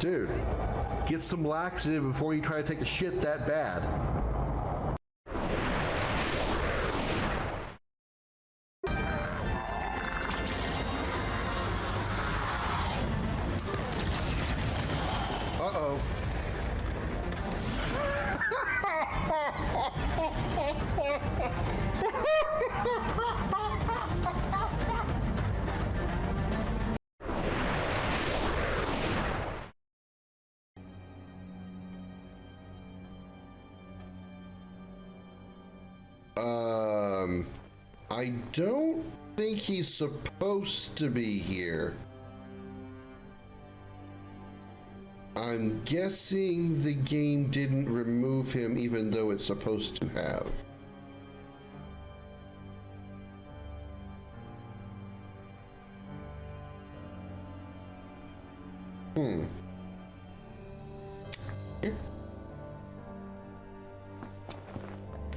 Dude, get some laxative before you try to take a shit that bad. Uh-oh. I don't think he's supposed to be here. I'm guessing the game didn't remove him even though it's supposed to have.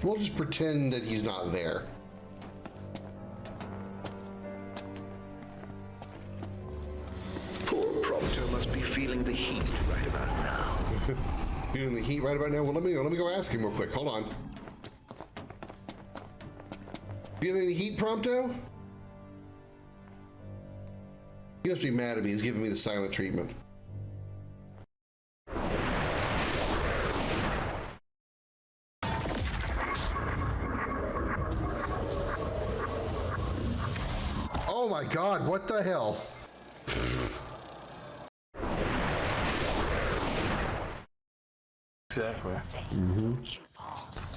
We'll just pretend that he's not there. Poor Prompto must be feeling the heat right about now. Feeling the heat right about now? Well, let me go ask him real quick. Hold on. Feeling any heat, Prompto? He must be mad at me. He's giving me the silent treatment. Oh my God, what the hell? Exactly.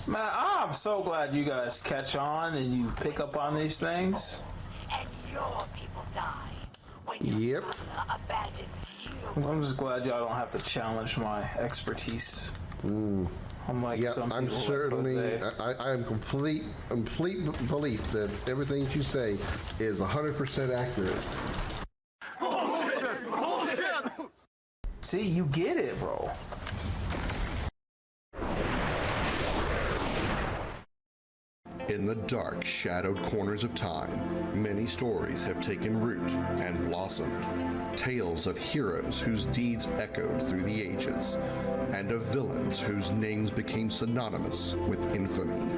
Man, I'm so glad you guys catch on and you pick up on these things. And your people die when Yep. abandons you. I'm just glad y'all don't have to challenge my expertise. Unlike some I'm people like certainly, Jose. I am complete belief that everything that you say is 100% accurate. See, you get it, bro. In the dark, shadowed corners of time, many stories have taken root and blossomed. Tales of heroes whose deeds echoed through the ages, and of villains whose names became synonymous with infamy.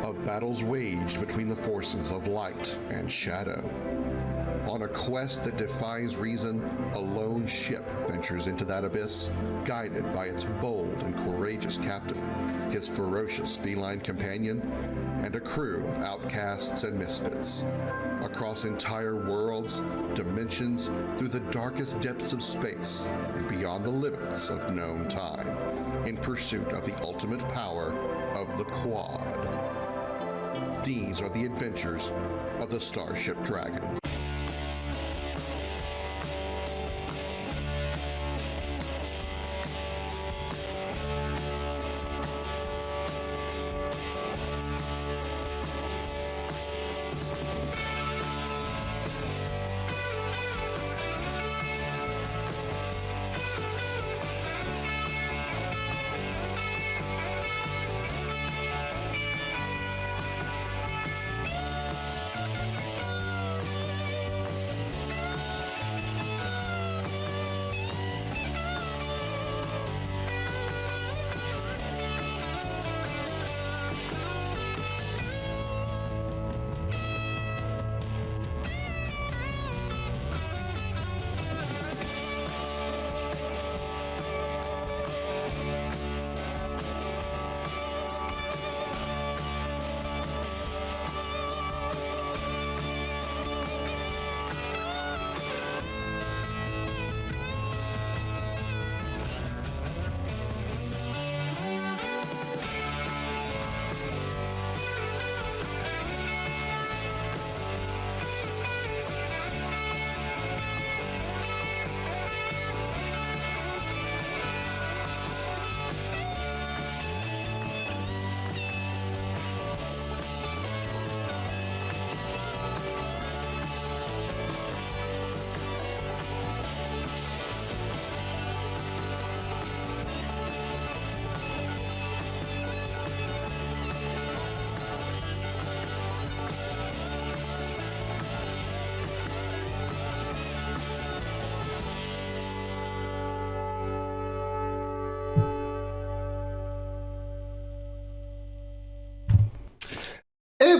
Of battles waged between the forces of light and shadow. On a quest that defies reason, a lone ship ventures into that abyss, guided by its bold and courageous captain, his ferocious feline companion, and a crew of outcasts and misfits. Across entire worlds, dimensions, through the darkest depths of space, and beyond the limits of known time, in pursuit of the ultimate power of the Quad. These are the adventures of the Starship Dragon.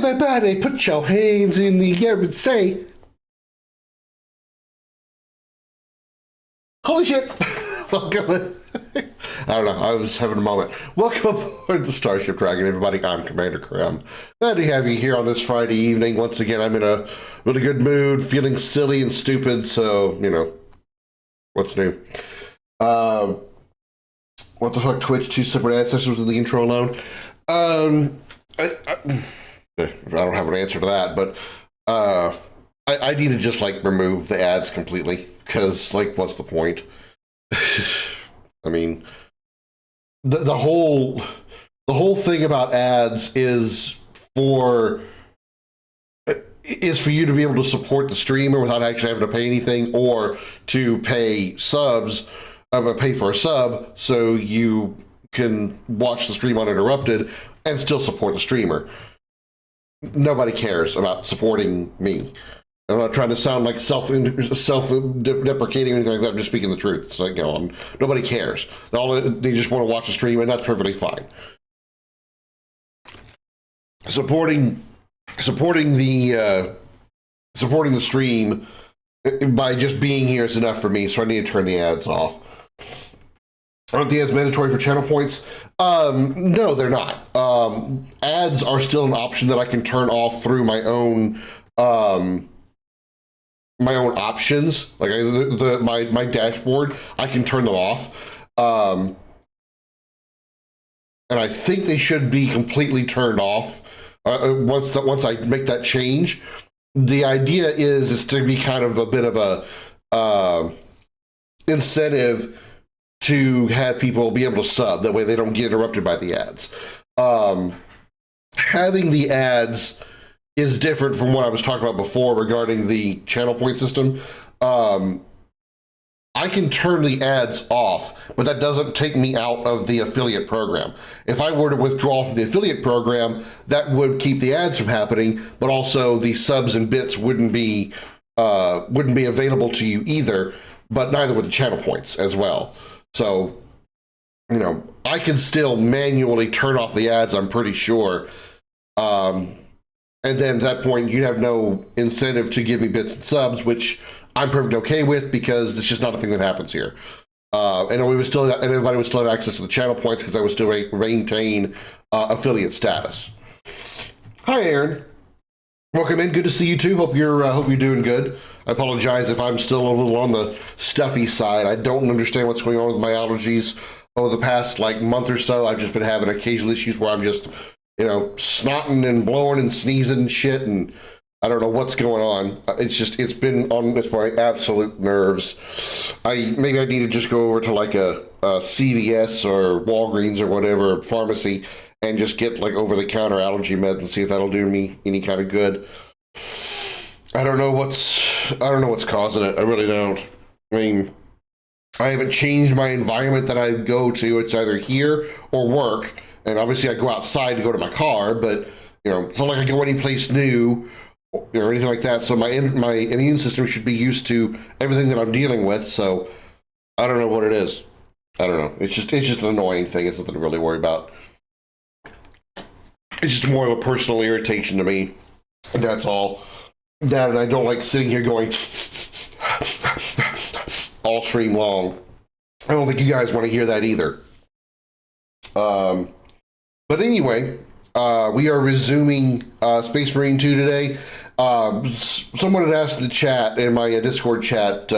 Everybody put your hands in the air and say, holy shit. Welcome. I don't know. I was having a moment. Welcome aboard the Starship Dragon, everybody. I'm Commander Krim. Glad to have you here on this Friday evening. Once again, I'm in a really good mood, feeling silly and stupid. So, you know, what's new? What the fuck? Twitch, 2 separate ad sessions with the intro alone. I don't have an answer to that, but I need to just like remove the ads completely because, like, what's the point? I mean, the whole thing about ads is for you to be able to support the streamer without actually having to pay anything, or to pay subs, pay for a sub so you can watch the stream uninterrupted and still support the streamer. Nobody cares about supporting me. I'm not trying to sound like self-deprecating or anything like that. I'm just speaking the truth. So, you know, nobody cares. They just want to watch the stream, and that's perfectly fine. Supporting the stream by just being here is enough for me. So I need to turn the ads off. Aren't the ads mandatory for channel points? No, they're not. Ads are still an option that I can turn off through my own options. Like my dashboard, I can turn them off. And I think they should be completely turned off once I make that change. The idea is to be kind of a bit of a incentive to have people be able to sub. That way they don't get interrupted by the ads. Having the ads is different from what I was talking about before regarding the channel point system. I can turn the ads off, but that doesn't take me out of the affiliate program. If I were to withdraw from the affiliate program, that would keep the ads from happening, but also the subs and bits wouldn't be available to you either, but neither would the channel points as well. So, you know, I can still manually turn off the ads, I'm pretty sure. And then at that point, you have no incentive to give me bits and subs, which I'm perfectly okay with because it's just not a thing that happens here. And everybody would still have access to the channel points because I would still maintain affiliate status. Hi, Aaron. Welcome in. Good to see you too. Hope you're doing good. I apologize if I'm still a little on the stuffy side. I don't understand what's going on with my allergies over the past like month or so. I've just been having occasional issues where I'm just, you know, snotting and blowing and sneezing and shit, and I don't know what's going on. It's been on my absolute nerves. Maybe I need to just go over to like a CVS or Walgreens or whatever pharmacy and just get like over-the-counter allergy meds and see if that'll do me any kind of good. I don't know what's causing it. I really don't. I mean, I haven't changed my environment that I go to. It's either here or work, and obviously I go outside to go to my car. But you know, it's not like I go any place new or anything like that. So my immune system should be used to everything that I'm dealing with. So I don't know what it is. I don't know. It's just an annoying thing. It's nothing to really worry about. It's just more of a personal irritation to me, and that's all. That, and I don't like sitting here going all stream long. I don't think you guys want to hear that either. But anyway, we are resuming Space Marine 2 today. Someone had asked in the chat, in my Discord chat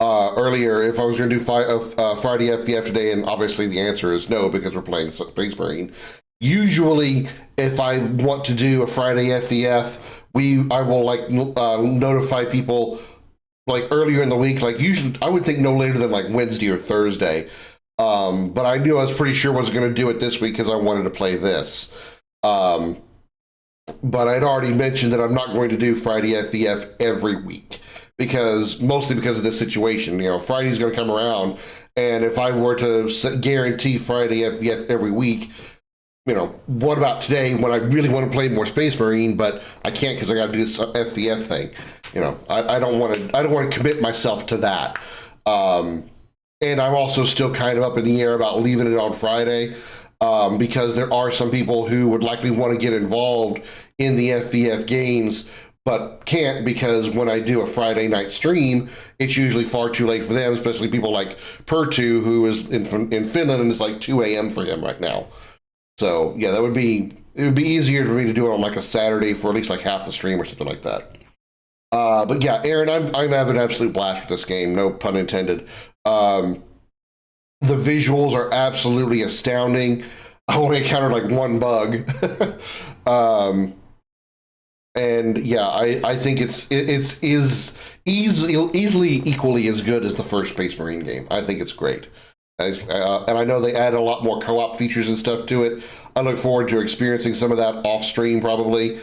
earlier, if I was going to do Friday FVF today, and obviously the answer is no, because we're playing Space Marine. Usually, if I want to do a Friday FVF, I will like notify people like earlier in the week. Like usually, I would think no later than like Wednesday or Thursday. But I knew I was pretty sure I was going to do it this week because I wanted to play this. But I'd already mentioned that I'm not going to do Friday FVF every week mostly because of this situation. You know, Friday's going to come around, and if I were to guarantee Friday FVF every week, you know, what about today when I really want to play more Space Marine, but I can't because I got to do this FVF thing. You know, I don't want to commit myself to that. And I'm also still kind of up in the air about leaving it on Friday because there are some people who would likely want to get involved in the FVF games, but can't because when I do a Friday night stream, it's usually far too late for them, especially people like Pertu, who is in Finland, and it's like 2 a.m. for him right now. So yeah, it would be easier for me to do it on like a Saturday for at least like half the stream or something like that. But yeah, Aaron, I'm having an absolute blast with this game, no pun intended. The visuals are absolutely astounding. I only encountered like one bug. And yeah, I think it's easily equally as good as the first Space Marine game. I think it's great. And I know they add a lot more co-op features and stuff to it. I look forward to experiencing some of that off stream probably.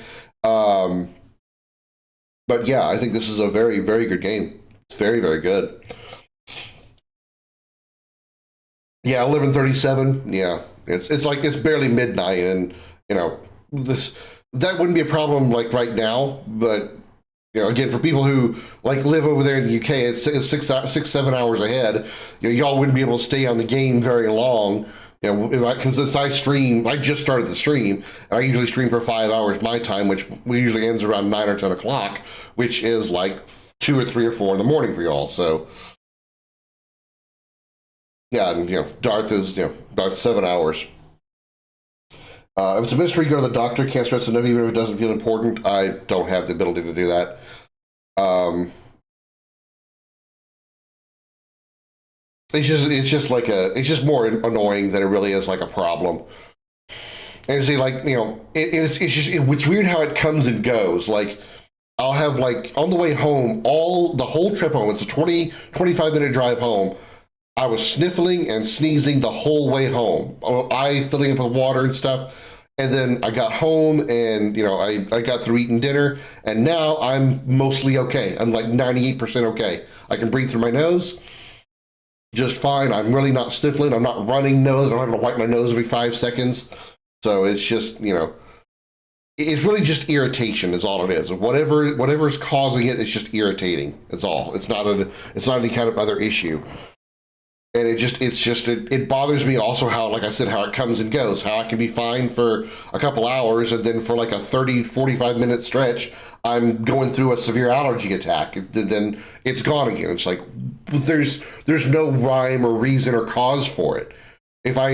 But yeah, I think this is a very, very good game. It's very, very good. Yeah, 11:37. Yeah, it's like it's barely midnight, and you know that wouldn't be a problem like right now. But you know, again, for people who like live over there in the UK, it's 6-7 hours ahead. You know, y'all wouldn't be able to stay on the game very long. You know, because since I just started the stream, and I usually stream for 5 hours my time, which usually ends around 9 or 10 o'clock, which is like 2 or 3 or 4 in the morning for y'all. So yeah, and you know, Darth's 7 hours. If it's a mystery, go to the doctor. Can't stress enough, even if it doesn't feel important. I don't have the ability to do that. It's just more annoying than it really is like a problem. And see, like, you know, it's weird how it comes and goes. Like, I'll have like on the way home, the whole trip home. It's a 25-minute drive home. I was sniffling and sneezing the whole way home. I filling up with water and stuff. And then I got home and, you know, I got through eating dinner, and now I'm mostly okay. I'm like 98% okay. I can breathe through my nose just fine. I'm really not sniffling. I'm not running nose. I'm not having to wipe my nose every 5 seconds. So it's just, you know, it's really just irritation is all it is. Whatever's causing it is just irritating. It's all. It's not any kind of other issue. And it bothers me also how, like I said, how it comes and goes, how I can be fine for a couple hours, and then for like a 30-45 minute stretch, I'm going through a severe allergy attack. Then it's gone again. It's like, there's no rhyme or reason or cause for it. If I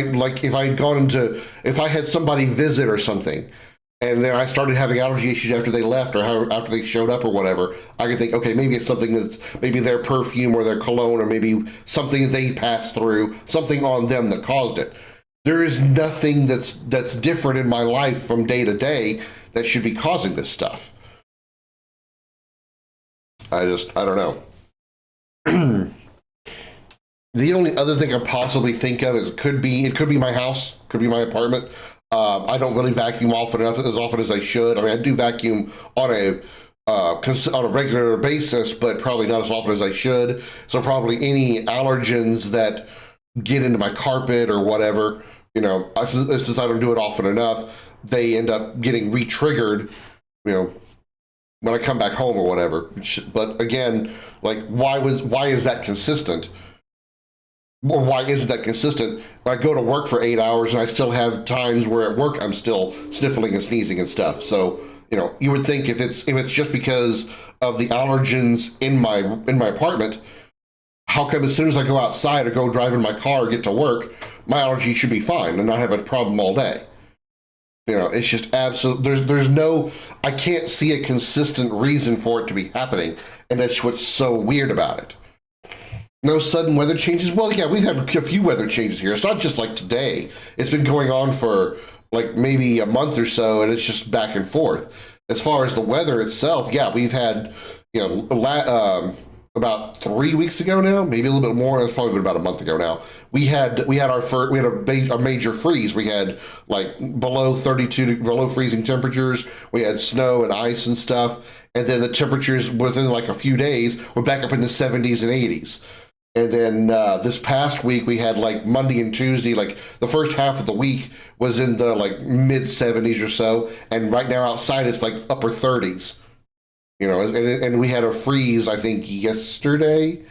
had somebody visit or something, and then I started having allergy issues after they left or after they showed up or whatever, I could think, okay, maybe it's something that's maybe their perfume or their cologne or maybe something they passed through, something on them that caused it. There is nothing that's different in my life from day to day that should be causing this stuff. I don't know. The only other thing I possibly think of is it could be my house, could be my apartment. I don't really vacuum as often as I should. I mean, I do vacuum on a regular basis, but probably not as often as I should. So probably any allergens that get into my carpet or whatever, you know, since I don't do it often enough, they end up getting re-triggered, you know, when I come back home or whatever. But again, like, why is that consistent? Or why isn't that consistent? I go to work for 8 hours and I still have times where at work I'm still sniffling and sneezing and stuff. So, you know, you would think if it's just because of the allergens in my apartment, how come as soon as I go outside or go drive in my car or get to work, my allergy should be fine and not have a problem all day? You know, it's just absolute. There's no. I can't see a consistent reason for it to be happening, and that's what's so weird about it. No sudden weather changes. Well, yeah, we've had a few weather changes here. It's not just like today. It's been going on for like maybe a month or so, and it's just back and forth. As far as the weather itself, yeah, we've had, you know, about 3 weeks ago now, maybe a little bit more. It's probably been about a month ago now. We had a major freeze. We had like below freezing temperatures. We had snow and ice and stuff, and then the temperatures within like a few days were back up in the 70s and 80s. And then this past week we had like Monday and Tuesday, like the first half of the week was in the like mid 70s or so, and right now outside it's like upper 30s. You know, and we had a freeze, I think yesterday.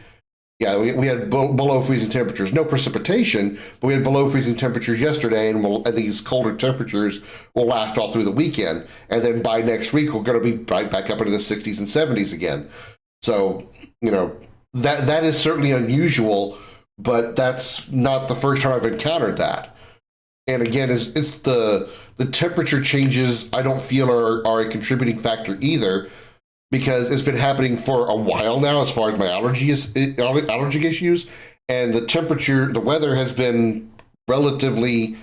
Yeah, we had below freezing temperatures. No precipitation, but we had below freezing temperatures yesterday, and these colder temperatures will last all through the weekend. And then by next week, we're going to be right back up into the 60s and 70s again. So, that is certainly unusual, but that's not the first time I've encountered that. And again, it's the temperature changes I don't feel are a contributing factor either, because it's been happening for a while now as far as my allergy issues, and the weather has been relatively,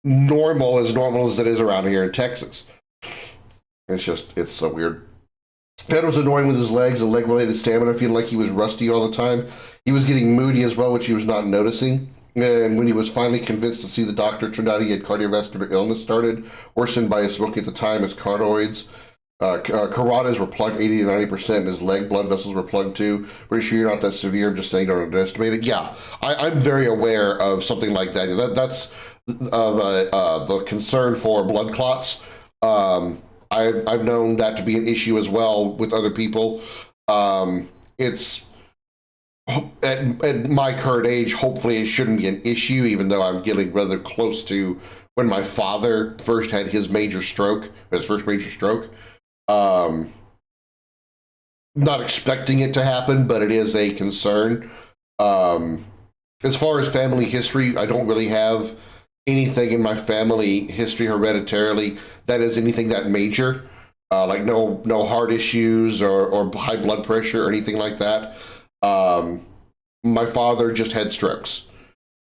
normal as it is around here in Texas. It's so weird. Ted was annoying with his legs and leg-related stamina, feeling like he was rusty all the time. He was getting moody as well, which he was not noticing. And when he was finally convinced to see the doctor, it turned out he had cardiovascular illness started, worsened by his smoking at the time, his carotids. Carotids were plugged 80 to 90%, and his leg blood vessels were plugged too. Pretty sure you're not that severe. I'm just saying, don't underestimate it. Yeah, I'm very aware of something like that. That's the concern for blood clots. I've known that to be an issue as well with other people. It's at my current age, hopefully it shouldn't be an issue, even though I'm getting rather close to when my father first had his first major stroke. Not expecting it to happen, but it is a concern. As far as family history, I don't really have anything in my family history hereditarily that is anything that major, like no heart issues or high blood pressure or anything like that. My father just had strokes.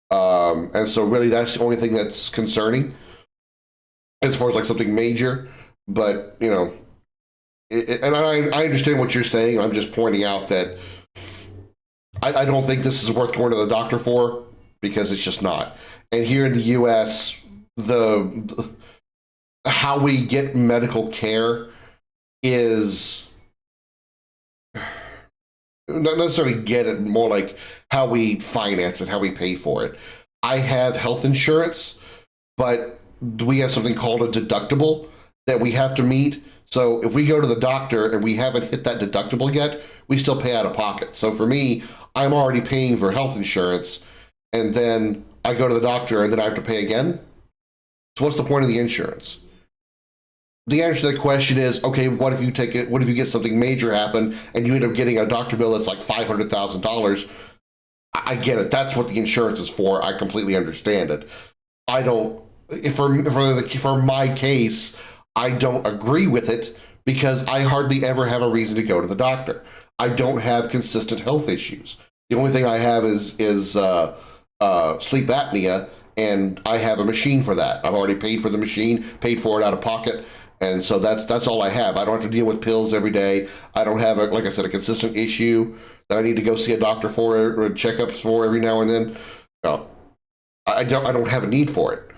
And so really that's the only thing that's concerning as far as like something major, but and I understand what you're saying. I'm just pointing out that I don't think this is worth going to the doctor for, because it's just not. And here in the U.S., how we get medical care is not necessarily get it, more like how we finance it, how we pay for it. I have health insurance, but we have something called a deductible that we have to meet. So if we go to the doctor and we haven't hit that deductible yet, we still pay out of pocket. So for me, I'm already paying for health insurance, and then I go to the doctor and then I have to pay again. So what's the point of the insurance? The answer to the question is, okay, what if you get something major happen and you end up getting a doctor bill that's like $500,000? I get it. That's what the insurance is for. I completely understand it. I don't, for my case, I don't agree with it, because I hardly ever have a reason to go to the doctor. I don't have consistent health issues. The only thing I have is sleep apnea, and I have a machine for that. I've already paid for the machine, paid for it out of pocket, and so that's all I have. I don't have to deal with pills every day. I don't have, like I said, a consistent issue that I need to go see a doctor for or checkups for every now and then. No, I don't have a need for it.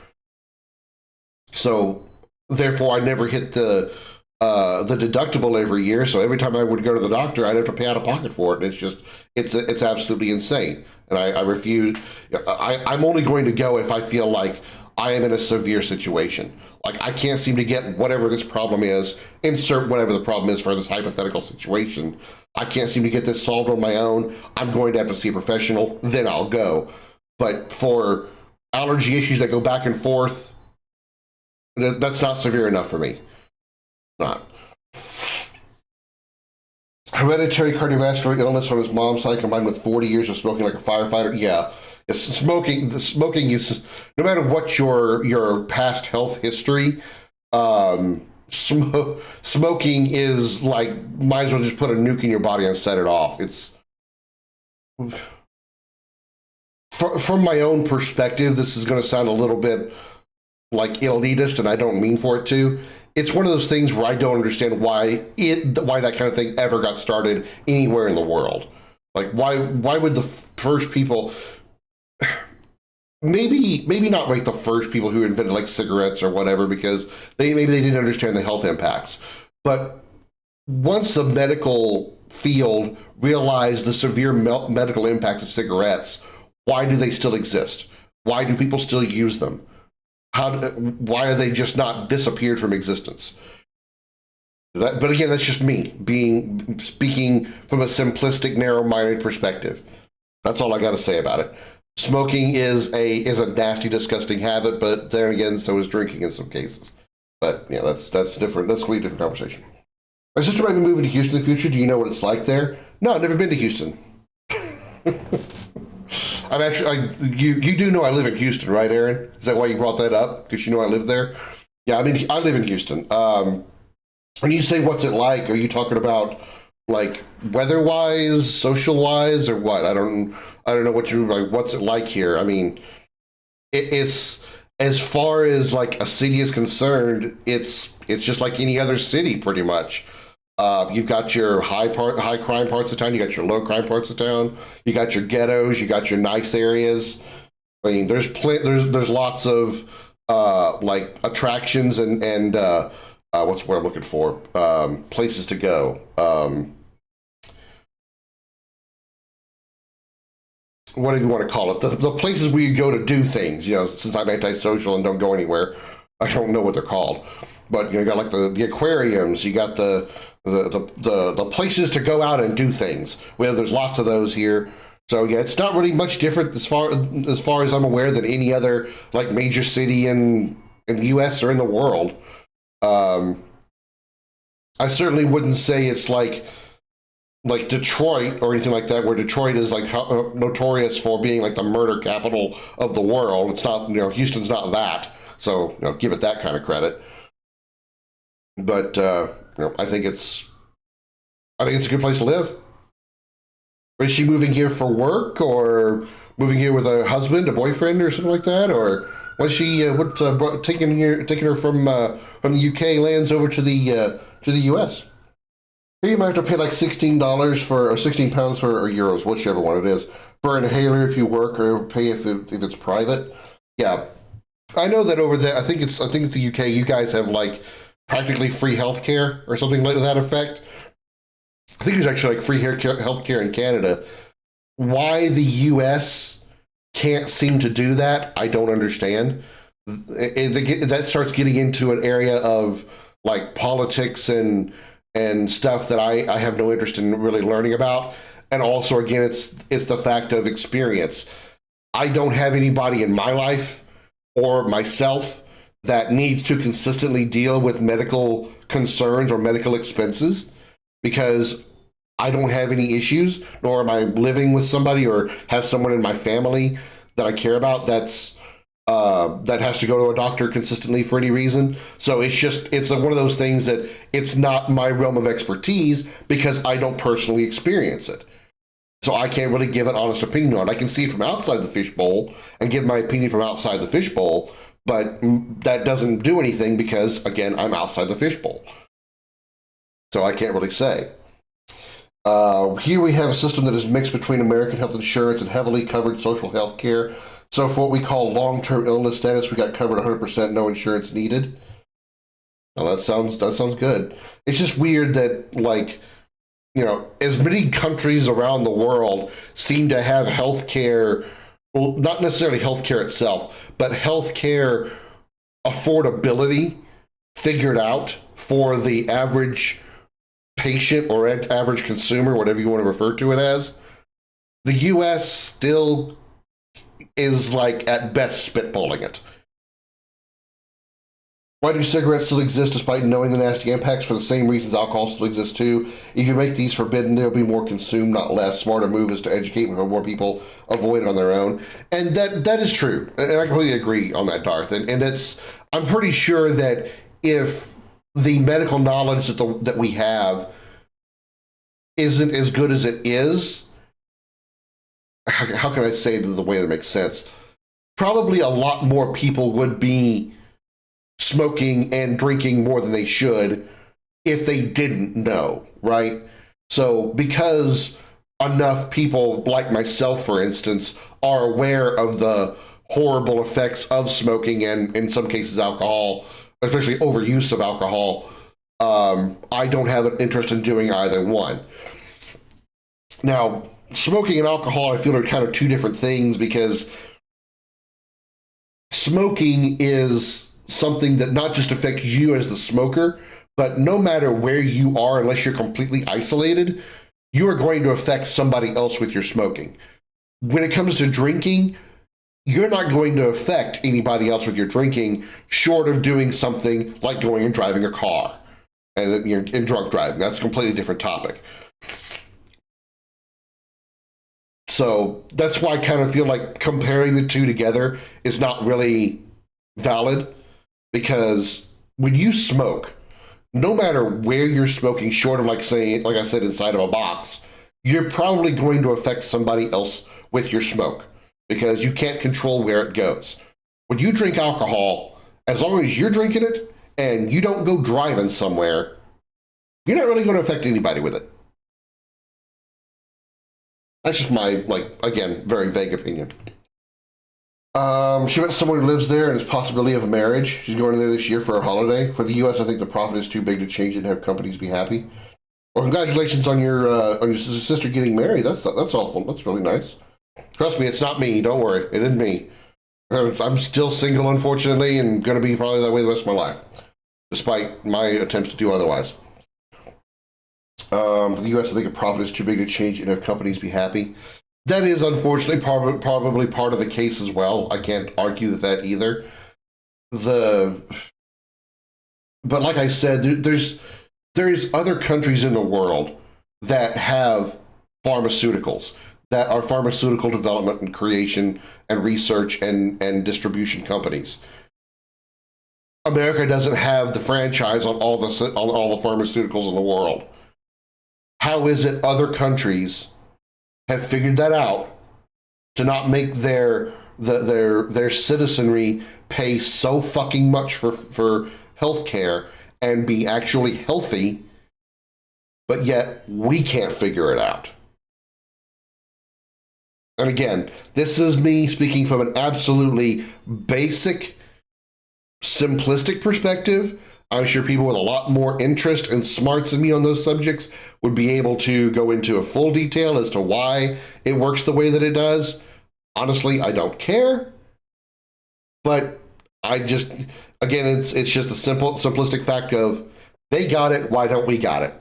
So therefore, I never hit the deductible every year. So every time I would go to the doctor, I'd have to pay out of pocket for it. It's absolutely insane. And I refuse. I'm only going to go if I feel like I am in a severe situation. Like I can't seem to get whatever this problem is, insert whatever the problem is for this hypothetical situation. I can't seem to get this solved on my own. I'm going to have to see a professional, then I'll go. But for allergy issues that go back and forth, that's not severe enough for me. Not. Hereditary cardiovascular illness from his mom's side combined with 40 years of smoking like a firefighter. Yeah. Smoking is, no matter what your past health history, smoking is like, might as well just put a nuke in your body and set it off. It's, from my own perspective, this is going to sound a little bit like elitist, and I don't mean for it to. It's one of those things where I don't understand why that kind of thing ever got started anywhere in the world. Like why would the first people, maybe not like the first people who invented like cigarettes or whatever, because maybe they didn't understand the health impacts. But once the medical field realized the severe medical impacts of cigarettes, why do they still exist? Why do people still use them? Why are they just not disappeared from existence? But again, that's just me speaking from a simplistic, narrow-minded perspective. That's all I got to say about it. Smoking is a nasty, disgusting habit, but then again, so is drinking in some cases. But yeah, that's different. That's a completely different conversation. My sister might be moving to Houston in the future. Do you know what it's like there? No, I've never been to Houston. I'm actually, you do know I live in Houston, right, Aaron? Is that why you brought that up? Because you know I live there? Yeah, I mean, I live in Houston. When you say what's it like, are you talking about like weather-wise, social-wise, or what? I don't know what you like. What's it like here? I mean, it's as far as like a city is concerned, it's just like any other city, pretty much. You've got your high crime parts of town. You got your low crime parts of town. You got your ghettos. You got your nice areas. I mean, there's lots of like attractions and what's what I'm looking for? Places to go. Whatever you want to call it, the places where you go to do things. You know, since I'm antisocial and don't go anywhere, I don't know what they're called. But you got like the aquariums. You got the places to go out and do things. Well, there's lots of those here. So yeah, it's not really much different as far as I'm aware than any other like major city in the U.S. or in the world. I certainly wouldn't say it's like Detroit or anything like that, where Detroit is like notorious for being like the murder capital of the world. It's not, Houston's not that. So, give it that kind of credit. But, I think it's a good place to live. Is she moving here for work or moving here with a husband, a boyfriend or something like that? Or was she, taking her from the UK lands over to the US? You might have to pay like £16 or 16 pounds or euros, whichever one it is, for an inhaler if you work, or pay if it's private. Yeah, I know that over there. I think the UK, you guys have like practically free healthcare or something like that effect. I think there's actually like free healthcare in Canada. Why the US can't seem to do that, I don't understand. That starts getting into an area of like politics and stuff that I have no interest in really learning about. And also, again, it's the fact of experience. I don't have anybody in my life or myself that needs to consistently deal with medical concerns or medical expenses, because I don't have any issues, nor am I living with somebody or have someone in my family that I care about that has to go to a doctor consistently for any reason. So it's one of those things that it's not my realm of expertise because I don't personally experience it. So I can't really give an honest opinion on it. I can see it from outside the fishbowl and give my opinion from outside the fishbowl, but that doesn't do anything because, again, I'm outside the fishbowl. So I can't really say. Here we have a system that is mixed between American health insurance and heavily covered social health care. So for what we call long-term illness status, we got covered 100%, no insurance needed. Now that sounds good. It's just weird that, like, as many countries around the world seem to have healthcare, well, not necessarily healthcare itself, but healthcare affordability figured out for the average patient or average consumer, whatever you want to refer to it as. The US still is, like, at best spitballing it. Why do cigarettes still exist despite knowing the nasty impacts? For the same reasons alcohol still exists too. If you make these forbidden, there'll be more consumed, not less. Smarter move is to educate more people, avoid it on their own. And that is true. And I completely agree on that, Darth. And I'm pretty sure that if the medical knowledge that we have isn't as good as it is, how can I say it in the way that makes sense? Probably a lot more people would be smoking and drinking more than they should if they didn't know, right? So because enough people like myself, for instance, are aware of the horrible effects of smoking and in some cases alcohol, especially overuse of alcohol, I don't have an interest in doing either one. Now, smoking and alcohol, I feel, are kind of two different things, because smoking is something that not just affects you as the smoker, But no matter where you are, unless you're completely isolated, you are going to affect somebody else with your smoking. When it comes to drinking, you're not going to affect anybody else with your drinking, short of doing something like going and driving a car and you're in drunk driving. That's a completely different topic. So that's why I kind of feel like comparing the two together is not really valid, because when you smoke, no matter where you're smoking, short of like saying, like I said, inside of a box, you're probably going to affect somebody else with your smoke, because you can't control where it goes. When you drink alcohol, as long as you're drinking it and you don't go driving somewhere, you're not really going to affect anybody with it. That's just my, like, again, very vague opinion. She met someone who lives there and has possibility of a marriage. She's going there this year for a holiday. For the U.S., I think the profit is too big to change it and have companies be happy. Well, congratulations on your sister getting married. That's awful. That's really nice. Trust me, it's not me. Don't worry. It isn't me. I'm still single, unfortunately, and going to be probably that way the rest of my life, despite my attempts to do otherwise. For the U.S., I think a profit is too big to change and have companies be happy. That is unfortunately probably part of the case as well. I can't argue with that either. But like I said, there's other countries in the world that have pharmaceuticals, that are pharmaceutical development and creation and research and distribution companies. America doesn't have the franchise on all the pharmaceuticals in the world. How is it other countries have figured that out to not make their citizenry pay so fucking much for health care and be actually healthy, but yet we can't figure it out? And again, this is me speaking from an absolutely basic, simplistic perspective. I'm sure people with a lot more interest and smarts than me on those subjects would be able to go into a full detail as to why it works the way that it does. Honestly, I don't care. But I just, again, it's just a simplistic fact of, they got it, why don't we got it?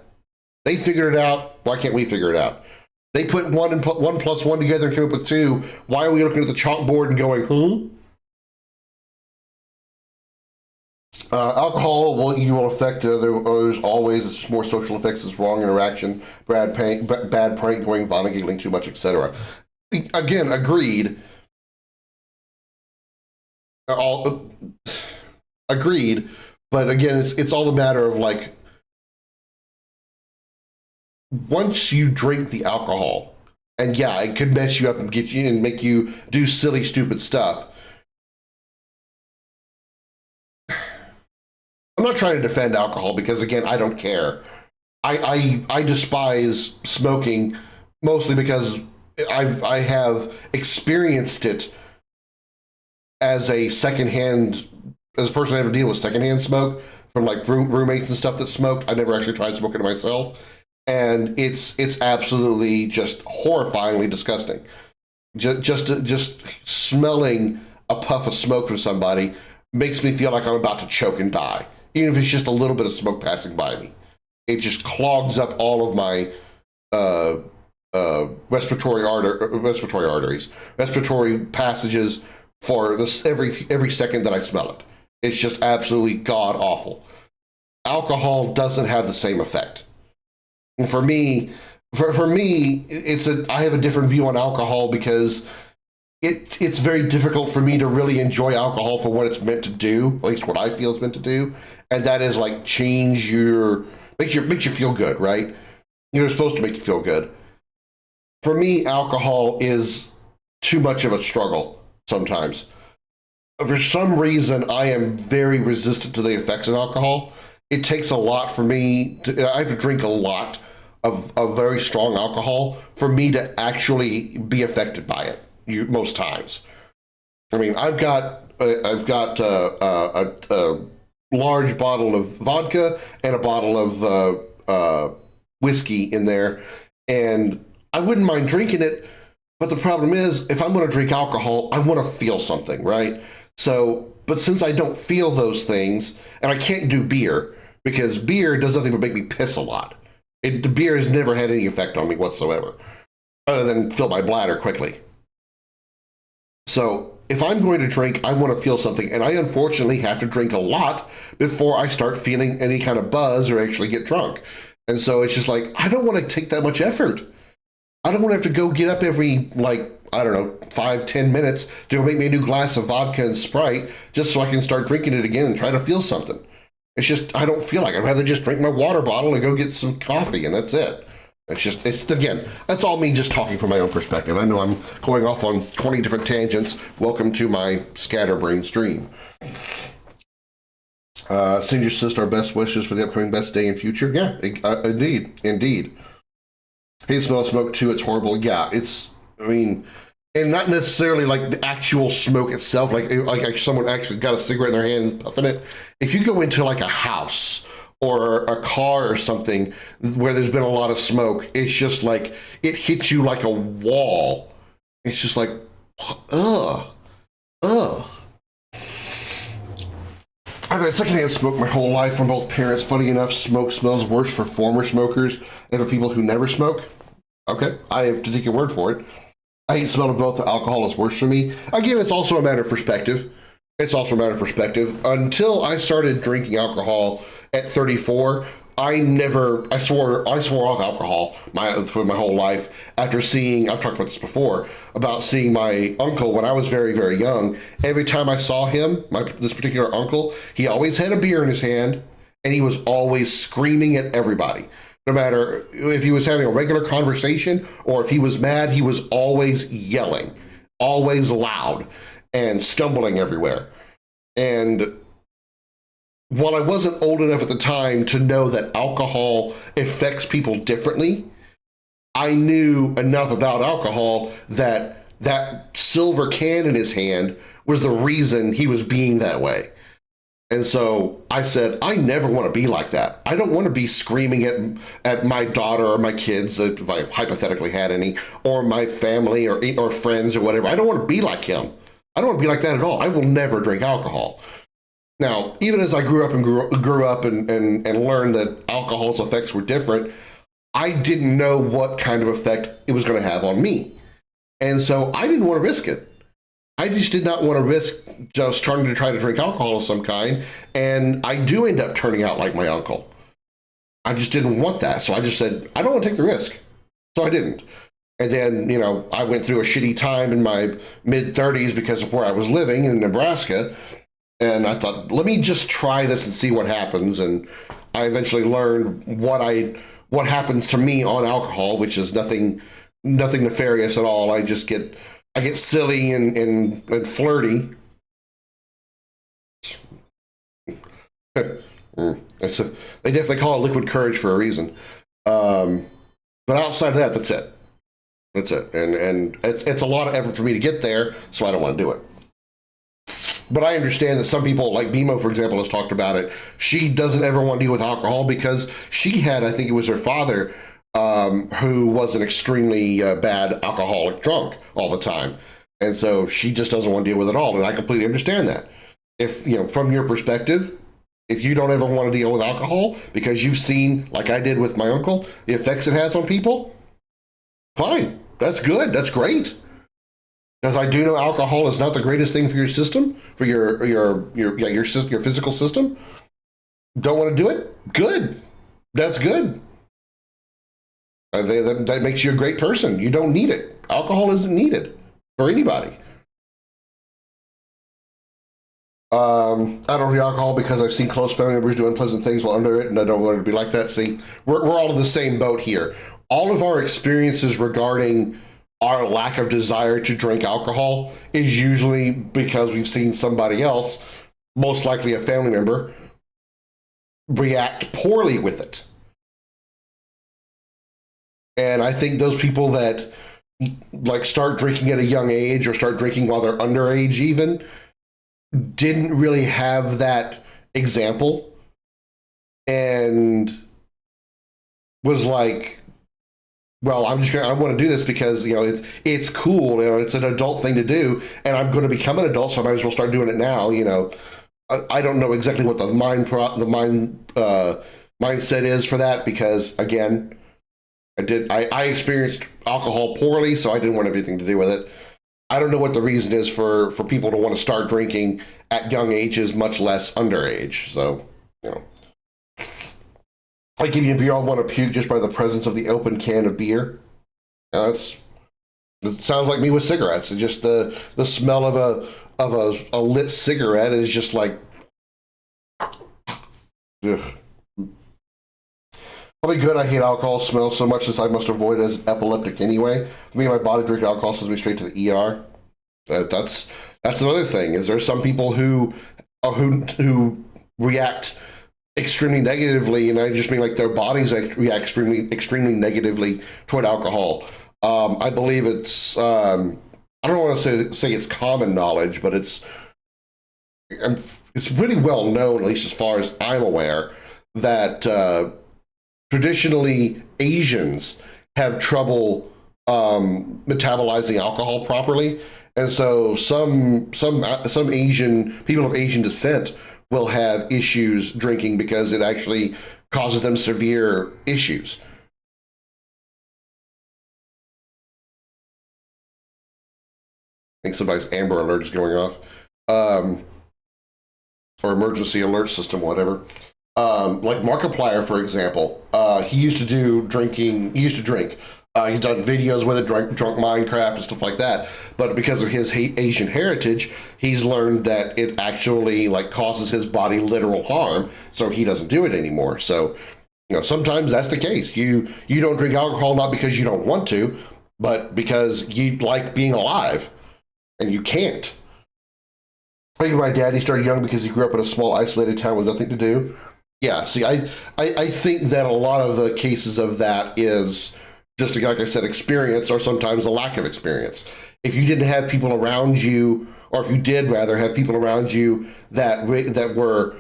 They figured it out, why can't we figure it out? They put 1 and 1 plus 1 together and came up with 2. Why are we looking at the chalkboard and going, huh? Alcohol, well, you will affect others always. It's more social effects, it's wrong interaction, bad prank, going vomit, giggling too much, etc. Again, agreed. Agreed. But again, it's all a matter of, like, once you drink the alcohol, and yeah, it could mess you up and get you and make you do silly, stupid stuff. I'm not trying to defend alcohol because, again, I don't care. I despise smoking mostly because I have experienced it as a person I ever deal with secondhand smoke from like roommates and stuff that smoked. I never actually tried smoking it myself, and it's absolutely just horrifyingly disgusting. Just smelling a puff of smoke from somebody makes me feel like I'm about to choke and die. Even if it's just a little bit of smoke passing by me, it just clogs up all of my respiratory passages for this every second that I smell it. It's just absolutely god awful. Alcohol doesn't have the same effect. And for me, I have a different view on alcohol because it's very difficult for me to really enjoy alcohol for what it's meant to do, at least what I feel it's meant to do, and that is like makes you feel good, right? You're supposed to make you feel good. For me, alcohol is too much of a struggle sometimes. For some reason, I am very resistant to the effects of alcohol. It takes a lot for me I have to drink a lot of very strong alcohol for me to actually be affected by it. Most times, I mean, I've got a large bottle of vodka and a bottle of whiskey in there, and I wouldn't mind drinking it. But the problem is, if I'm going to drink alcohol, I want to feel something, right? So, but since I don't feel those things, and I can't do beer because beer does nothing but make me piss a lot. The beer has never had any effect on me whatsoever, other than fill my bladder quickly. So if I'm going to drink, I want to feel something, and I unfortunately have to drink a lot before I start feeling any kind of buzz or actually get drunk. And so it's just like, I don't want to take that much effort. I don't want to have to go get up every, like, I don't know, 5-10 minutes to go make me a new glass of vodka and Sprite just so I can start drinking it again and try to feel something. It's just, I don't feel like it. I'd rather just drink my water bottle and go get some coffee, and that's it. It's again, that's all me just talking from my own perspective. I know I'm going off on 20 different tangents. Welcome to my scatterbrain stream. Send your sister our best wishes for the upcoming best day in future. Yeah, indeed. Hey, the smell of smoke too. It's horrible. Yeah, and not necessarily like the actual smoke itself, like someone actually got a cigarette in their hand and puffing it. If you go into like a house or a car or something where there's been a lot of smoke, it's just like, it hits you like a wall. It's just like, ugh. I've had secondhand smoke my whole life from both parents. Funny enough, smoke smells worse for former smokers than for people who never smoke. Okay, I have to take your word for it. I hate the smell of both. The alcohol is worse for me. Again, it's also a matter of perspective. Until I started drinking alcohol at 34, I swore off alcohol for my whole life after seeing, I've talked about this before, about seeing my uncle when I was very, very young. Every time I saw him, this particular uncle, he always had a beer in his hand, and he was always screaming at everybody. No matter if he was having a regular conversation or if he was mad, he was always yelling, always loud, and stumbling everywhere. And while I wasn't old enough at the time to know that alcohol affects people differently, I knew enough about alcohol that that silver can in his hand was the reason he was being that way. And so I said, I never want to be like that. I don't want to be screaming at my daughter or my kids, if I hypothetically had any, or my family or friends or whatever. I don't want to be like him. I don't want to be like that at all. I will never drink alcohol. Now, even as I grew up and learned that alcohol's effects were different, I didn't know what kind of effect it was going to have on me. And so I didn't want to risk it. I just did not want to risk just starting to try to drink alcohol of some kind, and I do end up turning out like my uncle. I just didn't want that, so I just said, I don't want to take the risk. So I didn't. And then, I went through a shitty time in my mid-30s because of where I was living in Nebraska, and I thought, let me just try this and see what happens. And I eventually learned what happens to me on alcohol, which is nothing nefarious at all. I get silly and flirty. They definitely call it liquid courage for a reason. But outside of that, that's it. And it's a lot of effort for me to get there, so I don't want to do it. But I understand that some people, like Bimo, for example, has talked about it. She doesn't ever want to deal with alcohol because she had, I think it was her father, who was an extremely bad alcoholic drunk all the time. And so she just doesn't want to deal with it all. And I completely understand that. If, from your perspective, if you don't ever want to deal with alcohol because you've seen, like I did with my uncle, the effects it has on people, fine. That's good. That's great. Because I do know alcohol is not the greatest thing for your system, for your physical system. Don't want to do it? Good. That's good. That makes you a great person. You don't need it. Alcohol isn't needed for anybody. I don't drink alcohol because I've seen close family members do unpleasant things while under it, and I don't want it to be like that. See, we're all in the same boat here. All of our experiences regarding our lack of desire to drink alcohol is usually because we've seen somebody else, most likely a family member, react poorly with it. And I think those people that start drinking at a young age or start drinking while they're underage even didn't really have that example and was like, well, I want to do this because, it's cool, it's an adult thing to do, and I'm going to become an adult, so I might as well start doing it now, I don't know exactly what the mindset is for that, because again, I experienced alcohol poorly, so I didn't want anything to do with it. I don't know what the reason is for people to want to start drinking at young ages, much less underage. So, like if you all want to puke just by the presence of the open can of beer. It sounds like me with cigarettes. It's just the smell of a lit cigarette is just like, ugh. Probably good. I hate alcohol smell so much as I must avoid it as epileptic anyway. For me, my body drinking alcohol sends me straight to the ER. That's another thing. Is there some people who react extremely negatively, and I just mean like their bodies react extremely negatively toward alcohol. I believe it's I don't want to say it's common knowledge, but it's really well known, at least as far as I'm aware, that traditionally Asians have trouble metabolizing alcohol properly, and so some Asian people of Asian descent will have issues drinking because it actually causes them severe issues. I think somebody's Amber Alert is going off, or emergency alert system, whatever. Like Markiplier, for example, he used to drink. He's done videos with it, drunk Minecraft and stuff like that. But because of his Asian heritage, he's learned that it actually like causes his body literal harm, so he doesn't do it anymore. So, sometimes that's the case. You don't drink alcohol not because you don't want to, but because you like being alive, and you can't. I think my dad, he started young because he grew up in a small isolated town with nothing to do. Yeah, see, I think that a lot of the cases of that is just, like I said, experience, or sometimes a lack of experience. If you didn't have people around you, or if you did rather have people around you that were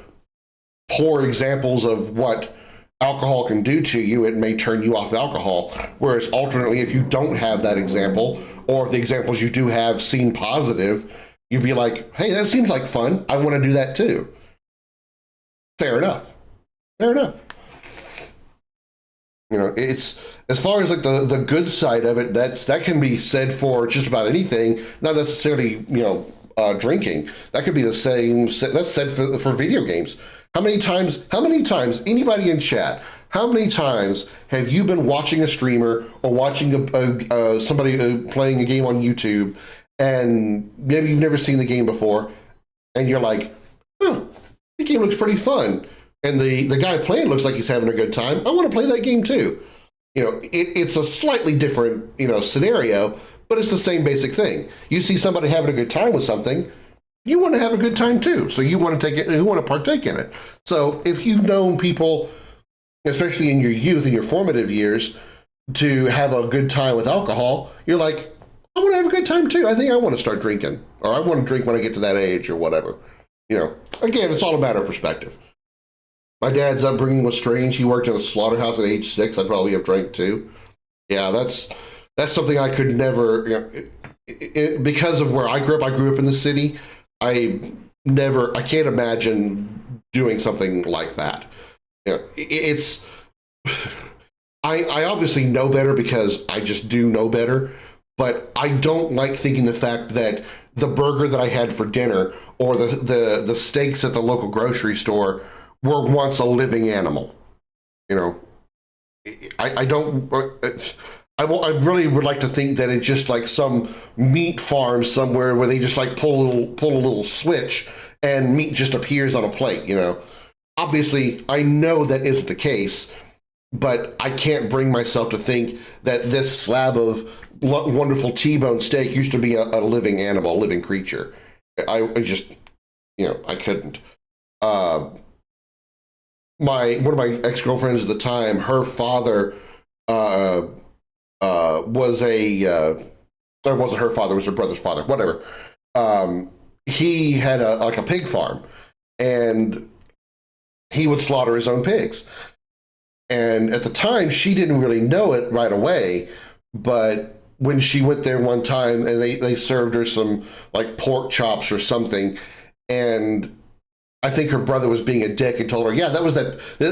poor examples of what alcohol can do to you, it may turn you off alcohol. Whereas alternately, if you don't have that example, or if the examples you do have seem positive, you'd be like, hey, that seems like fun. I want to do that too. Fair enough. It's, as far as like the good side of it, that can be said for just about anything, not necessarily, drinking. That could be the same, that's said for video games. How many times, anybody in chat, how many times have you been watching a streamer or watching somebody playing a game on YouTube, and maybe you've never seen the game before, and you're like, oh, the game looks pretty fun. And the guy playing looks like he's having a good time. I want to play that game too. It's a slightly different, scenario, but it's the same basic thing. You see somebody having a good time with something, you want to have a good time too. So you want to partake in it. So if you've known people, especially in your youth and your formative years, to have a good time with alcohol, you're like, I want to have a good time too. I think I want to start drinking, or I want to drink when I get to that age or whatever. Again, it's all a matter of perspective. My dad's upbringing was strange. He worked in a slaughterhouse at age 6. I'd probably have drank too. Yeah, that's something I could never, because of where I grew up in the city. I can't imagine doing something like that. I obviously know better because I just do know better, but I don't like thinking the fact that the burger that I had for dinner or the steaks at the local grocery store were once a living animal. I don't. I really would like to think that it's just like some meat farm somewhere where they just like pull a little switch and meat just appears on a plate. Obviously, I know that isn't the case, but I can't bring myself to think that this slab of wonderful T-bone steak used to be a living animal, a living creature. I just, I couldn't. One of my ex-girlfriends at the time, her father was it wasn't her father, it was her brother's father, whatever. He had a pig farm, and he would slaughter his own pigs. And at the time, she didn't really know it right away, but when she went there one time and they served her some like pork chops or something, and I think her brother was being a dick and told her, yeah, that was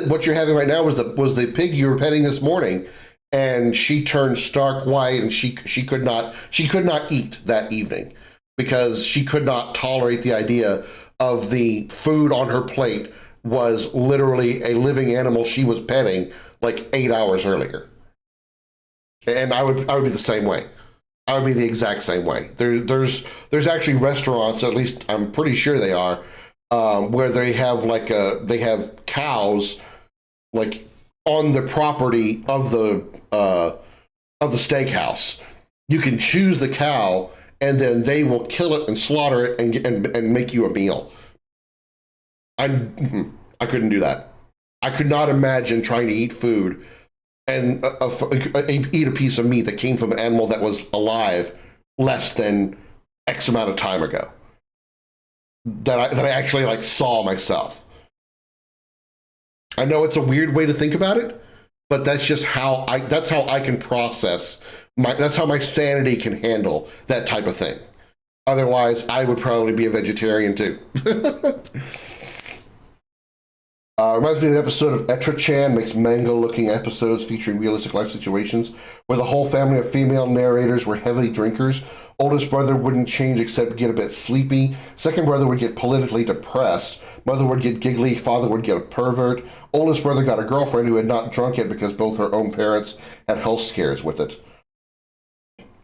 what you're having right now was the pig you were petting this morning. And she turned stark white, and she could not eat that evening because she could not tolerate the idea of the food on her plate was literally a living animal she was petting like 8 hours earlier. And I would be the same way. I would be the exact same way. There's actually restaurants, at least I'm pretty sure they are, where they have they have cows like on the property of the steakhouse. You can choose the cow, and then they will kill it and slaughter it and make you a meal. I couldn't do that. I could not imagine trying to eat food and eat a piece of meat that came from an animal that was alive less than X amount of time ago. That I actually like saw myself. I know it's a weird way to think about it, but that's just how I can process that's how my sanity can handle that type of thing. Otherwise, I would probably be a vegetarian too. Reminds me of an episode of Etra-chan, makes manga-looking episodes featuring realistic life situations where the whole family of female narrators were heavy drinkers. Oldest brother wouldn't change except get a bit sleepy. Second brother would get politically depressed. Mother would get giggly. Father would get a pervert. Oldest brother got a girlfriend who had not drunk yet because both her own parents had health scares with it.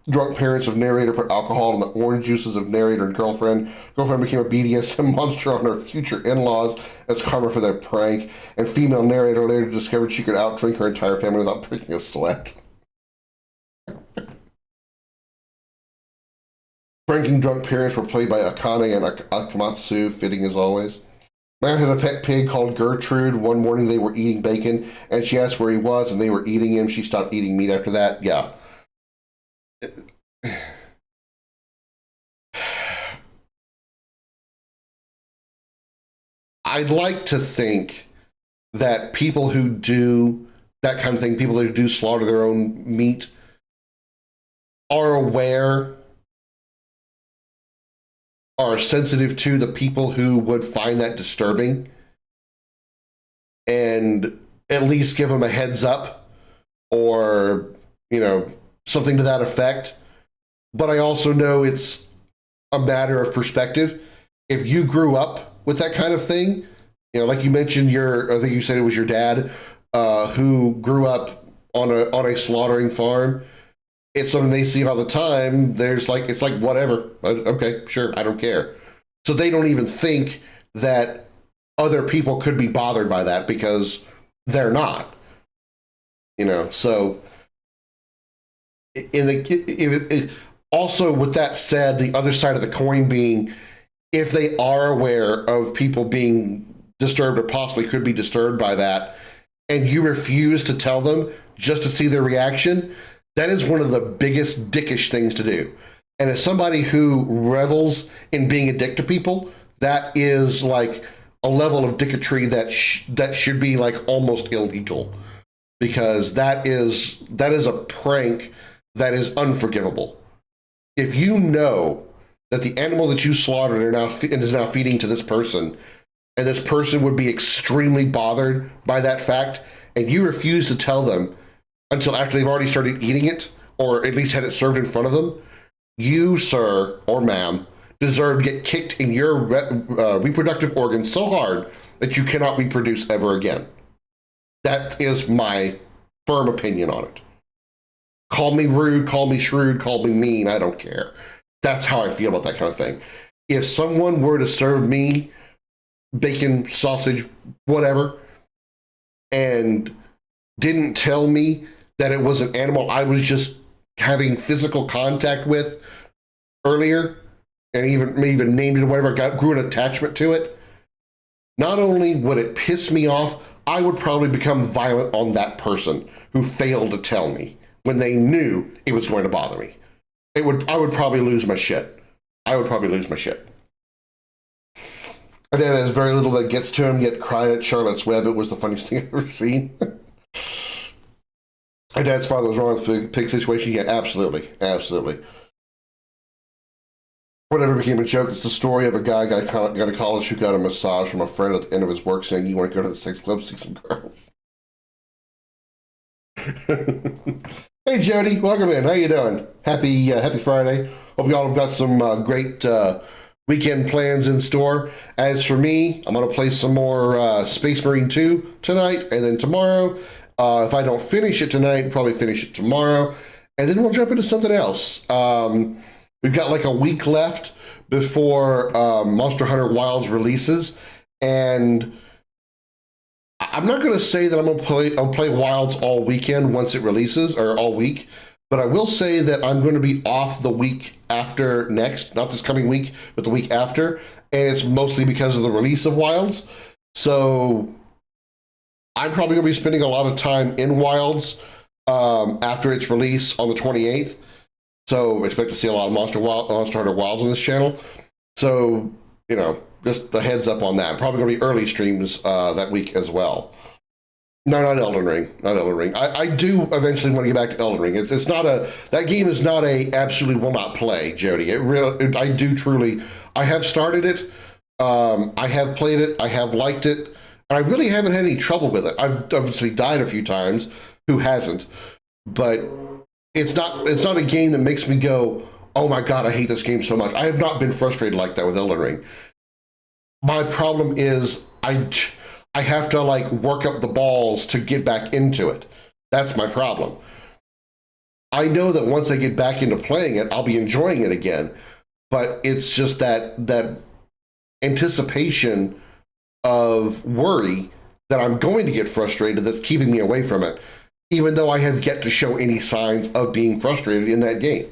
Drunk parents of narrator put alcohol in the orange juices of narrator and girlfriend. Girlfriend became a BDSM monster on her future in-laws as karma for their prank. And female narrator later discovered she could outdrink her entire family without breaking a sweat. Pranking drunk parents were played by Akane and Akamatsu, fitting as always. Man had a pet pig called Gertrude. One morning they were eating bacon, and she asked where he was, and they were eating him. She stopped eating meat after that. Yeah. I'd like to think that people who do that kind of thing, people who do slaughter their own meat, are aware, are sensitive to the people who would find that disturbing, and at least give them a heads up or, something to that effect. But I also know it's a matter of perspective. If you grew up with that kind of thing, like you mentioned, I think you said it was your dad who grew up on a slaughtering farm. It's something they see all the time. It's like whatever. Okay, sure, I don't care. So they don't even think that other people could be bothered by that because they're not. So also, with that said, the other side of the coin being, if they are aware of people being disturbed or possibly could be disturbed by that, and you refuse to tell them just to see their reaction, that is one of the biggest dickish things to do. And as somebody who revels in being a dick to people, that is like a level of dicketry that should be like almost illegal, because that is a prank that is unforgivable. If you know that the animal that you slaughtered is now feeding to this person, and this person would be extremely bothered by that fact, and you refuse to tell them until after they've already started eating it, or at least had it served in front of them, you, sir or ma'am, deserve to get kicked in your reproductive organs so hard that you cannot reproduce ever again. That is my firm opinion on it. Call me rude, call me shrewd, call me mean, I don't care. That's how I feel about that kind of thing. If someone were to serve me bacon, sausage, whatever, and didn't tell me that it was an animal I was just having physical contact with earlier, and even named it or whatever, grew an attachment to it, not only would it piss me off, I would probably become violent on that person who failed to tell me when they knew it was going to bother me. I would probably lose my shit. I would probably lose my shit. And then there's very little that gets to him, yet cried at Charlotte's Web. It was the funniest thing I've ever seen. My dad's father was wrong with the pig situation. Yeah, absolutely. Absolutely. Whatever became a joke. It's the story of a guy got to college who got a massage from a friend at the end of his work saying, "You want to go to the sex club, see some girls?" Hey Jody, welcome in. How you doing? Happy Friday. Hope you all have got some great weekend plans in store. As for me, I'm going to play some more Space Marine 2 tonight, and then tomorrow. If I don't finish it tonight, probably finish it tomorrow, and then we'll jump into something else. We've got like a week left before Monster Hunter Wilds releases, and I'm not going to say that I'll play Wilds all weekend once it releases, or all week, but I will say that I'm going to be off the week after next, not this coming week, but the week after, and it's mostly because of the release of Wilds. So I'm probably going to be spending a lot of time in Wilds after its release on the 28th. So expect to see a lot of Monster Hunter Wilds on this channel. So, you know, just a heads up on that. Probably going to be early streams that week as well. No, not Elden Ring. Not Elden Ring. I do eventually want to get back to Elden Ring. It's not a, that game is not a absolutely will not play, Jody. I do truly, I have started it. I have played it. I have liked it. And I really haven't had any trouble with it. I've obviously died a few times. Who hasn't? But it's not a game that makes me go, oh my God, I hate this game so much. I have not been frustrated like that with Elden Ring. My problem is I have to like work up the balls to get back into it. That's my problem. I know that once I get back into playing it, I'll be enjoying it again. But it's just that anticipation of worry that I'm going to get frustrated that's keeping me away from it, even though I have yet to show any signs of being frustrated in that game.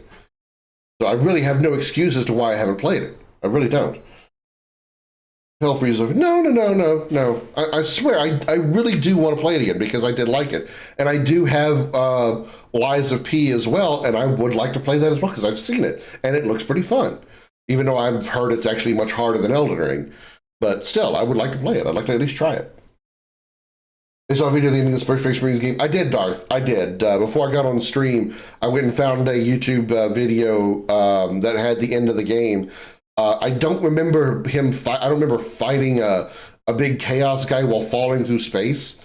So I really have no excuse as to why I haven't played it. I really don't. Hellfreeze of no. I swear, I really do want to play it again because I did like it. And I do have Lies of P as well, and I would like to play that as well because I've seen it, and it looks pretty fun. Even though I've heard it's actually much harder than Elden Ring. But still, I would like to play it. I'd like to at least try it. I saw a video of the end of this first Space Marines game. I did, Darth. I did. Before I got on stream, I went and found a YouTube video that had the end of the game. I don't remember him. I don't remember fighting a big chaos guy while falling through space.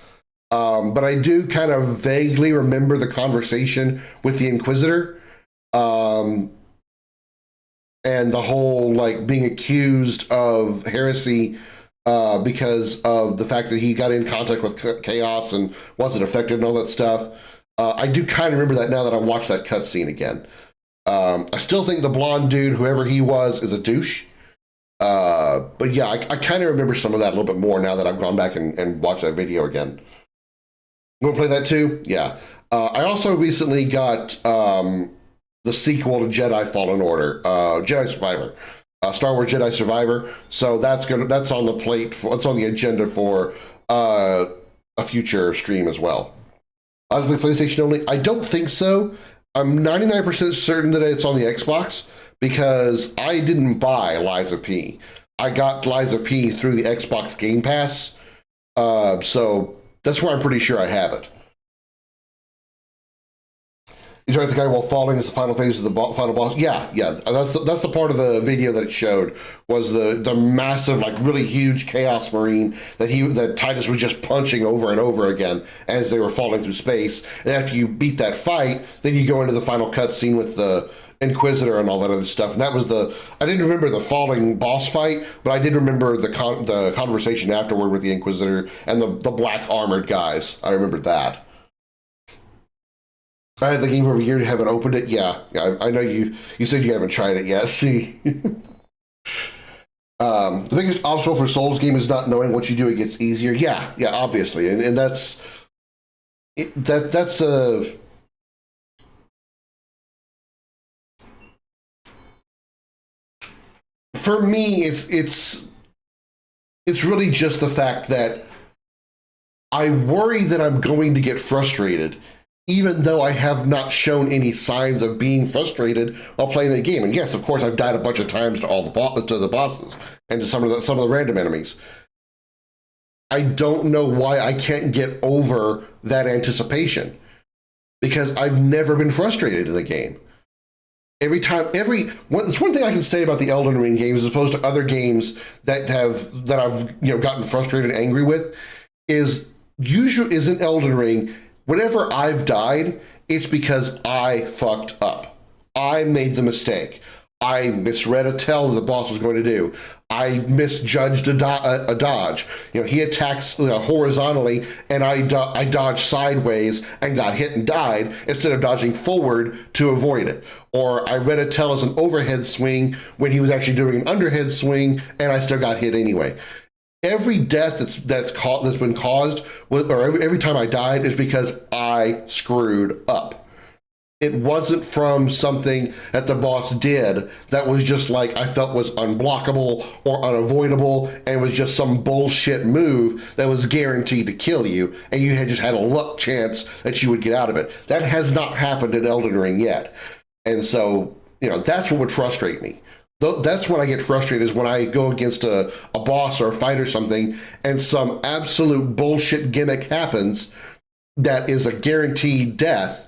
But I do kind of vaguely remember the conversation with the Inquisitor. And the whole like being accused of heresy because of the fact that he got in contact with chaos and wasn't affected and all that stuff. I do kind of remember that now that I watched that cutscene again. I still think the blonde dude, whoever he was, is a douche. But yeah, I kind of remember some of that a little bit more now that I've gone back and watched that video again. You want to play that too? Yeah. I also recently got the sequel to Jedi Fallen Order, Jedi Survivor, Star Wars Jedi Survivor. So that's on the plate. It's on the agenda for a future stream as well. Possibly PlayStation only? I don't think so. I'm 99% certain that it's on the Xbox because I didn't buy Lies of P. I got Lies of P through the Xbox Game Pass. So that's where I'm pretty sure I have it. You tried the guy while falling is the final phase of the final boss. Yeah. That's the part of the video that it showed was the massive, like really huge Chaos Marine that Titus was just punching over and over again as they were falling through space. And after you beat that fight, then you go into the final cutscene with the Inquisitor and all that other stuff. And that was I didn't remember the falling boss fight, but I did remember the conversation afterward with the Inquisitor and the black armored guys. I remembered that. I had the game over a year to haven't opened it. Yeah, I know you said you haven't tried it yet. See, the biggest obstacle for Souls game is not knowing what you do. It gets easier. Yeah, obviously, and that's a. For me, it's really just the fact that I worry that I'm going to get frustrated even though I have not shown any signs of being frustrated while playing the game. And yes, of course, I've died a bunch of times to the bosses and to some of the random enemies. I don't know why I can't get over that anticipation because I've never been frustrated in the game. It's one thing I can say about the Elden Ring games as opposed to other games that I've gotten frustrated and angry with is in Elden Ring, whenever I've died, it's because I fucked up. I made the mistake. I misread a tell that the boss was going to do. I misjudged a dodge. He attacks horizontally, and I dodged sideways and got hit and died instead of dodging forward to avoid it. Or I read a tell as an overhead swing when he was actually doing an underhead swing, and I still got hit anyway. Every death that's been caused, or every time I died, is because I screwed up. It wasn't from something that the boss did that was just like I felt was unblockable or unavoidable, and was just some bullshit move that was guaranteed to kill you, and you had just had a luck chance that you would get out of it. That has not happened in Elden Ring yet. And so, that's what would frustrate me. That's when I get frustrated, is when I go against a boss or a fight or something, and some absolute bullshit gimmick happens that is a guaranteed death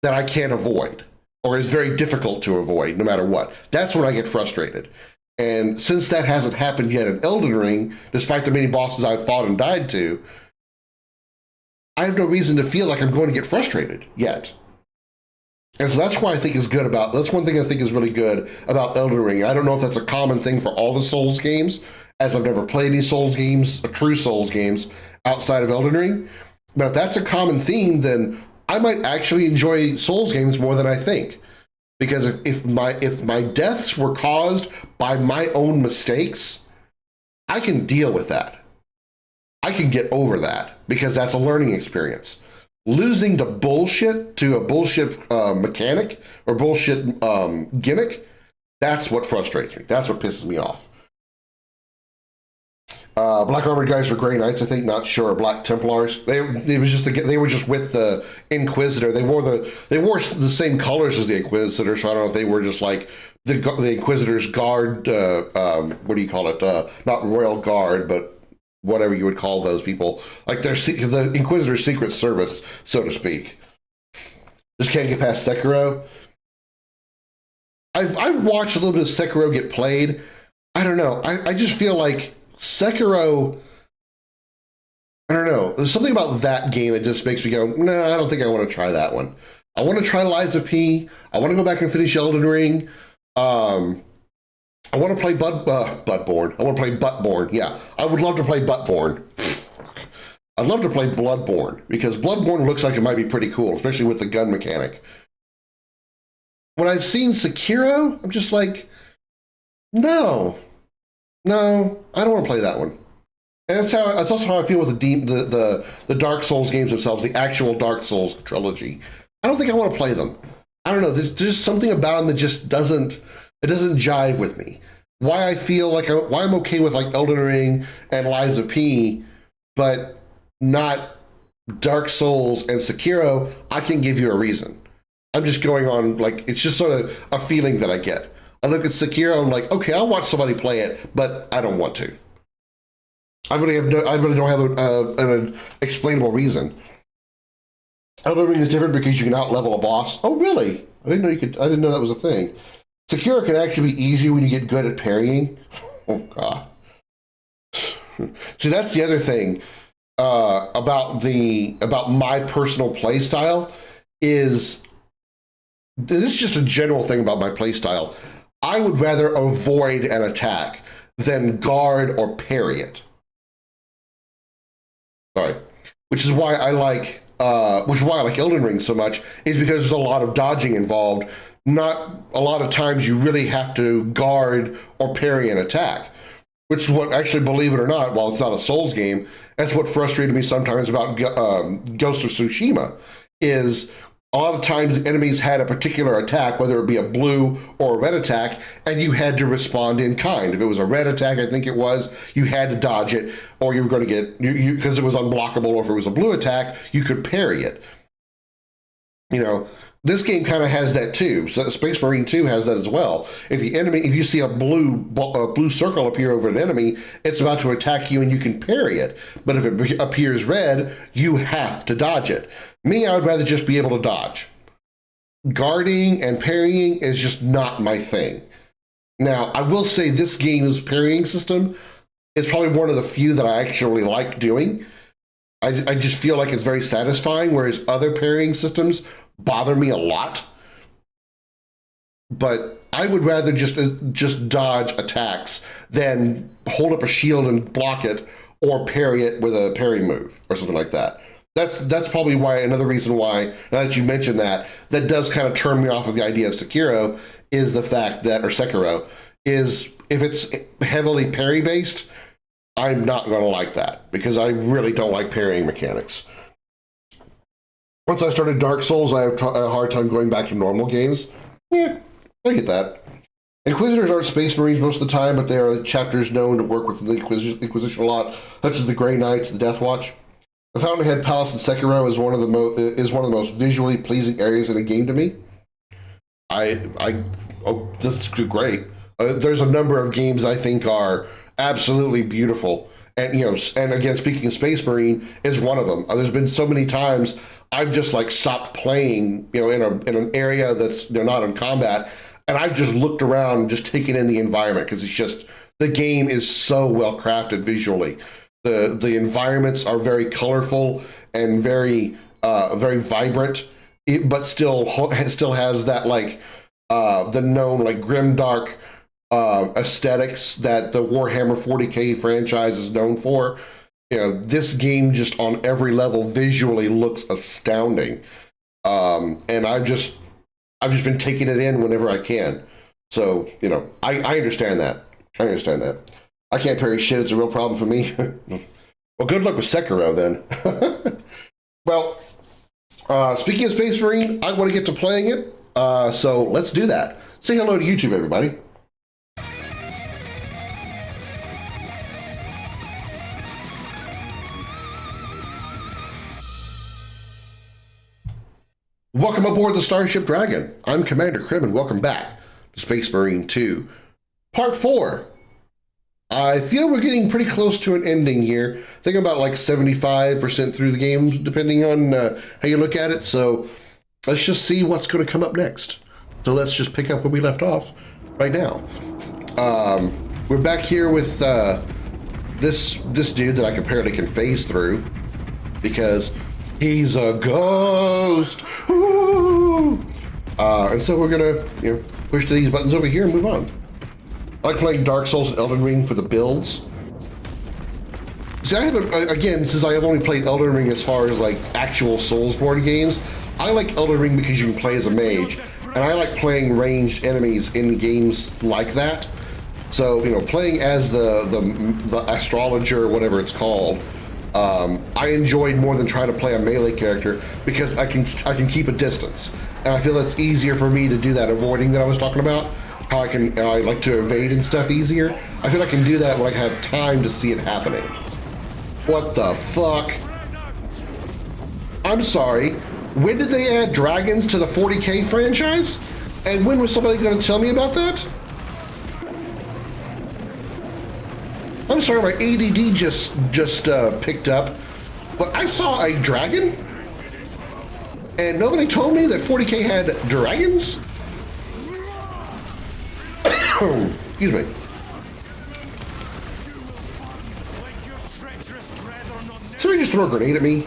that I can't avoid, or is very difficult to avoid no matter what. That's when I get frustrated. And since that hasn't happened yet in Elden Ring, despite the many bosses I've fought and died to, I have no reason to feel like I'm going to get frustrated yet. And so that's one thing I think is really good about Elden Ring. I don't know if that's a common thing for all the Souls games, as I've never played any Souls games, true Souls games, outside of Elden Ring. But if that's a common theme, then I might actually enjoy Souls games more than I think. Because if my deaths were caused by my own mistakes, I can deal with that. I can get over that, because that's a learning experience. Losing to a bullshit mechanic or bullshit gimmick, that's what frustrates me. That's what pisses me off. Black armored guys were Grey Knights, I think. Not sure. Black Templars. They were just with the Inquisitor. They wore the same colors as the Inquisitor. So I don't know if they were just like the Inquisitor's guard. What do you call it? Not Royal Guard, but whatever you would call those people, like the Inquisitor's Secret Service, so to speak. Just can't get past Sekiro. I've watched a little bit of Sekiro get played. I don't know. I just feel like Sekiro, I don't know. There's something about that game that just makes me go, no, I don't think I want to try that one. I want to try Lies of P. I want to go back and finish Elden Ring. I want to play Bloodborne. I want to play Buttborn. Yeah, I would love to play Buttborn. I'd love to play Bloodborne, because Bloodborne looks like it might be pretty cool, especially with the gun mechanic. When I've seen Sekiro, I'm just like, no, I don't want to play that one. And that's also how I feel with the Dark Souls games themselves, the actual Dark Souls trilogy. I don't think I want to play them. I don't know. There's just something about them that just doesn't jive with me. Why I'm okay with like Elden Ring and Lies of P, but not Dark Souls and Sekiro, I can give you a reason. I'm just going on, like, it's just sort of a feeling that I get. I look at Sekiro, I'm like, okay, I'll watch somebody play it, but I don't want to. I really don't have an explainable reason. Elden Ring is different because you can out-level a boss. Oh, really? I didn't know that was a thing. Sekiro can actually be easy when you get good at parrying. Oh, God. See, that's the other thing about my personal play style is, this is just a general thing about my play style. I would rather avoid an attack than guard or parry it. Sorry. Which is why I like Elden Ring so much, is because there's a lot of dodging involved. Not a lot of times you really have to guard or parry an attack, which is what, actually, believe it or not, while it's not a Souls game, that's what frustrated me sometimes about Ghost of Tsushima, is a lot of times enemies had a particular attack, whether it be a blue or a red attack, and you had to respond in kind. If it was a red attack, I think it was, you had to dodge it, or you were going to get, because it was unblockable, or if it was a blue attack, you could parry it. This game kind of has that too. So Space Marine 2 has that as well. If you see a blue circle appear over an enemy, it's about to attack you and you can parry it. But if it appears red, you have to dodge it. Me, I would rather just be able to dodge. guarding and parrying is just not my thing. Now, I will say this game's parrying system is probably one of the few that I actually like doing. I just feel like it's very satisfying, whereas other parrying systems bother me a lot. But I would rather just dodge attacks than hold up a shield and block it, or parry it with a parry move or something like that. That's probably why, another reason why, now that you mentioned that does kind of turn me off of the idea of Sekiro, is the fact that, or Sekiro, is if it's heavily parry based, I'm not going to like that, because I really don't like parrying mechanics. Once I started Dark Souls, I have a hard time going back to normal games. Yeah, I get that. Inquisitors aren't Space Marines most of the time, but they are chapters known to work with the Inquisition a lot, such as the Grey Knights and the Death Watch. The Fountainhead Palace in Sekiro is one of the most visually pleasing areas in a game to me. Oh, this is great. There's a number of games I think are absolutely beautiful, and and again, speaking of Space Marine, is one of them. There's been so many times I've just like stopped playing, in an area that's not in combat, and I've just looked around and just taken in the environment, because it's just, the game is so well crafted visually. The environments are very colorful and very very vibrant, but still has that like the known like grimdark aesthetics that the Warhammer 40K franchise is known for. This game just on every level visually looks astounding, and I've just been taking it in whenever I can. So I understand that. I can't parry shit. It's a real problem for me. Well, good luck with Sekiro then. Well, speaking of Space Marine, I want to get to playing it. So let's do that. Say hello to YouTube, everybody. Welcome aboard the Starship Dragon. I'm Commander Krim, and welcome back to Space Marine 2, Part 4. I feel we're getting pretty close to an ending here. I think about like 75% through the game, depending on how you look at it. So let's just see what's going to come up next. So let's just pick up where we left off right now. We're back here with this dude that I apparently can phase through, because he's a ghost. Woo! And so we're gonna push these buttons over here and move on. I like playing Dark Souls and Elden Ring for the builds. See, I haven't, again, since I have only played Elden Ring as far as like actual Soulsborne games, I like Elden Ring because you can play as a mage, and I like playing ranged enemies in games like that. So, playing as the astrologer, or whatever it's called, I enjoyed more than trying to play a melee character, because I can keep a distance, and I feel it's easier for me to do that avoiding that I was talking about. How I like to evade and stuff easier. I feel I can do that when I have time to see it happening. What the fuck? I'm sorry. When did they add dragons to the 40K franchise? And when was somebody going to tell me about that? I'm sorry, my ADD just picked up. But I saw a dragon, and nobody told me that 40K had dragons? Excuse me. Somebody just throw a grenade at me.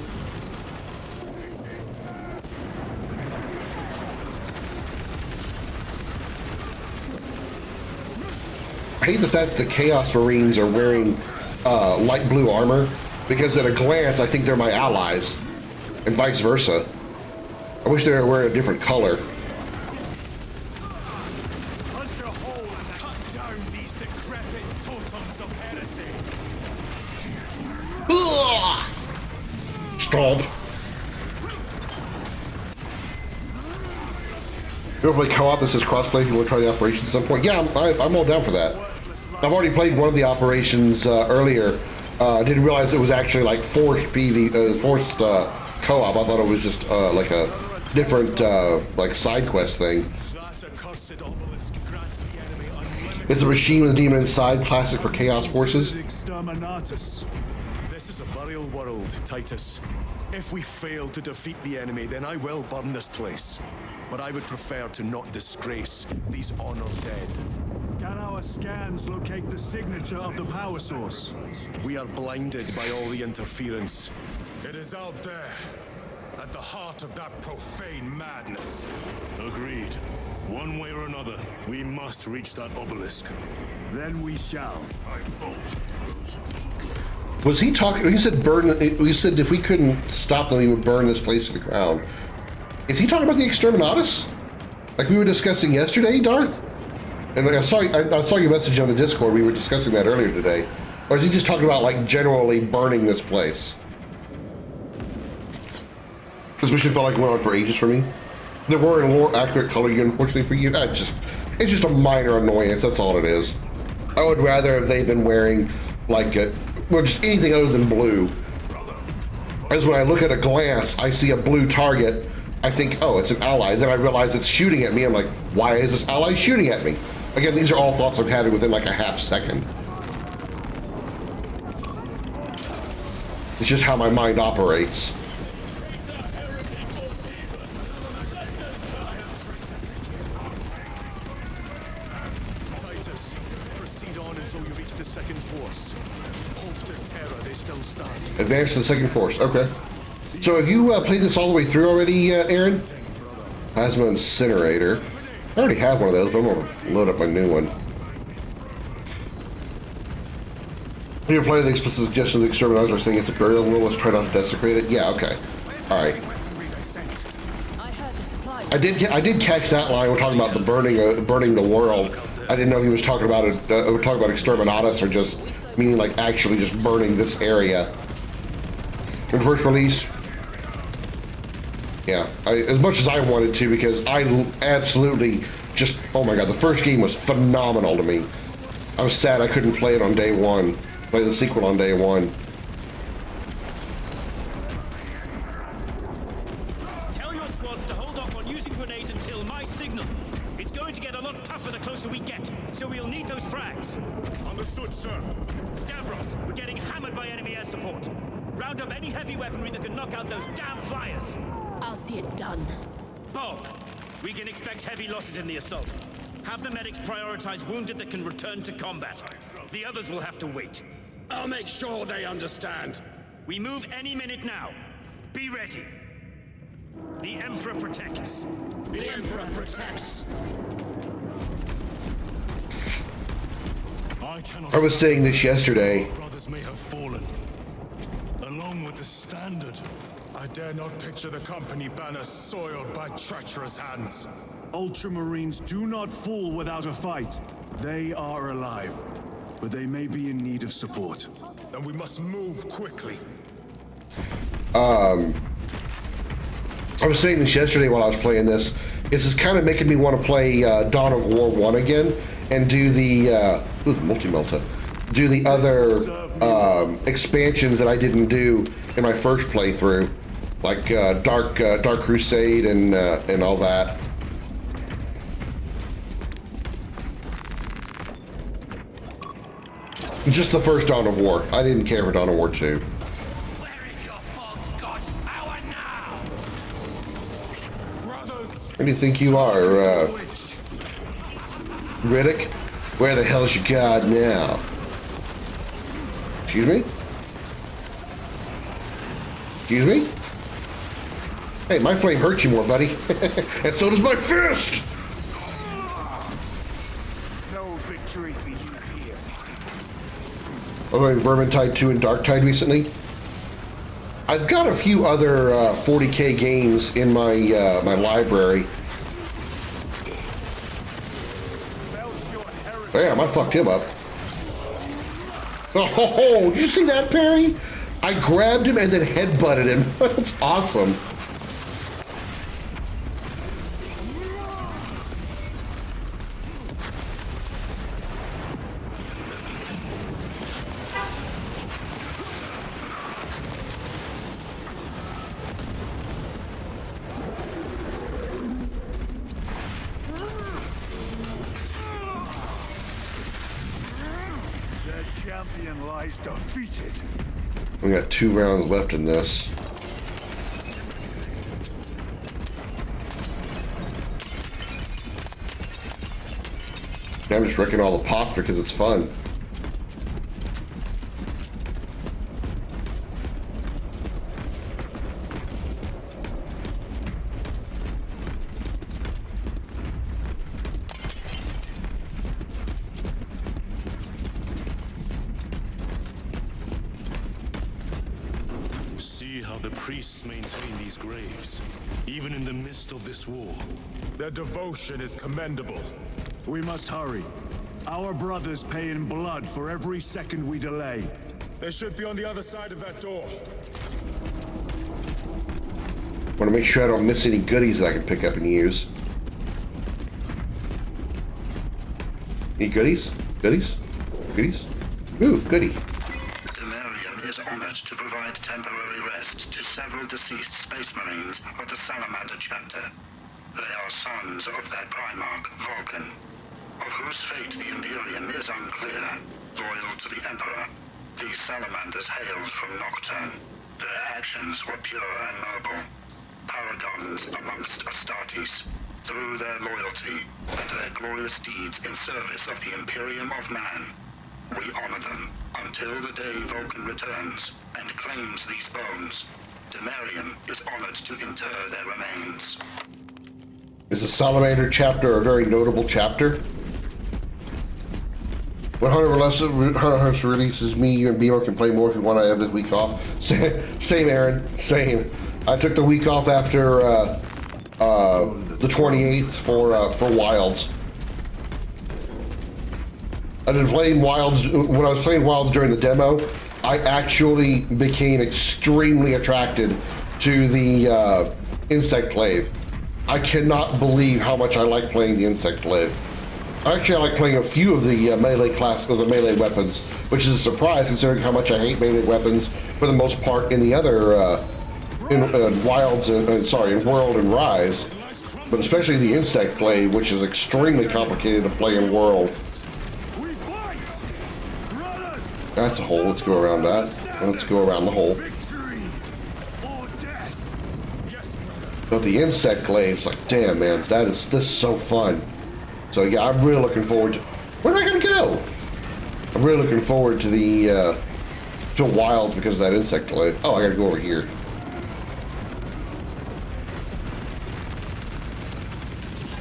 I hate the fact that the Chaos Marines are wearing light blue armor, because at a glance I think they're my allies, and vice versa. I wish they were wearing a different color. Stomp. Everybody co-op, this is crossplay. If you want to try the operation at some point, yeah, I'm all down for that. I've already played one of the operations earlier. I didn't realize it was actually like forced co-op. I thought it was just like a different like side quest thing. It's a machine with a demon inside, classic for Chaos Forces. This is a burial world, Titus. If we fail to defeat the enemy, then I will burn this place. But I would prefer to not disgrace these honored dead. Can our scans locate the signature of the power source? We are blinded by all the interference. It is out there, at the heart of that profane madness. Agreed. One way or another, we must reach that obelisk. Then we shall. Was he talking? He said burn. He said if we couldn't stop them, he would burn this place to the ground. Is he talking about the Exterminatus? Like we were discussing yesterday, Darth? And I saw your message on the Discord. We were discussing that earlier today. Or is he just talking about like generally burning this place? This mission felt like it went on for ages for me. There were a more accurate color, unfortunately for you. It's just a minor annoyance. That's all it is. I would rather if they'd been wearing like just anything other than blue. As when I look at a glance, I see a blue target. I think, oh, it's an ally. Then I realize it's shooting at me. I'm like, why is this ally shooting at me? Again, these are all thoughts I'm having within like a half second. It's just how my mind operates. Titus, proceed on until you reach the second force. Hope to terror, they still stand. Advance to the second force. Okay. So have you played this all the way through already, Aaron? Plasma Incinerator. I already have one of those, but I'm going to load up my new one. You're playing the explicit suggestions of the exterminators are saying it's a burial room. Let's try not to desecrate it. Yeah, okay. All right. I did catch that line. We're talking about the burning the world. I didn't know he was talking about it. We're talking about exterminatus, or just meaning like actually just burning this area. When first released, yeah, as much as I wanted to, because I absolutely just, oh my god, the first game was phenomenal to me. I was sad I couldn't play it on day one, play the sequel on day one. Tell your squads to hold off on using grenades until my signal. It's going to get a lot tougher the closer we get, so we'll need those frags. Understood, sir. Stavros, we're getting hammered by enemy air support. Round up any heavy weaponry that can knock out those damn flyers. I'll see it done. Bob, we can expect heavy losses in the assault. Have the medics prioritize wounded that can return to combat. The others will have to wait. I'll make sure they understand. We move any minute now. Be ready. The Emperor protects. The Emperor protects. I was saying this yesterday. Brothers may have fallen, along with the standard. I dare not picture the company banner soiled by treacherous hands. Ultramarines do not fall without a fight. They are alive, but they may be in need of support. Then we must move quickly. I was saying this yesterday while I was playing this. This is kind of making me want to play Dawn of War 1 again and do the multi-melta. Do the other expansions that I didn't do in my first playthrough, like Dark Crusade and all that. Just the first Dawn of War. I didn't care for Dawn of War 2. Where is your false god's power now? Brothers! Where do you think you are, Riddick? Where the hell's your god now? Excuse me? Excuse me? Hey, my flame hurts you more, buddy. And so does my fist! No victory for you here. I'm playing Vermintide 2 and Darktide recently. I've got a few other 40k games in my my library. Damn, I fucked him up. Oh, did you see that, Perry? I grabbed him and then headbutted him. That's awesome. The champion lies defeated. We got 2 rounds left in this. I'm just wrecking all the pops because it's fun. See how the priests maintain these graves, even in the midst of this war. Their devotion is commendable. We must hurry. Our brothers pay in blood for every second we delay. They should be on the other side of that door. Want to make sure I don't miss any goodies that I can pick up and use. Any goodies? Goodies? Goodies? Ooh, goodie. Demarium is honored to provide temporary rest to several deceased space marines of the Salamander chapter. They are sons of their primarch, Vulcan, of whose fate the Imperium is unclear. Loyal to the Emperor, these salamanders hailed from Nocturne. Their actions were pure and noble. Paragons amongst Astartes, through their loyalty and their glorious deeds in service of the Imperium of Man. We honor them until the day Vulcan returns and claims these bones. Demarium is honored to inter their remains. Is the Salamander chapter a very notable chapter? When Hunter releases, me, you, and BMO can play more if you want. I have this week off. Same, Aaron. Same. I took the week off after the 28th for Wilds. I've been playing Wilds. When I was playing Wilds during the demo, I actually became extremely attracted to the Insect Glaive. I cannot believe how much I like playing the Insect Glaive. Actually, I like playing a few of the melee melee weapons, which is a surprise considering how much I hate melee weapons for the most part in the other in Wilds and in World and Rise, but especially the Insect Glaive, which is extremely complicated to play in World. That's a hole. Let's go around that. Let's go around the hole. But the Insect Glaive's like, damn man, this is so fun. So yeah, I'm really looking forward to. Where am I gonna go? I'm really looking forward to the to Wilds because of that Insect Glaive. Oh, I gotta go over here.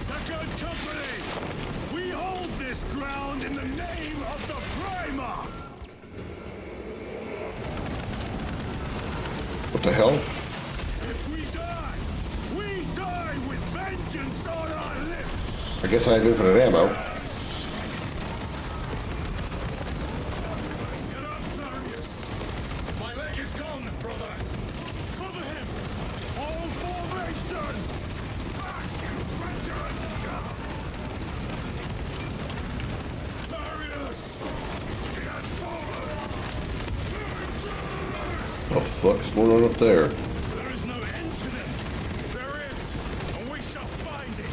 Second Company! We hold this ground in the name of the Primarch! What the hell? If we die with vengeance on our lips! I guess I have infinite ammo. Get up, Tharius! My leg is gone, brother! Cover him! All formation! Back, you treacherous scum! Tharius! He has fallen! What the fuck's going on up there? There is no end to them! There is, and we shall find it!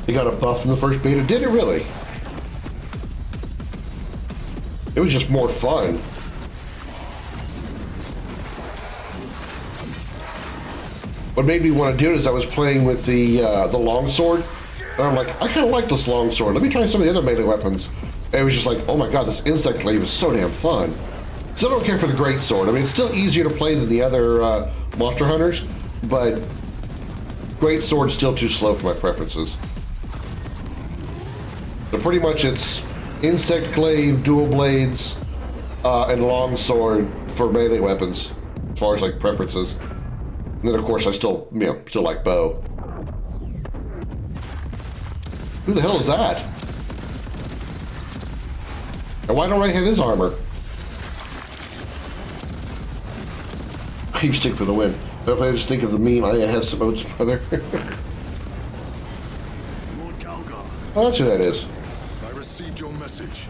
They got a buff in the first beta, did it really? It was just more fun. What made me want to do it is I was playing with the longsword, and I'm like, I kind of like this longsword. Let me try some of the other melee weapons. And it was just like, oh my god, this Insect Glaive is so damn fun. Still don't care for the greatsword. I mean, it's still easier to play than the other monster hunters, but greatsword's still too slow for my preferences. So pretty much it's Insect Glaive, dual blades, and longsword for melee weapons, as far as like preferences. And then of course I still like bow. Who the hell is that? And why don't I have his armor? You stick for the win. If I just think of the meme, I have some oats, brother. Oh, that's who that is. I received your message.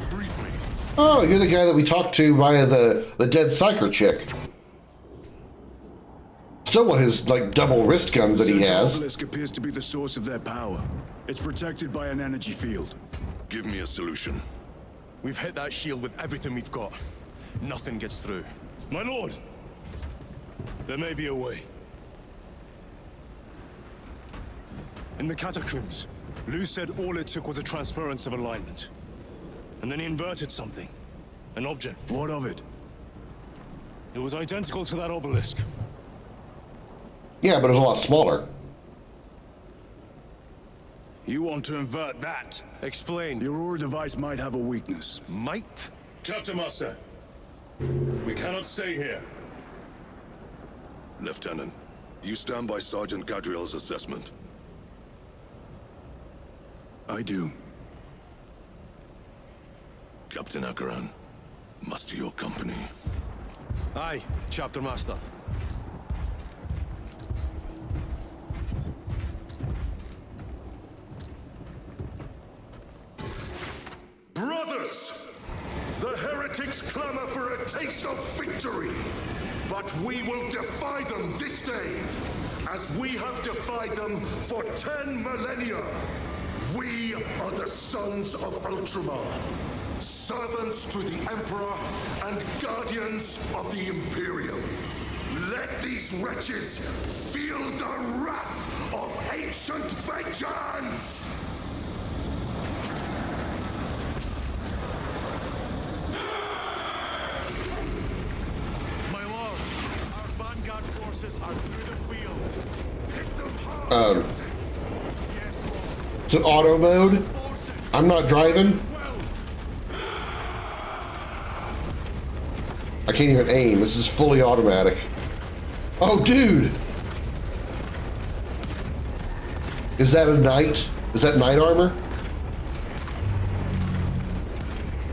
Brief me. Oh, you're the guy that we talked to via the dead psyker chick. Still want his, like, double wrist guns that he has. The obelisk appears to be the source of their power. It's protected by an energy field. Give me a solution. We've hit that shield with everything we've got. Nothing gets through. My lord! There may be a way. In the catacombs, Lou said all it took was a transference of alignment. And then he inverted something. An object. What of it? It was identical to that obelisk. Yeah, but it was a lot smaller. You want to invert that? Explain. Your Aura device might have a weakness. Might? Chapter Master, we cannot stay here. Lieutenant, you stand by Sergeant Gadriel's assessment. I do. Captain Akaran, muster your company. Aye, Chapter Master. Brothers! The heretics clamor for a taste of victory. But we will defy them this day, as we have defied them for 10 millennia. We are the sons of Ultramar, servants to the Emperor and guardians of the Imperium. Let these wretches feel the wrath of ancient vengeance! My lord, our vanguard forces are through the field. Hit them hard. Yes, lord. It's an auto mode. I'm not driving. I can't even aim. This is fully automatic. Oh, dude. Is that a knight? Is that knight armor?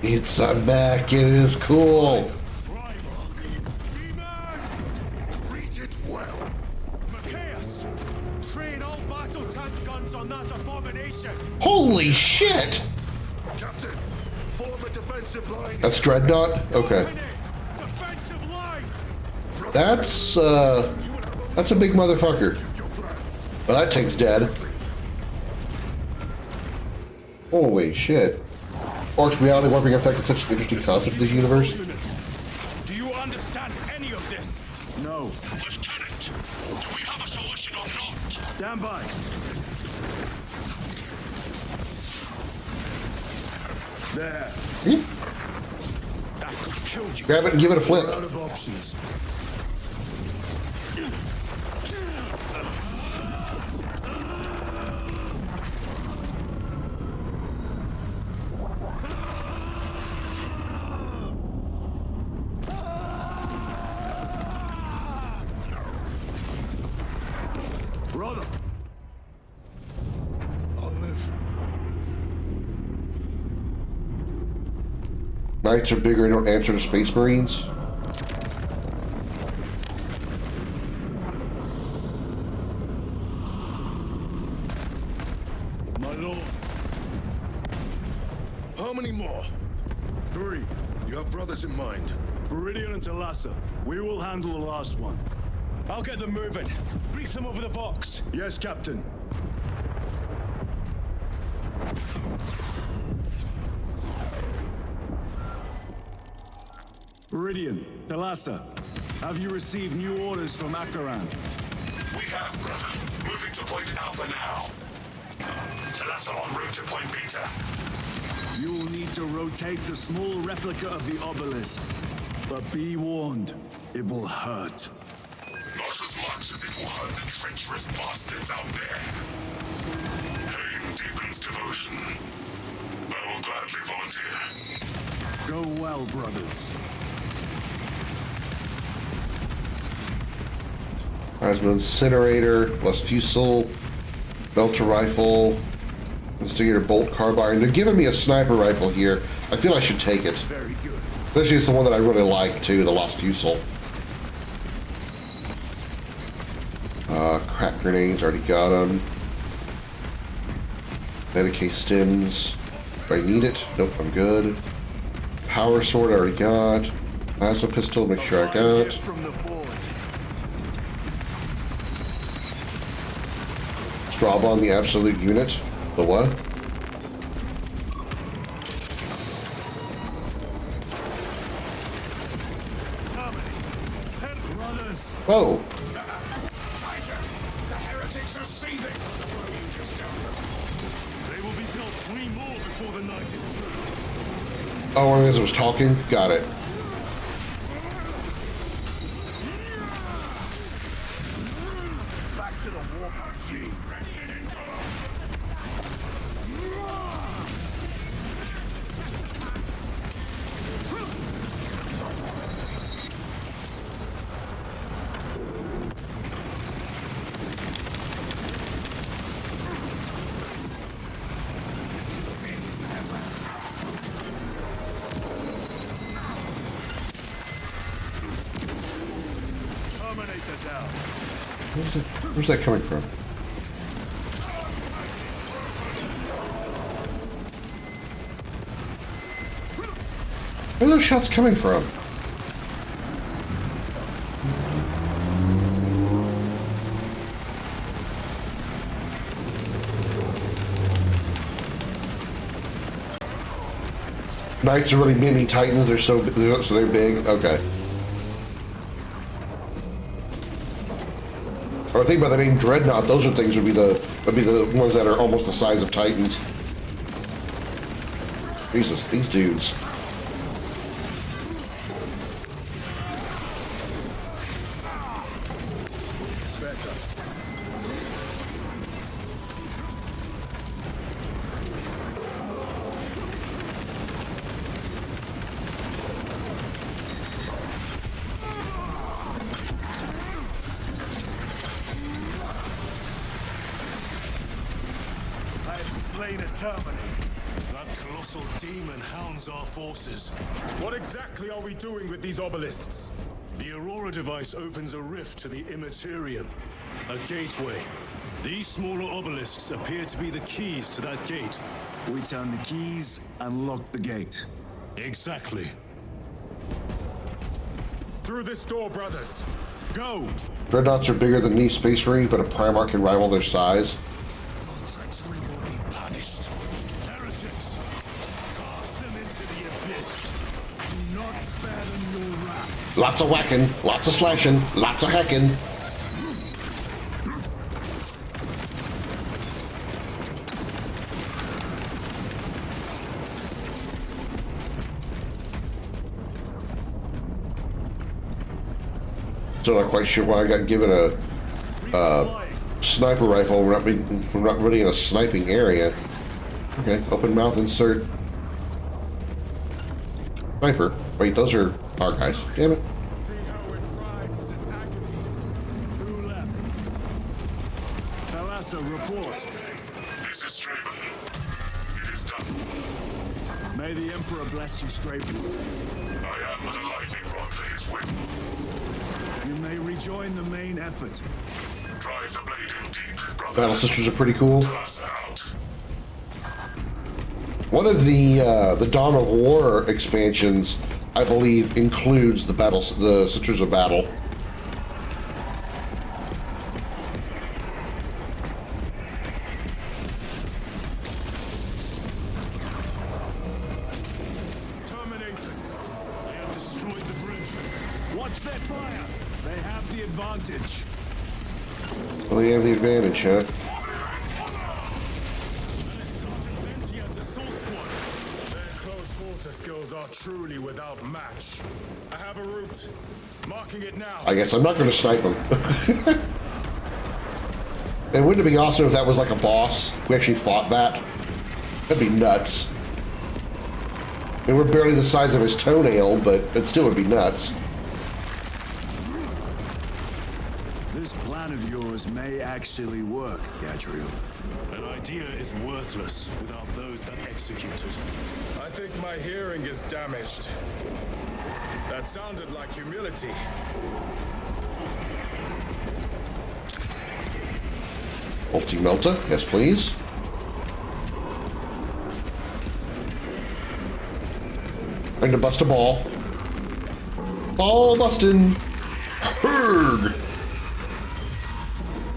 It's a mech. It is cool. Greet it well. Macias, train all battle tank guns on that abomination. Holy shit. Captain, form a defensive line. That's Dreadnought? Okay. Defensive line. That's a big motherfucker. Well, that tank's dead. Holy shit. Arch reality warping effect is such an interesting concept in this universe. Do you understand any of this? No. Lieutenant, do we have a solution or not? Stand by. There. That could kill you. Grab it and give it a flip. Out of options. Brother. I'll live. Knights are bigger and don't answer to Space Marines. My lord. How many more? 3. You have brothers in mind. Viridian and Talassa. We will handle the last one. I'll get them moving. Brief them over the Vox. Yes, Captain. Viridian, Talassa, have you received new orders from Akaran? We have, brother. Moving to Point Alpha now. Talassa en route to Point Beta. You will need to rotate the small replica of the obelisk. But be warned, it will hurt. Not as much as it will hurt the treacherous bastards out there. Pain deepens devotion. I will gladly volunteer. Go well, brothers. Plasma incinerator, plus fusel, belter rifle, instigator bolt carbine. They're giving me a sniper rifle here. I feel I should take it. Very good. Especially it's the one that I really like too, the Lost Fusel. Crack grenades, already got them. Medicae stims. Do I need it? Nope, I'm good. Power sword, I already got. Plasma pistol, make sure I got. From the forward. Strawbon, the absolute unit. The what? Brothers. Whoa. Titans! The heretics are seething! What you just before the night is through. Oh, one of these was talking? Got it. Back to the warpath. Where's that coming from? Where are those shots coming from? Knights are really mini titans. So they're big. Okay. Or think about the name Dreadnought. Those are things would be the ones that are almost the size of Titans. Jesus, these dudes. That colossal demon hounds our forces. What exactly are we doing with these obelisks? The Aurora device opens a rift to the Immaterium, a gateway. These smaller obelisks appear to be the keys to that gate. We turn the keys and lock the gate. Exactly. Through this door, brothers. Go! Dreadnoughts are bigger than these Space Marines, but a Primarch can rival their size. Treachery will be punished. Heretics, cast them into the abyss. Do not spare them your wrath. Lots of whacking, lots of slashing, lots of hacking. Still not quite sure why I got given a sniper rifle. We're not really in a sniping area. Okay, open mouth insert. Sniper. Wait, those are our guys. Damn it. See how it writhes in agony. Who left? Thalassa, report. This is Straben. It is done. May the Emperor bless you, Straben. I am but a lightning rod for his whip. You may rejoin the main effort. Drive the blade in deep, brother. Battle Sisters are pretty cool. Thalassa out. One of the Dawn of War expansions, I believe, includes the Sisters of Battle. Terminators. They have destroyed the bridge. Watch their fire! They have the advantage. Well, they have the advantage, huh? Skills are truly without match. I have a route. Marking it now. I guess I'm not going to snipe them. And wouldn't it be awesome if that was like a boss? We actually fought that. That'd be nuts. I mean, we're barely the size of his toenail, but it still would be nuts. This plan of yours may actually work, Gadriel. An idea is worthless without those that execute it. I think my hearing is damaged. That sounded like humility. Multi-melta, yes please. Trying to bust a ball. Ball busting. Herg.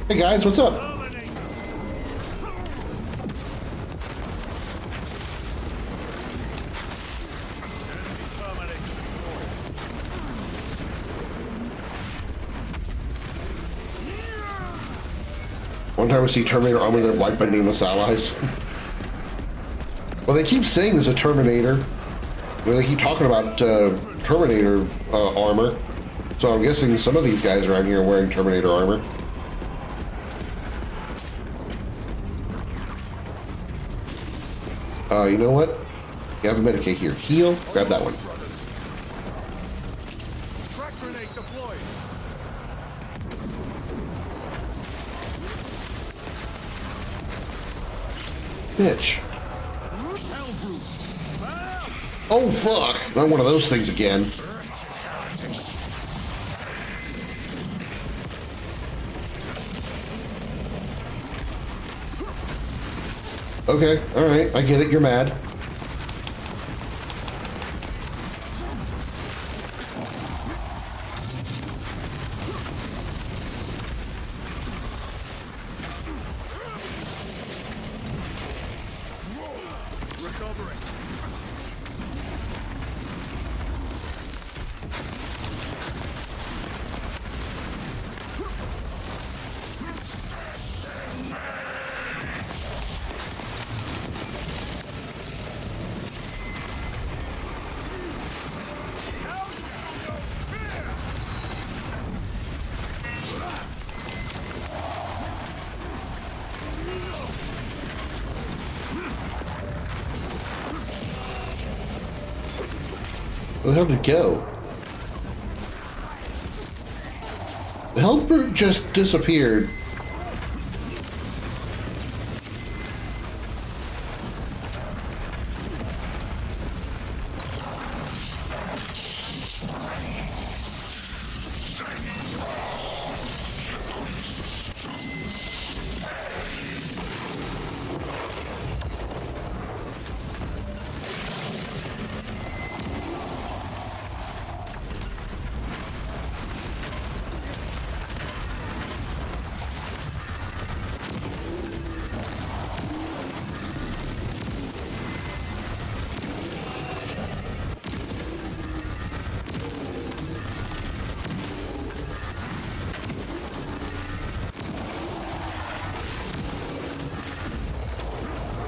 Hey guys, what's up? One time we see Terminator arming their black by nameless allies. Well, they keep saying there's a Terminator. You know, they keep talking about Terminator armor. So I'm guessing some of these guys around here are wearing Terminator armor. You know what? You have a Medicaid here. Heal. Grab that one. Crack grenade deployed. Bitch. Oh fuck! Not one of those things again. Okay, alright, I get it, you're mad. Where the hell did it go? The hell brute just disappeared.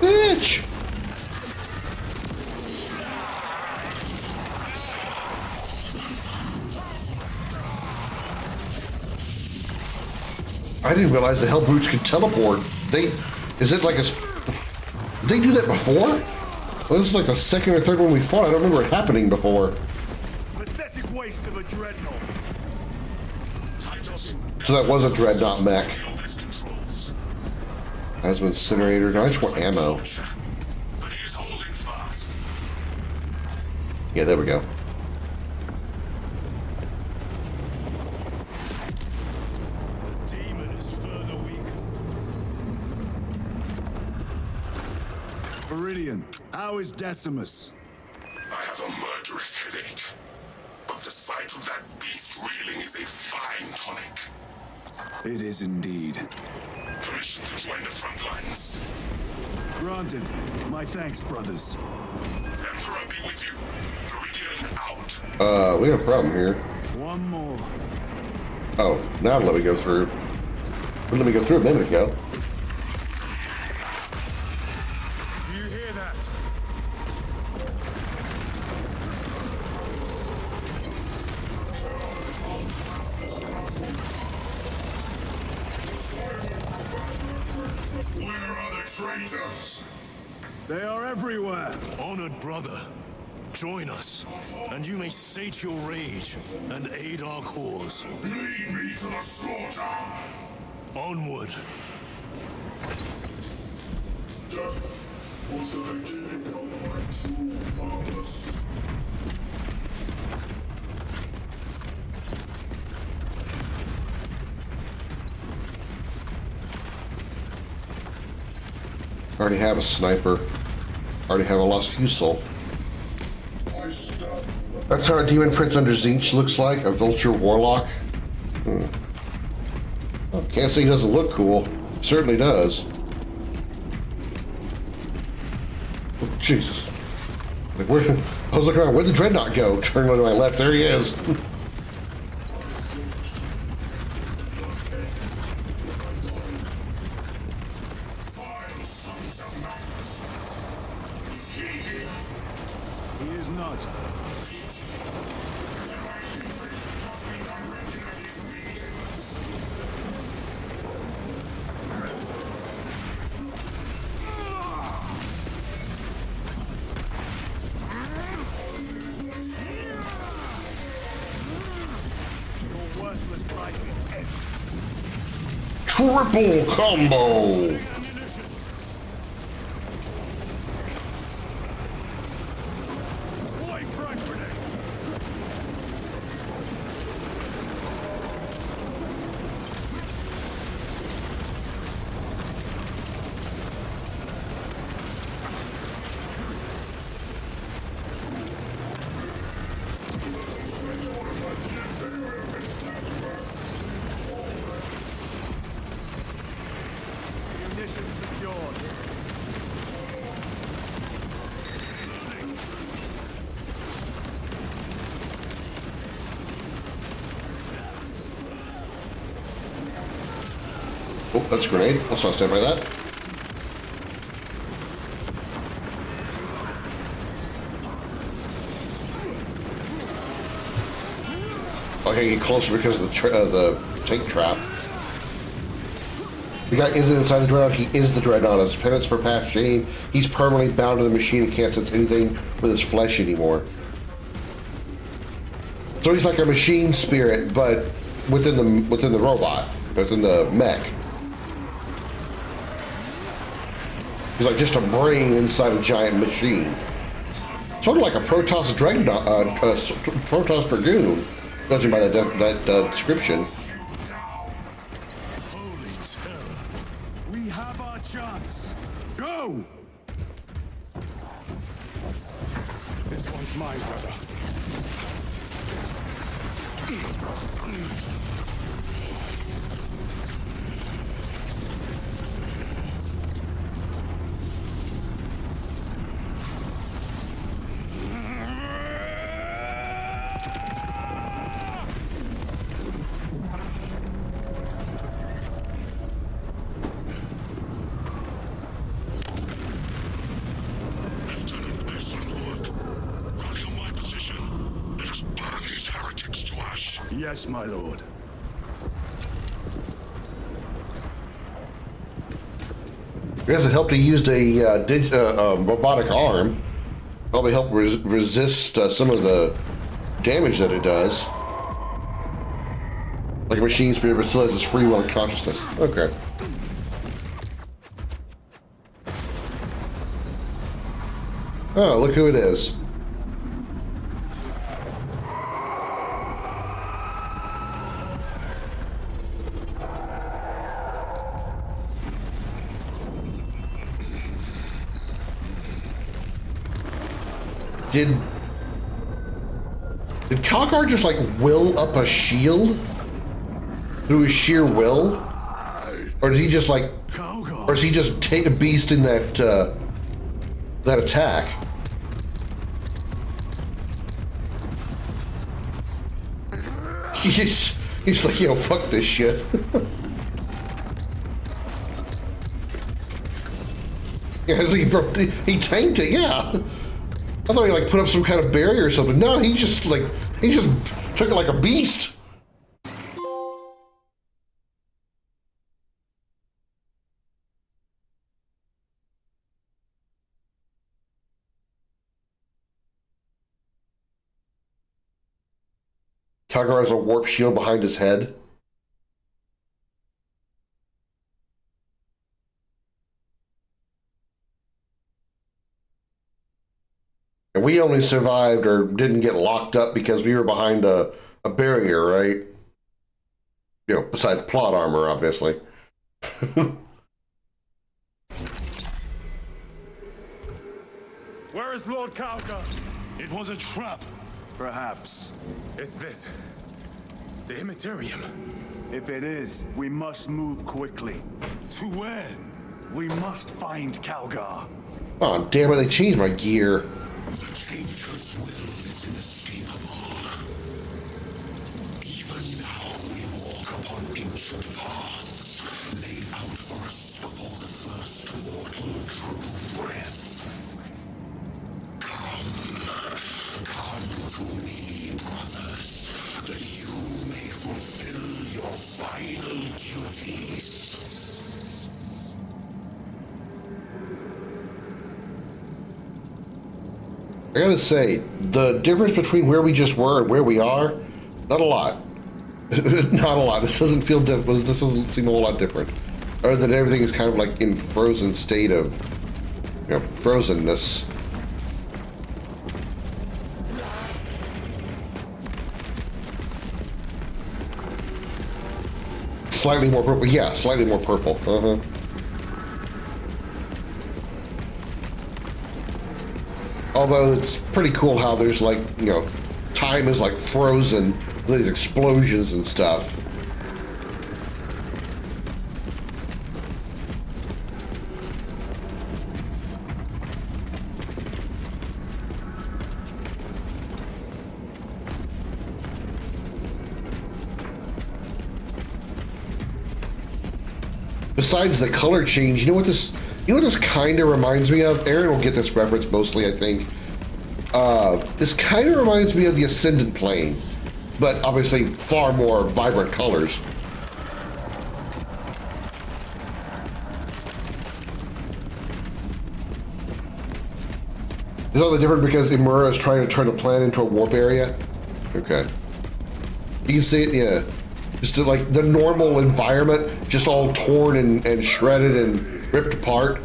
Bitch! I didn't realize the hell brutes could teleport. Is it like a... Did they do that before? Well, this is like the second or third one we fought. I don't remember it happening before. Pathetic waste of a dreadnought. So that was a dreadnought mech. As with incinerator. No, I just want ammo. Yeah, there we go. The demon is further weakened. Viridian, how is Decimus? I have a murderous headache. But the sight of that beast reeling is a fine tonic. It is indeed. Permission to join the front lines. Granted. My thanks, brothers. Emperor be with you. Viridian out. We got a problem here. One more. Oh, now let me go through. Well, let me go through a minute ago. Do you hear that? Where are the traitors? They are everywhere. Honored brother, join us, and you may sate your rage and aid our cause. Lead me to the slaughter. Onward. Death was the beginning of my true purpose. Already have a sniper. Already have a lost fusel. That's how a demon prince under Zinch looks like. A vulture warlock. Well, can't say he doesn't look cool. Certainly does. Oh, Jesus. Like, I was looking around. Where'd the dreadnought go? Turn to my left. There he is. Vile sons of madness. Is not. Triple combo! Oh, that's a grenade. Let's not stand by that. Okay, get closer because of the tank trap. The guy isn't inside the Dreadnought, he is the Dreadnought. As penance for past shame, he's permanently bound to the machine and can't sense anything with his flesh anymore. So he's like a machine spirit, but within the robot, within the mech. He's like just a brain inside a giant machine. Sort of like a Protoss Dreadnought, Protoss Dragoon, judging by that description. Holy terror. We have our chance. Go! This one's mine, brother. Yes, my lord. I guess it helped he used a robotic arm. Probably help resist some of the damage that it does. Like a machine spirit, but still has its free will and consciousness. Okay. Oh, look who it is. Did Kalgar just like will up a shield through his sheer will, or did he just like, or is he just take a beast in that that attack? He's like, yo, fuck this shit. Yeah, he tanked it. Yeah. I thought he like put up some kind of barrier or something. No, he just took it like a beast. Kalgar has a warp shield behind his head. And we only survived or didn't get locked up because we were behind a barrier, right? You know, besides plot armor, obviously. Where is Lord Kalgar? It was a trap. Perhaps. It's this. The Immaterium. If it is, we must move quickly. To where? We must find Kalgar. Oh, damn it, they changed my gear. The Changer's will is inescapable. Even now we walk upon ancient paths laid out for us before the first mortal drew breath. Come, I gotta say, the difference between where we just were and where we are, not a lot. Not a lot. This doesn't feel different. This doesn't seem a whole lot different. Other than everything is kind of like in frozen state of, you know, frozenness. Slightly more purple. Yeah, slightly more purple. Uh-huh. Although it's pretty cool how there's like, you know, time is like frozen with these explosions and stuff. Besides the color change, you know what this kind of reminds me of? Aaron will get this reference mostly, I think. This kind of reminds me of the Ascendant Plane, but obviously far more vibrant colors. Is all the different because Imura is trying to turn the planet into a warp area? Okay. You can see it, yeah. Just like the normal environment, just all torn and shredded and ripped apart,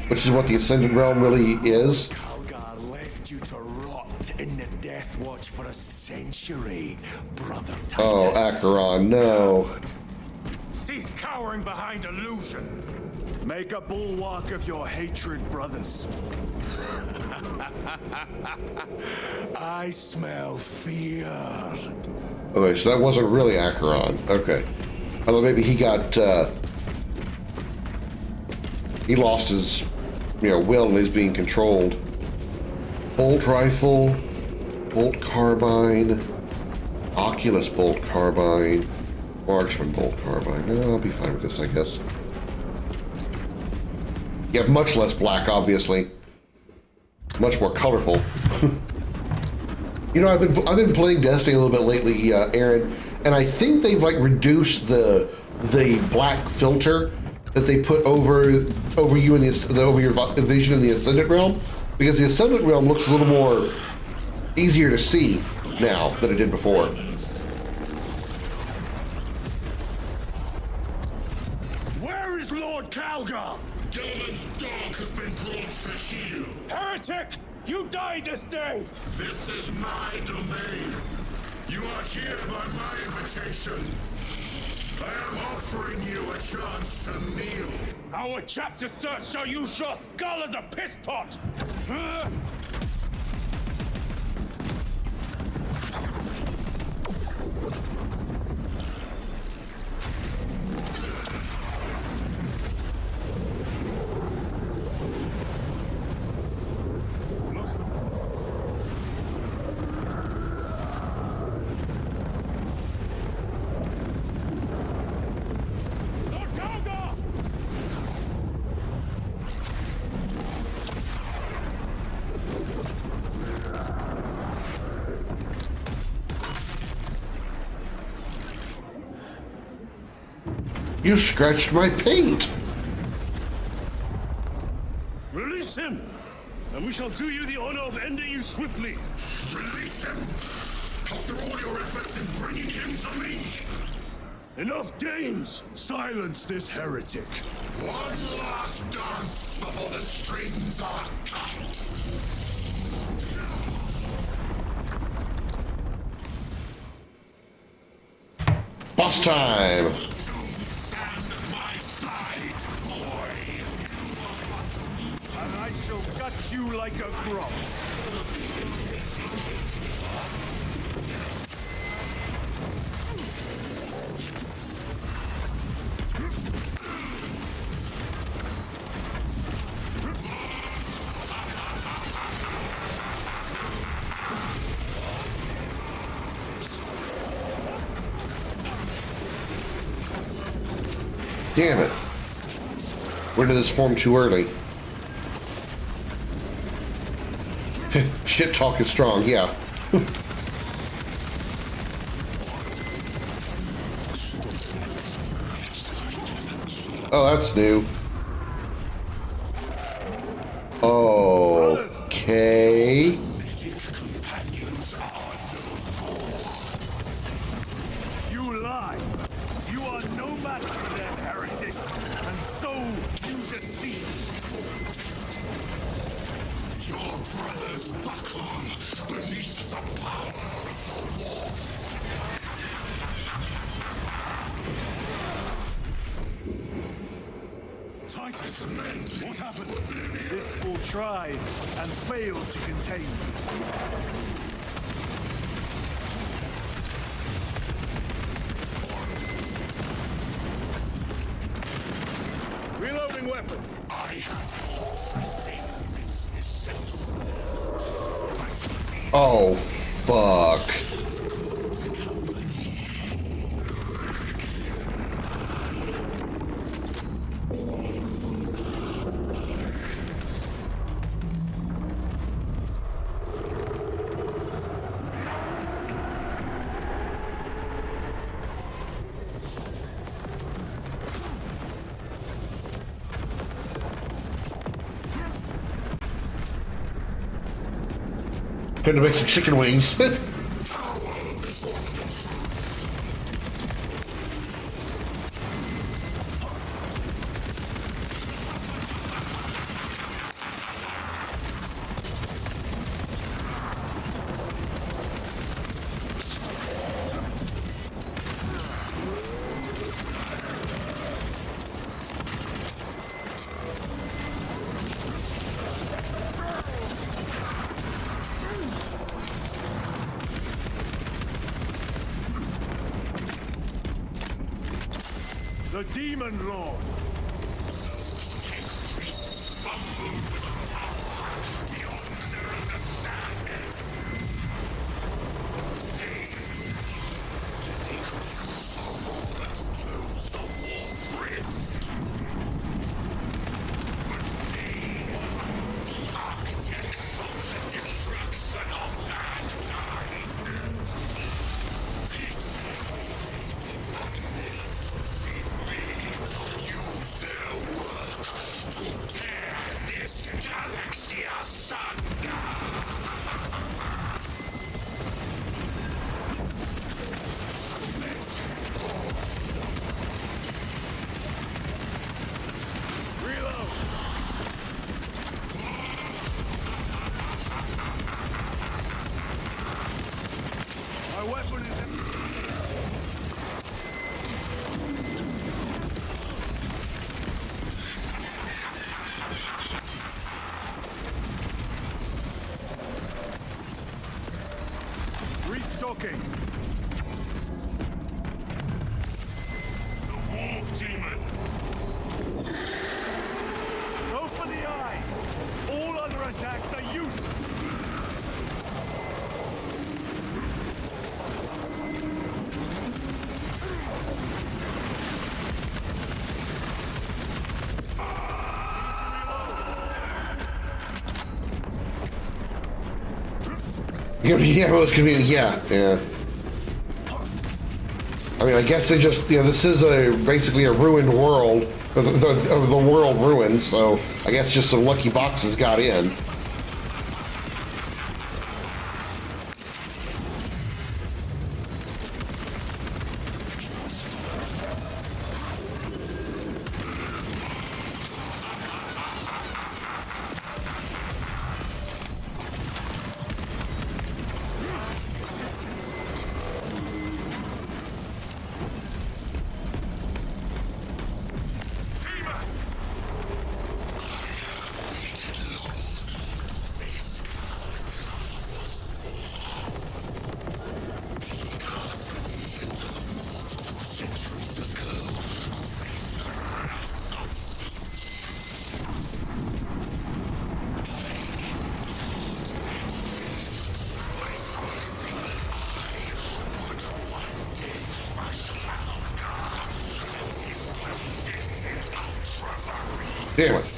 which is what the Ascendant Realm really is. Calgar left you to rot in the Death Watch for a century, brother Titus. Oh, Acheron, no. Cease cowering behind illusions. Make a bulwark of your hatred, brothers. I smell fear. Okay, so that wasn't really Acheron. Okay. Although maybe he got, he lost his, you know, will and is being controlled. Bolt rifle, bolt carbine, Oculus bolt carbine, marksman bolt carbine. No, I'll be fine with this, I guess. You have much less black, obviously. Much more colorful. You know, I've been playing Destiny a little bit lately, Aaron, and I think they've like reduced the black filter that they put over you in over your vision in the Ascendant Realm, because the Ascendant Realm looks a little more easier to see now than it did before. Where is Lord Calgar? Gilman's dog has been brought to heel. Heretic! You died this day! This is my domain. You are here by my invitation. I am offering you a chance to kneel. Our chapter, sir, shall use your skull as a piss pot! You scratched my paint! Release him, and we shall do you the honor of ending you swiftly. Release him! After all your efforts in bringing him to me! Enough games! Silence this heretic. One last dance before the strings are cut! Boss time! And I shall gut you like a grouse. Damn it. Where did this form too early? Shit talk is strong, yeah. Oh, that's new. Okay. Titus, what happened? This fool tried and failed to contain me. Reloading weapon. Oh, fuck. Gonna make some chicken wings. The Demon Lord! Restocking. The wolf demon. Go for the eye! All other attacks are useless! Yeah, most convenient. Yeah. I mean, I guess they just, this is basically a ruined world, the world ruined, so I guess just some lucky boxes got in. Damn it.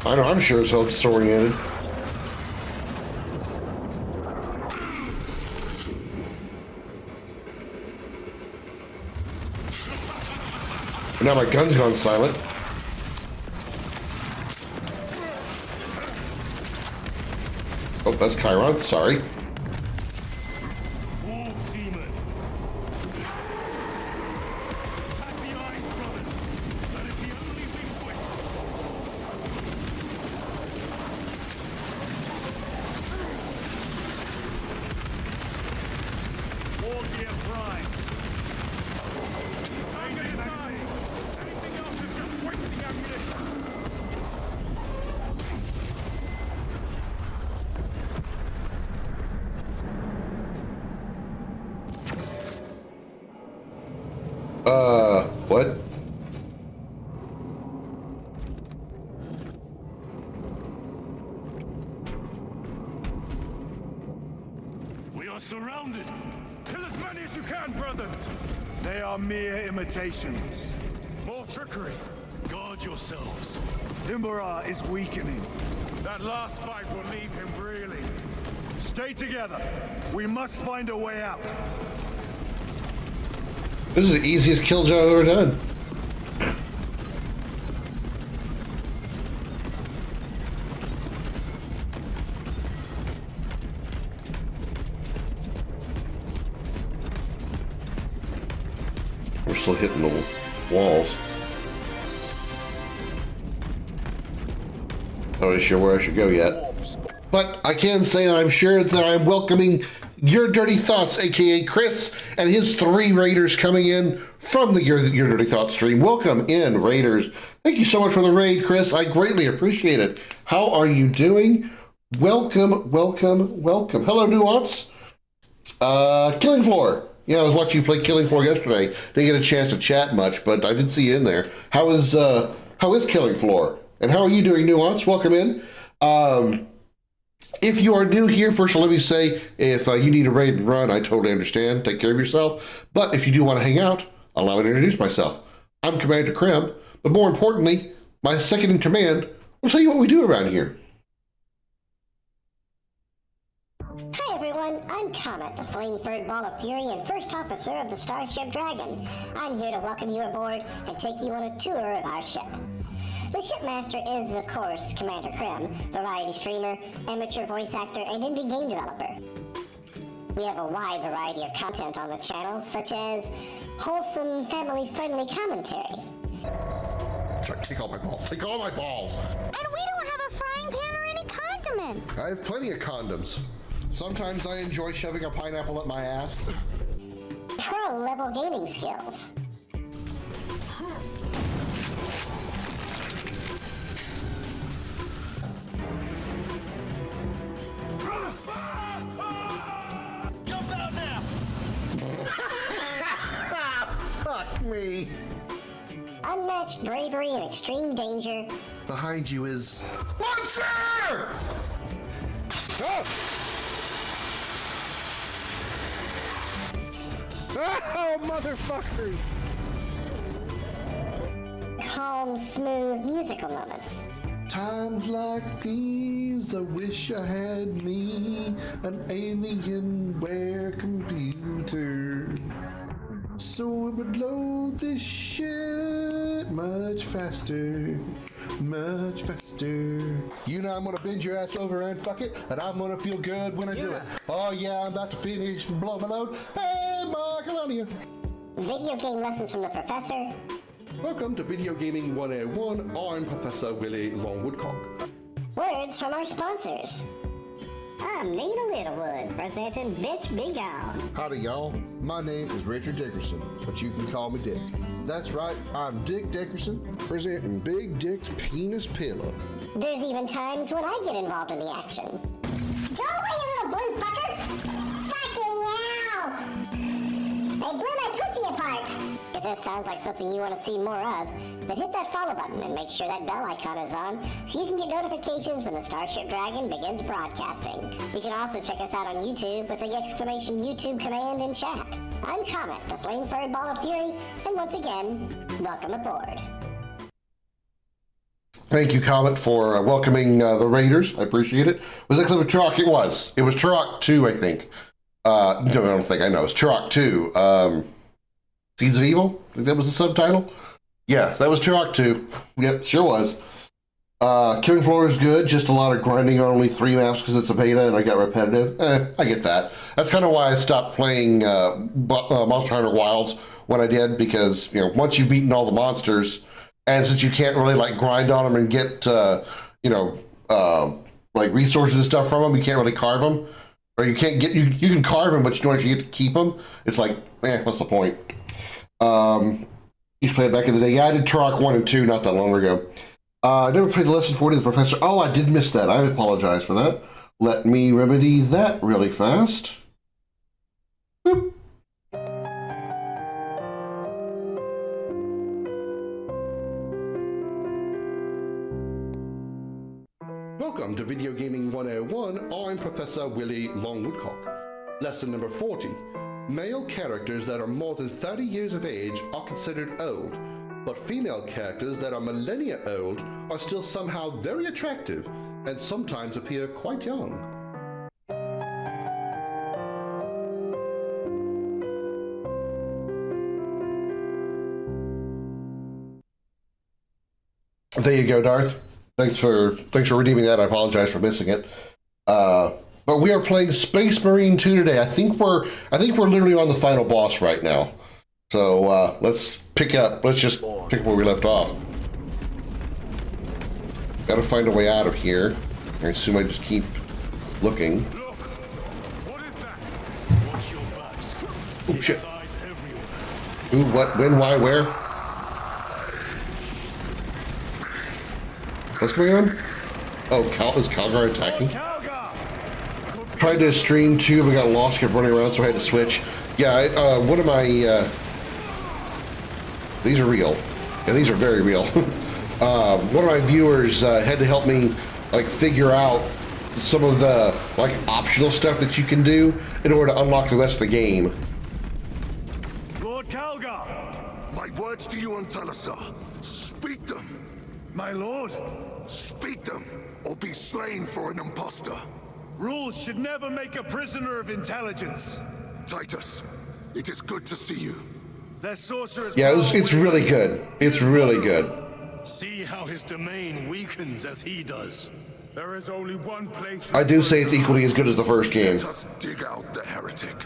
I know, I'm sure as hell disoriented. Now my gun's gone silent. Oh, that's Chiron, sorry. What? We are surrounded. Kill as many as you can, brothers. They are mere imitations. More trickery. Guard yourselves. Imbara is weakening. That last fight will leave him reeling. Stay together. We must find a way out. This is the easiest kill job I've ever done. We're still hitting the walls. Not really sure where I should go yet. But I can say that I'm sure that I'm welcoming Your Dirty Thoughts, aka Chris, and his 3 raiders coming in from the Your Dirty Thoughts stream. Welcome in, raiders. Thank you so much for the raid, Chris. I greatly appreciate it. How are you doing? Welcome, welcome, welcome. Hello, Nuance. Killing Floor. Yeah, I was watching you play Killing Floor yesterday. Didn't get a chance to chat much, but I did see you in there. How is Killing Floor? And how are you doing, Nuance? Welcome in. If you are new here, first of all, let me say, if you need a raid and run, I totally understand. Take care of yourself. But if you do want to hang out, allow me to introduce myself. I'm Commander Krim, but more importantly, my second in command will tell you what we do around here. Hi everyone, I'm Comet, the flame-furred ball of fury and first officer of the Starship Dragon. I'm here to welcome you aboard and take you on a tour of our ship. The shipmaster is, of course, Commander Krim, variety streamer, amateur voice actor, and indie game developer. We have a wide variety of content on the channel, such as wholesome, family-friendly commentary. Sorry, take all my balls. Take all my balls! And we don't have a frying pan or any condiments! I have plenty of condoms. Sometimes I enjoy shoving a pineapple up my ass. Pro-level gaming skills. Fuck me. Unmatched bravery and extreme danger. Behind you is... Monster! Oh! Oh, motherfuckers! Calm, smooth musical moments. Times like these, I wish I had me an Alienware computer. So it would load this shit much faster, much faster. You know I'm gonna bend your ass over and fuck it, and I'm gonna feel good when I do it. Oh yeah, I'm about to finish and blow my load. Hey, Marcolonia! Video game lessons from the professor. Welcome to Video Gaming 101. I'm Professor Willie Longwoodcock. Words from our sponsors. I'm Nina Littlewood, presenting Bitch Be Gone. Howdy, y'all. My name is Richard Dickerson, but you can call me Dick. That's right, I'm Dick Dickerson, presenting Big Dick's Penis Pillow. There's even times when I get involved in the action. Go away, you little blue fucker! Fucking hell! They blew my pussy apart! If this sounds like something you want to see more of, then hit that follow button and make sure that bell icon is on so you can get notifications when the Starship Dragon begins broadcasting. You can also check us out on YouTube with the exclamation YouTube command in chat. I'm Comet, the flame-furred ball of fury, and once again, welcome aboard. Thank you, Comet, for welcoming the Raiders. I appreciate it. Was that clip of Turok? It was. It was Turok 2, I think. No, I don't think I know. It's Turok 2. Seeds of Evil? I think that was the subtitle. Yeah, that was Turok 2. Yep, sure was. Killing Floor is good. Just a lot of grinding on only 3 maps because it's a beta and I got repetitive. I get that. That's kind of why I stopped playing Monster Hunter Wilds when I did, because, you know, once you've beaten all the monsters, and since you can't really like grind on them and get, you know, like resources and stuff from them, you can't really carve them, or you can't get you can carve them, but you don't actually get to keep them. It's like, what's the point? Used to play it back in the day. Yeah, I did Turok 1 and 2 not that long ago. I never played the Lesson 40 of the Professor. Oh, I did miss that. I apologize for that. Let me remedy that really fast. Boop. Welcome to Video Gaming 101. I'm Professor Willie Longwoodcock. Lesson number 40. Male characters that are more than 30 years of age are considered old, but female characters that are millennia old are still somehow very attractive and sometimes appear quite young. There you go, Darth. Thanks for redeeming that. I apologize for missing it. But we are playing Space Marine 2 today. I think we're literally on the final boss right now. So let's pick up. Let's just pick where we left off. Got to find a way out of here. I assume I just keep looking. Oh shit! Who? What? When? Why? Where? What's going on? Oh, is Calgar attacking? Tried to stream too, but got lost, kept running around, so I had to switch. Yeah, one of my... these are real. Yeah, these are very real. One of my viewers had to help me, like, figure out some of the, like, optional stuff that you can do in order to unlock the rest of the game. Lord Calgar! My words to you on Talasar. Speak them. My lord? Speak them, or be slain for an impostor. Rules should never make a prisoner of intelligence. Titus, it is good to see you. That sorcerer's yeah, it's really good. It's really good. See how his domain weakens as he does. There is only one place. I do say it's equally as good as the first game. Let us dig out the heretic.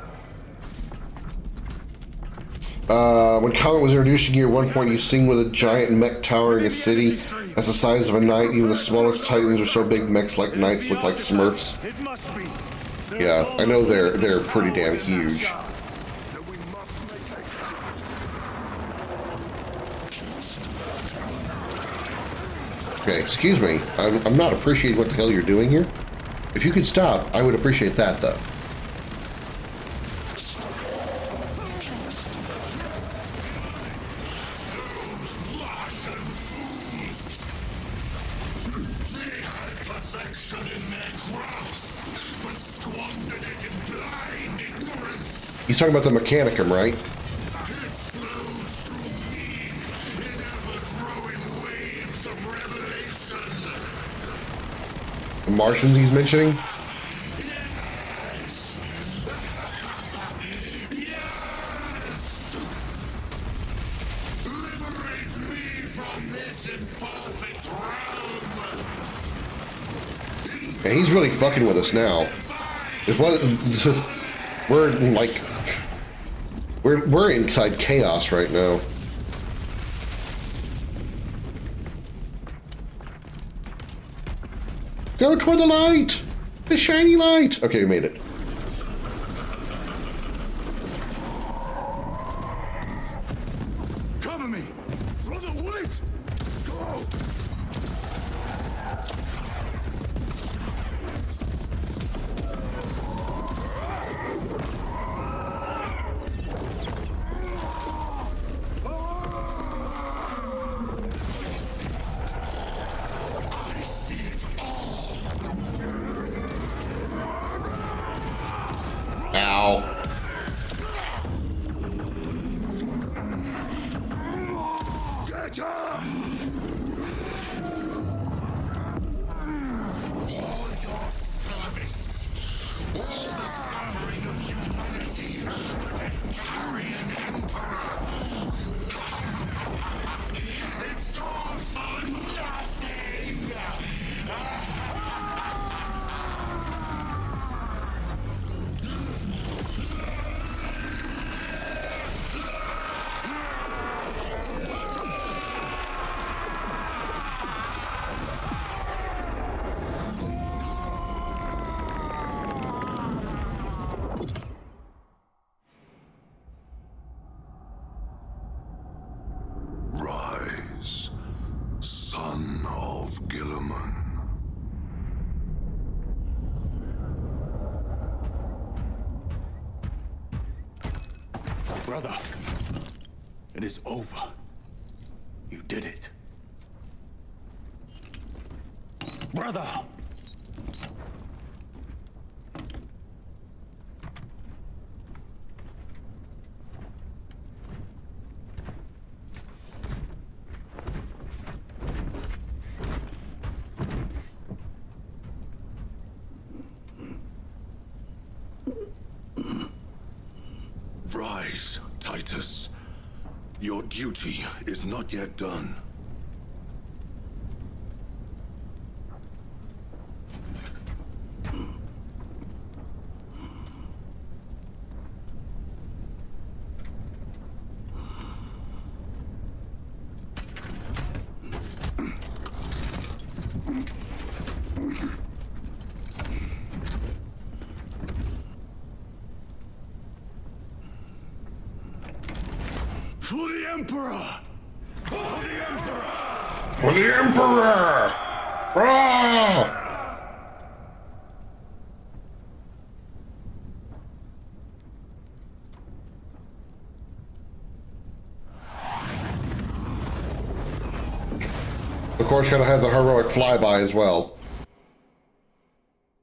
When Colin was introducing you, at one point you sing with a giant mech towering a city that's the size of a knight. Even the smallest titans are so big mechs like knights look like Smurfs. Yeah, I know they're pretty damn huge. Okay, excuse me. I'm not appreciating what the hell you're doing here. If you could stop, I would appreciate that though. He's talking about the Mechanicum, right? The Martians he's mentioning? Yeah, he's really fucking with us now. We're like... We're inside chaos right now. Go toward the light! The shiny light! Okay, we made it. Cover me! Brother, wait! Go! son of Guilliman. Brother, it is over. You did it. Brother! Rise, Titus. Your duty is not yet done. For the Emperor! For the Emperor! For the Emperor! Ah! Of course, gotta have the heroic flyby as well.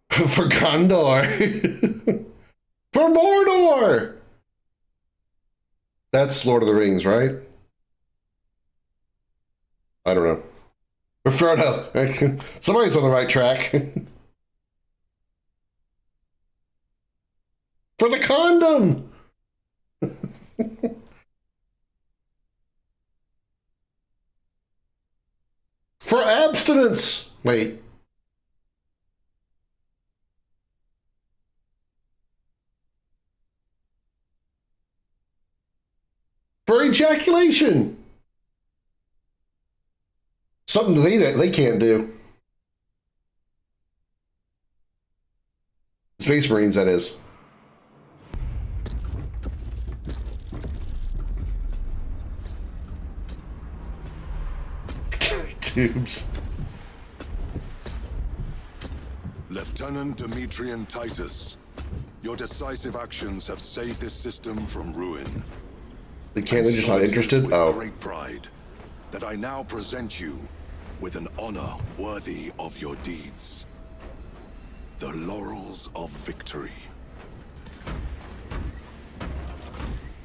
For Gondor! For Mordor! That's Lord of the Rings, right? I don't know. For Frodo. Somebody's on the right track. For the condom! For abstinence! Wait. For ejaculation! Something they can't do. Space Marines, that is. Tubes. Lieutenant Demetrian Titus, your decisive actions have saved this system from ruin. They can't, they're just not interested? With Oh. great pride that I now present you with an honor worthy of your deeds. The laurels of victory.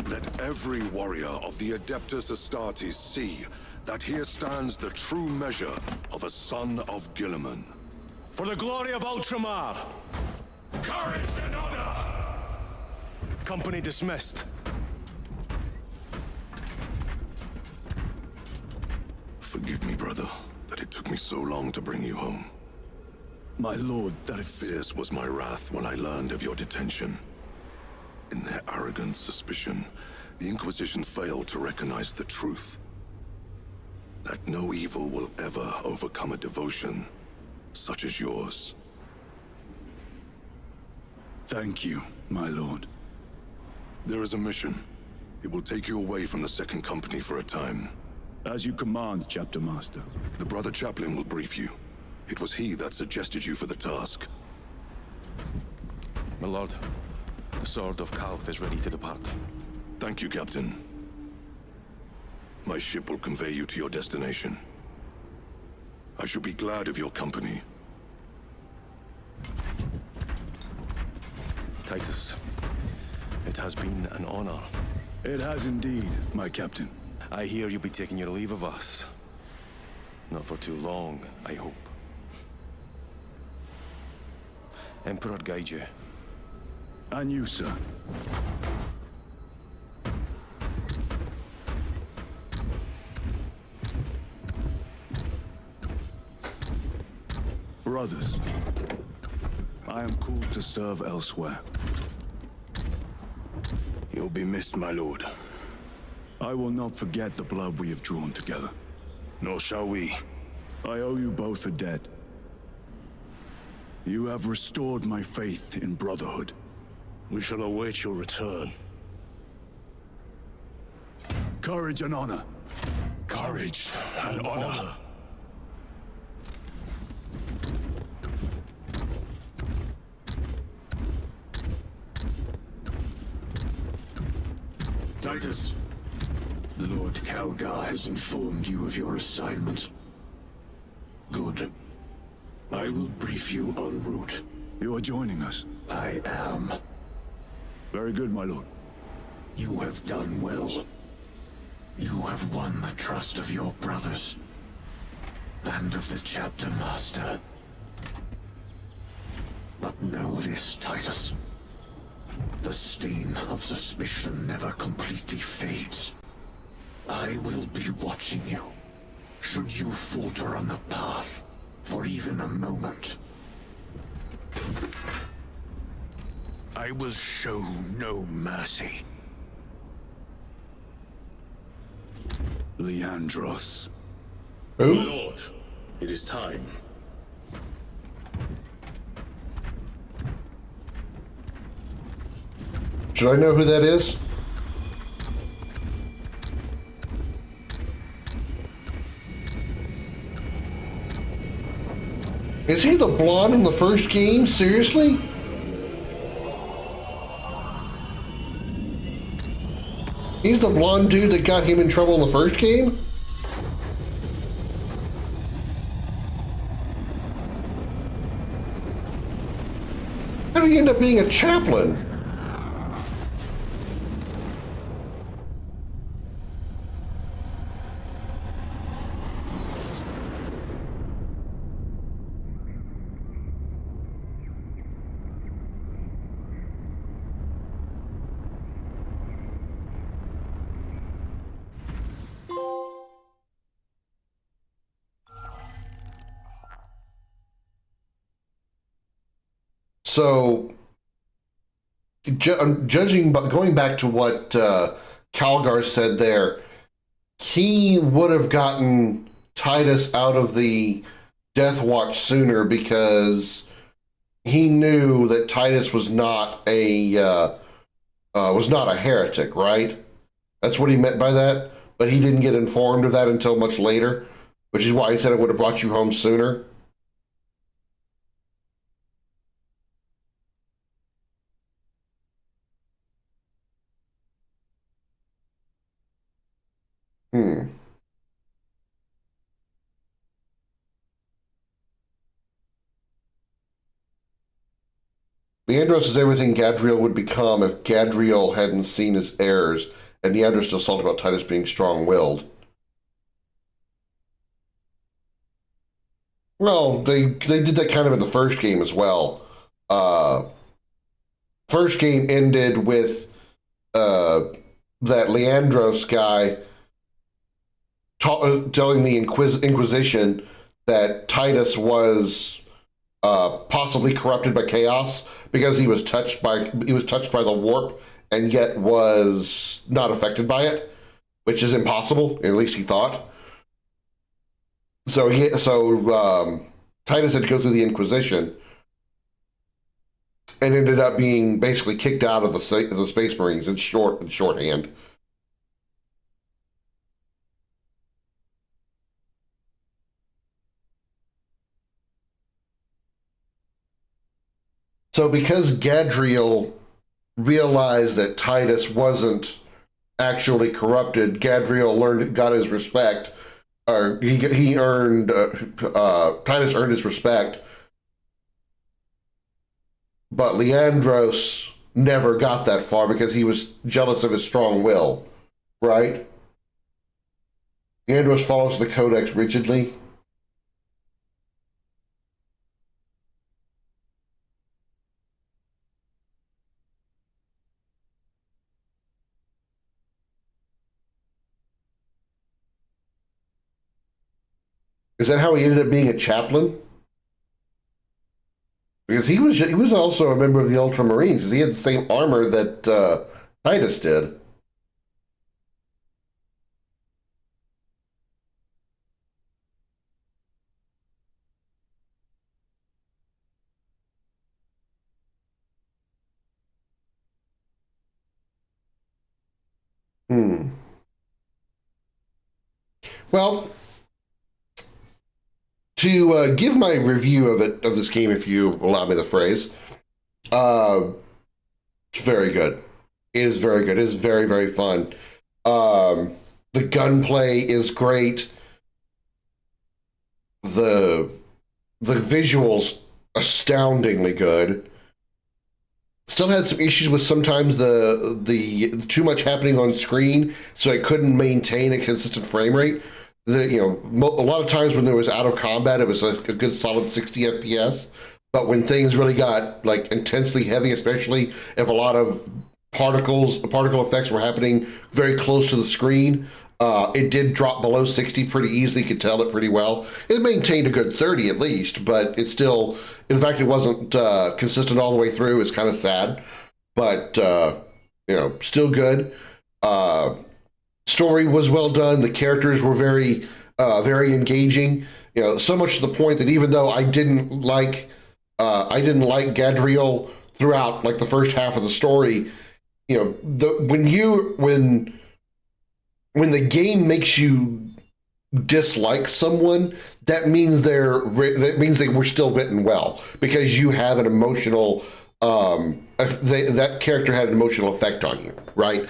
Let every warrior of the Adeptus Astartes see that here stands the true measure of a son of Guilliman. For the glory of Ultramar! Courage and honor! Company dismissed. Forgive me, brother, that it took me so long to bring you home. My lord, that is... Fierce was my wrath when I learned of your detention. In their arrogant suspicion, the Inquisition failed to recognize the truth. That no evil will ever overcome a devotion such as yours. Thank you, my lord. There is a mission. It will take you away from the Second Company for a time. As you command, Chapter Master. The Brother Chaplain will brief you. It was he that suggested you for the task. My lord, the Sword of Kauth is ready to depart. Thank you, Captain. My ship will convey you to your destination. I shall be glad of your company. Titus, it has been an honor. It has indeed, my captain. I hear you'll be taking your leave of us. Not for too long, I hope. Emperor guide you. And you, sir. Brothers, I am called to serve elsewhere. You'll be missed, my lord. I will not forget the blood we have drawn together. Nor shall we. I owe you both a debt. You have restored my faith in brotherhood. We shall await your return. Courage and honor. Courage and honor. Titus, Lord Calgar has informed you of your assignment. Good. I will brief you en route. You are joining us? I am. Very good, my lord. You have done well. You have won the trust of your brothers. And of the chapter master. But know this, Titus. The stain of suspicion never completely fades. I will be watching you, should you falter on the path for even a moment. I will show no mercy. Leandros. Who? My lord, it is time. Should I know who that is? Is he the blonde in the first game? Seriously? He's the blonde dude that got him in trouble in the first game? How did he end up being a chaplain? So, judging, going back to what Calgar said there, he would have gotten Titus out of the Death Watch sooner because he knew that Titus was not a heretic, right? That's what he meant by that. But he didn't get informed of that until much later, which is why he said it would have brought you home sooner. Leandros is everything Gadriel would become if Gadriel hadn't seen his errors, and Leandros still salty about Titus being strong-willed. Well, they did that kind of in the first game as well. First game ended with that Leandros guy telling the Inquisition that Titus was possibly corrupted by chaos because he was touched by the warp and yet was not affected by it, which is impossible. At least he thought. So Titus had to go through the Inquisition and ended up being basically kicked out of the Space Marines in shorthand. So because Gadriel realized that Titus wasn't actually corrupted, Gadriel got his respect. Titus earned his respect, but Leandros never got that far because he was jealous of his strong will, right? Leandros follows the Codex rigidly. Is that how he ended up being a chaplain? Because he was also a member of the Ultramarines. He had the same armor that Titus did. Well, to give my review of this game, if you allow me the phrase, it's very good. It is very good. It is very, very fun. The gunplay is great. The visuals astoundingly good. Still had some issues with sometimes the too much happening on screen, so I couldn't maintain a consistent frame rate. A lot of times when there was out of combat, it was a good solid 60 FPS. But when things really got like intensely heavy, especially if a lot of particle effects were happening very close to the screen, it did drop below 60 pretty easily. You could tell it pretty well. It maintained a good 30 at least, but it's still, in fact, it wasn't consistent all the way through. It's kind of sad, but still good. Story was well done. The characters were very, very engaging. So much to the point that even though I didn't like Gadriel throughout like the first half of the story, when the game makes you dislike someone, that means they were still written well, because you have an emotional that character had an emotional effect on you, right?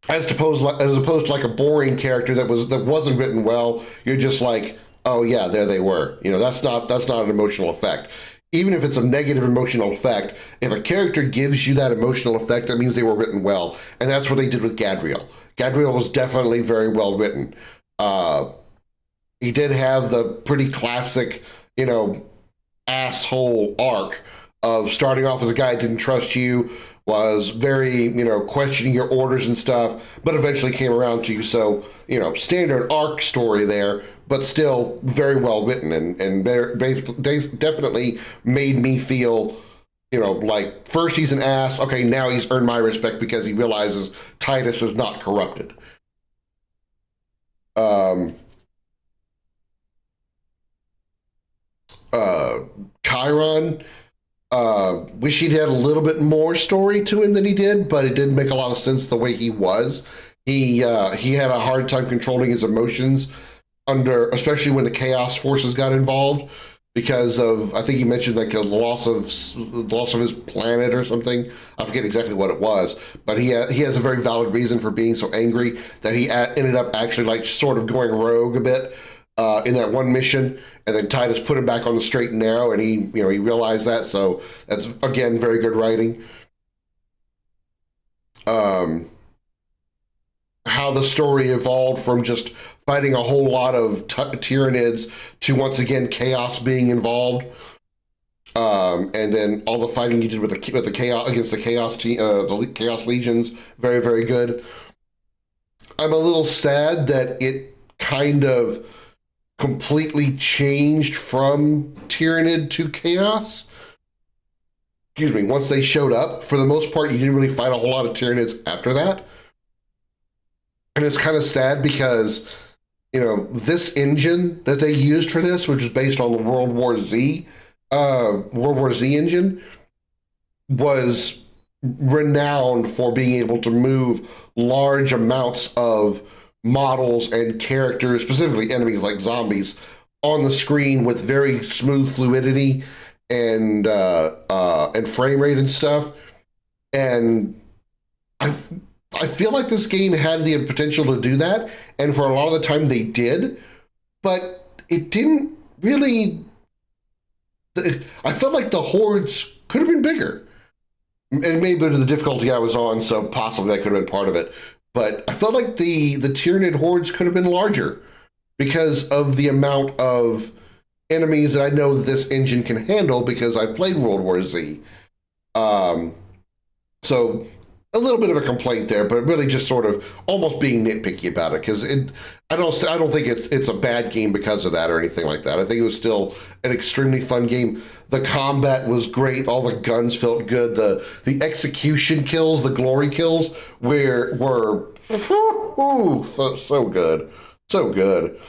As opposed to like a boring character that wasn't written well, you're just like, oh yeah, there they were. That's not an emotional effect. Even if it's a negative emotional effect, if a character gives you that emotional effect, that means they were written well. And that's what they did with Gadriel. Gadriel was definitely very well written. He did have the pretty classic, asshole arc of starting off as a guy who didn't trust you, was very, questioning your orders and stuff, but eventually came around to you. So, standard arc story there, but still very well written, and they definitely made me feel, like first he's an ass. Okay, now he's earned my respect because he realizes Titus is not corrupted. Chiron, wish he'd had a little bit more story to him than he did, but it didn't make a lot of sense the way he was. He had a hard time controlling his emotions especially when the Chaos Forces got involved, because of, I think he mentioned like the loss of his planet or something. I forget exactly what it was, but he has a very valid reason for being so angry that he ended up actually like sort of going rogue a bit in that one mission, and then Titus put him back on the straight and narrow, and he realized that. So that's again very good writing. How the story evolved from just fighting a whole lot of Tyranids to once again chaos being involved, and then all the fighting you did with the chaos against the Chaos Legions, very, very good. I'm a little sad that it kind of completely changed from Tyranid to Chaos. Excuse me. Once they showed up, for the most part, you didn't really fight a whole lot of Tyranids after that. And it's kind of sad because, this engine that they used for this, which is based on the World War Z engine, was renowned for being able to move large amounts of models and characters, specifically enemies like zombies, on the screen with very smooth fluidity and frame rate and stuff. And I feel like this game had the potential to do that, and for a lot of the time they did, but it didn't really. I felt like the hordes could have been bigger, and maybe due to the difficulty I was on, so possibly that could have been part of it. But I felt like the Tyranid hordes could have been larger because of the amount of enemies that I know that this engine can handle, because I've played World War Z. So a little bit of a complaint there, but really just sort of almost being nitpicky about it, because I don't think it's a bad game because of that or anything like that. I think it was still an extremely fun game. The combat was great. All the guns felt good. The execution kills, the glory kills were so good, so good.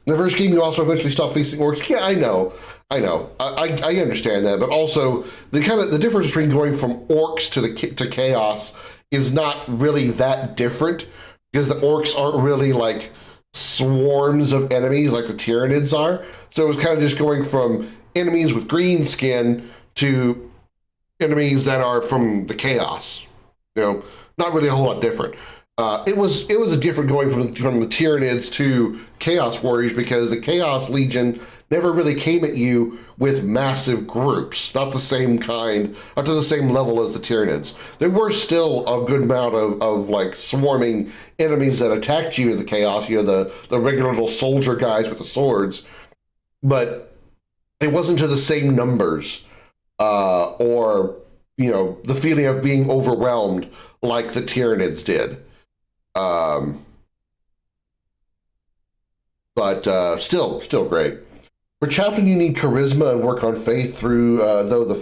The first game, you also eventually stop facing orcs. Yeah, I know. I understand that, but also the difference between going from orcs to chaos is not really that different, because the orcs aren't really like swarms of enemies like the Tyranids are. So it was kind of just going from enemies with green skin to enemies that are from the Chaos. Not really a whole lot different. It was a different going from the Tyranids to Chaos Warriors because the Chaos Legion never really came at you with massive groups, not the same kind, not to the same level as the Tyranids. There were still a good amount of like swarming enemies that attacked you in the Chaos, the regular little soldier guys with the swords, but it wasn't to the same numbers or the feeling of being overwhelmed like the Tyranids did. But still great. For Chaplain, you need charisma and work on faith through, though the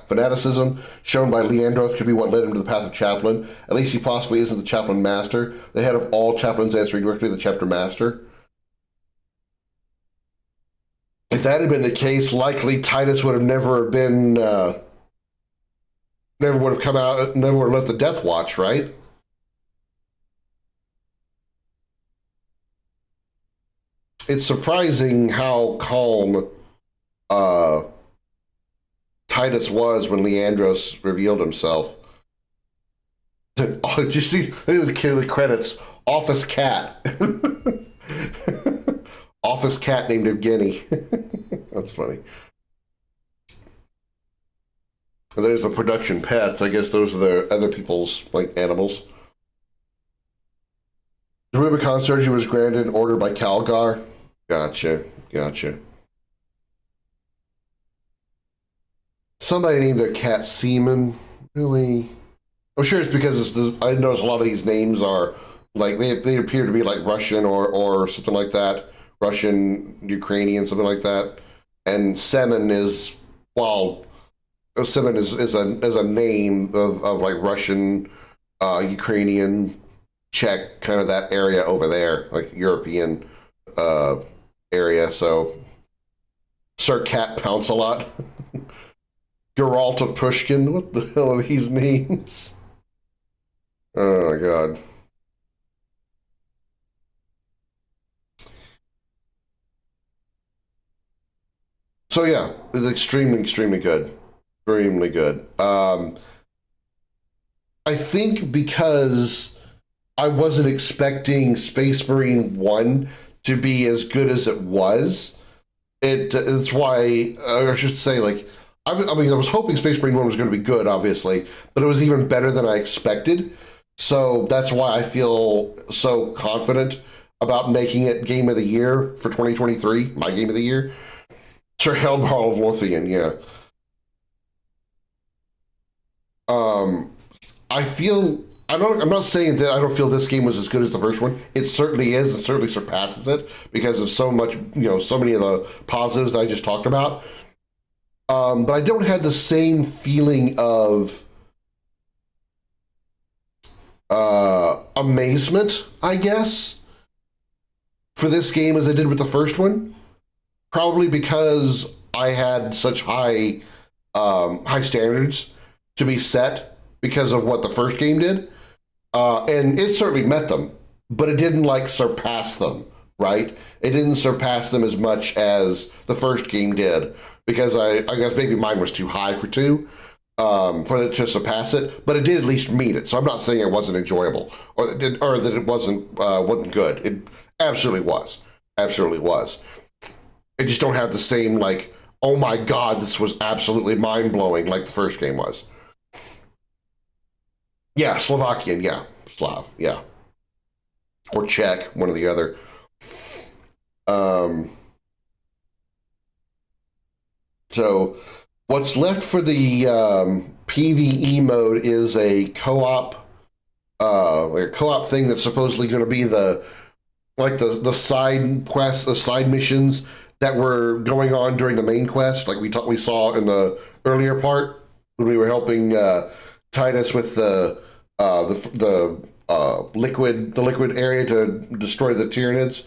fanaticism shown by Leandros could be what led him to the path of Chaplain. At least he possibly isn't the Chaplain Master. The head of all Chaplains answering directly to the Chapter Master. If that had been the case, likely Titus would have never been, never would have come out, never would have left the Death Watch, right? It's surprising how calm Titus was when Leandros revealed himself. Oh, did you see the credits? Office cat. Office cat named Evgeny. That's funny. And there's the production pets. I guess those are the other people's like animals. The Rubicon surgery was granted order by Calgar. Gotcha. Somebody named their cat Seaman. Really? I'm sure it's because I noticed a lot of these names are like they appear to be like Russian or something like that. Russian, Ukrainian, something like that. And Semen is Semen is a name of like Russian, Ukrainian, Czech, kind of that area over there, like European area. So Sir Cat Pounce a lot. Geralt of Pushkin. What the hell are these names? Oh my god. So yeah, it's extremely good. Extremely good. I think because I wasn't expecting Space Marine 1 to be as good as it was, it's why, I should say, like, I was hoping Space Marine 1 was going to be good, obviously, but it was even better than I expected. So that's why I feel so confident about making it Game of the Year for 2023, my Game of the Year. Sir Hellball of Lothian, yeah. I'm not saying that I don't feel this game was as good as the first one. It certainly is. It certainly surpasses it because of so much, so many of the positives that I just talked about. But I don't have the same feeling of amazement, I guess, for this game as I did with the first one. Probably because I had such high standards to be set because of what the first game did. And it certainly met them, but it didn't like surpass them, right? It didn't surpass them as much as the first game did because I guess maybe mine was too high for 2 for it to surpass it, but it did at least meet it. So I'm not saying it wasn't enjoyable or that it wasn't good. It absolutely was. Absolutely was. I just don't have the same, like, oh my god, this was absolutely mind-blowing like the first game was. Yeah, Slovakian, yeah. Slav, yeah. Or Czech, one or the other. So, what's left for the PvE mode is a co-op thing that's supposedly going to be the side quests, the side missions that were going on during the main quest, like we saw in the earlier part when we were helping Titus with the liquid area to destroy the Tyranids.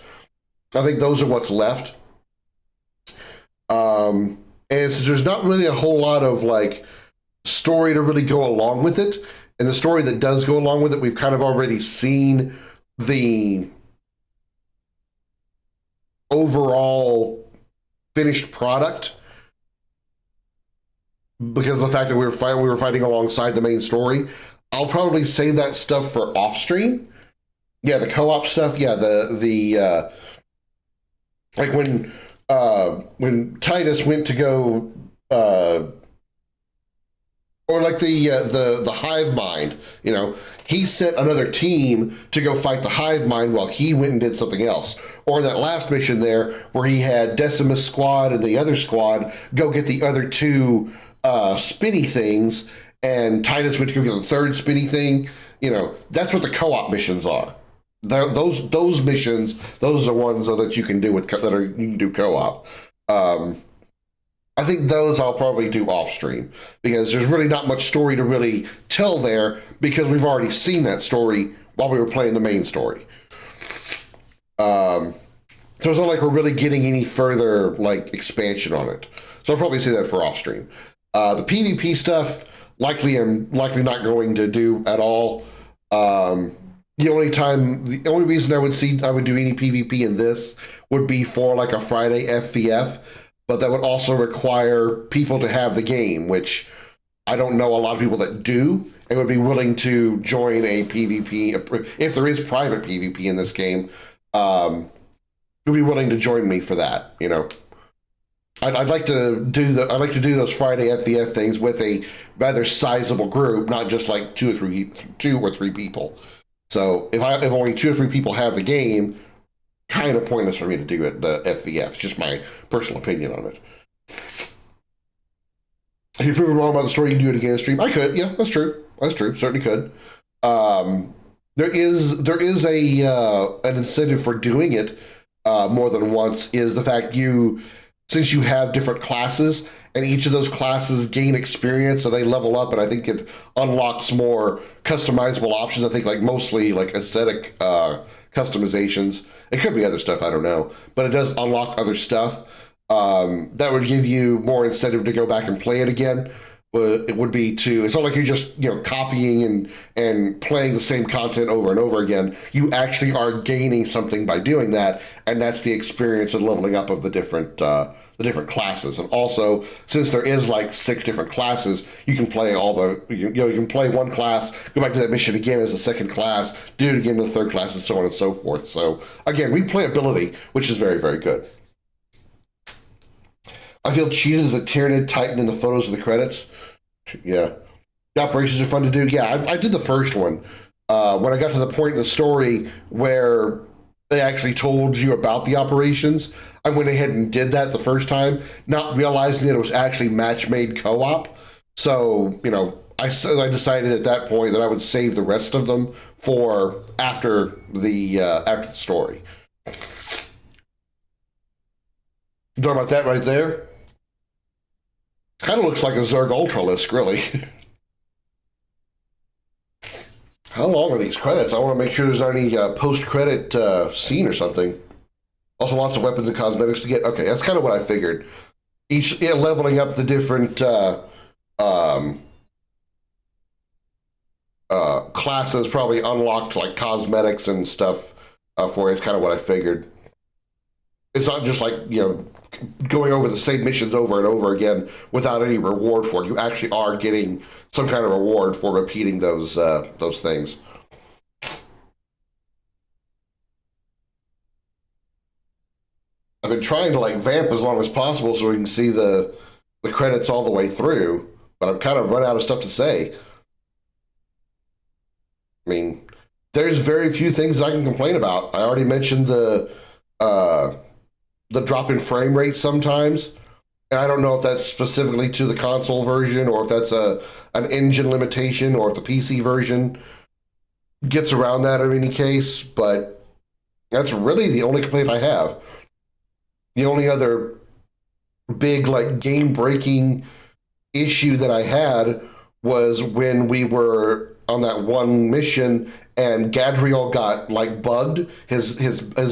I think those are what's left. And since there's not really a whole lot of like story to really go along with it, and the story that does go along with it, we've kind of already seen the overall finished product. because of the fact that we were fighting alongside the main story. I'll probably save that stuff for off stream. Yeah, the co-op stuff. Yeah, the like when Titus went to go or like the hive mind, you know, he sent another team to go fight the hive mind while he went and did something else. Or that last mission there where he had Decimus squad and the other squad go get the other two spinny things, and Titus went to go get the third spinny thing. You know, that's what the co-op missions are. Those missions, those are ones that you can do you can do co-op. I think those I'll probably do off stream because there's really not much story to really tell there because we've already seen that story while we were playing the main story. So it's not like we're really getting any further like expansion on it. So I'll probably say that for off stream. The PvP stuff, I'm likely not going to do at all. The only reason I would do any PvP in this would be for like a Friday FVF, but that would also require people to have the game, which I don't know a lot of people that do and would be willing to join a PvP if there is private PvP in this game. Would be willing to join me for that, you know. I'd like to do those Friday FVF things with a rather sizable group, not just like two or three people. So if only 2 or 3 people have the game, kind of pointless for me to do it, the FVF. It's just my personal opinion on it. If you're proven wrong about the story, you can do it again in stream. I could, yeah, that's true. Certainly could. There is an incentive for doing it more than once. Is the fact since you have different classes and each of those classes gain experience and they level up, and I think it unlocks more customizable options. I think like mostly like aesthetic customizations. It could be other stuff, I don't know, but it does unlock other stuff that would give you more incentive to go back and play it again. But it would be it's not like you're just, you know, copying and playing the same content over and over again. You actually are gaining something by doing that, and that's the experience and leveling up of the different classes. And also, since there is like 6 different classes, you can play you can play one class, go back to that mission again as a second class, do it again with the third class, and so on and so forth. So again, replayability, which is very, very good. I feel cheated as a Tyranid Titan in the photos of the credits. Yeah. The operations are fun to do. Yeah, I did the first one. When I got to the point in the story where they actually told you about the operations, I went ahead and did that the first time, not realizing that it was actually match-made co-op. So, you know, I decided at that point that I would save the rest of them for after the story. You talking about that right there? Kind of looks like a Zerg Ultralisk, really. How long are these credits? I want to make sure there's any post-credit scene or something. Also, lots of weapons and cosmetics to get. Okay, that's kind of what I figured. Leveling up the different classes probably unlocked like cosmetics and stuff for you. It's kind of what I figured. It's not just like, you know, going over the same missions over and over again without any reward for it. You actually are getting some kind of reward for repeating those things. I've been trying to like vamp as long as possible so we can see the credits all the way through, but I'm kind of run out of stuff to say. I mean, there's very few things I can complain about. I already mentioned the drop in frame rate sometimes, and I don't know if that's specifically to the console version or if that's an engine limitation or if the PC version gets around that in any case, but that's really the only complaint I have. The only other big like game-breaking issue that I had was when we were on that one mission and Gadriel got like bugged. His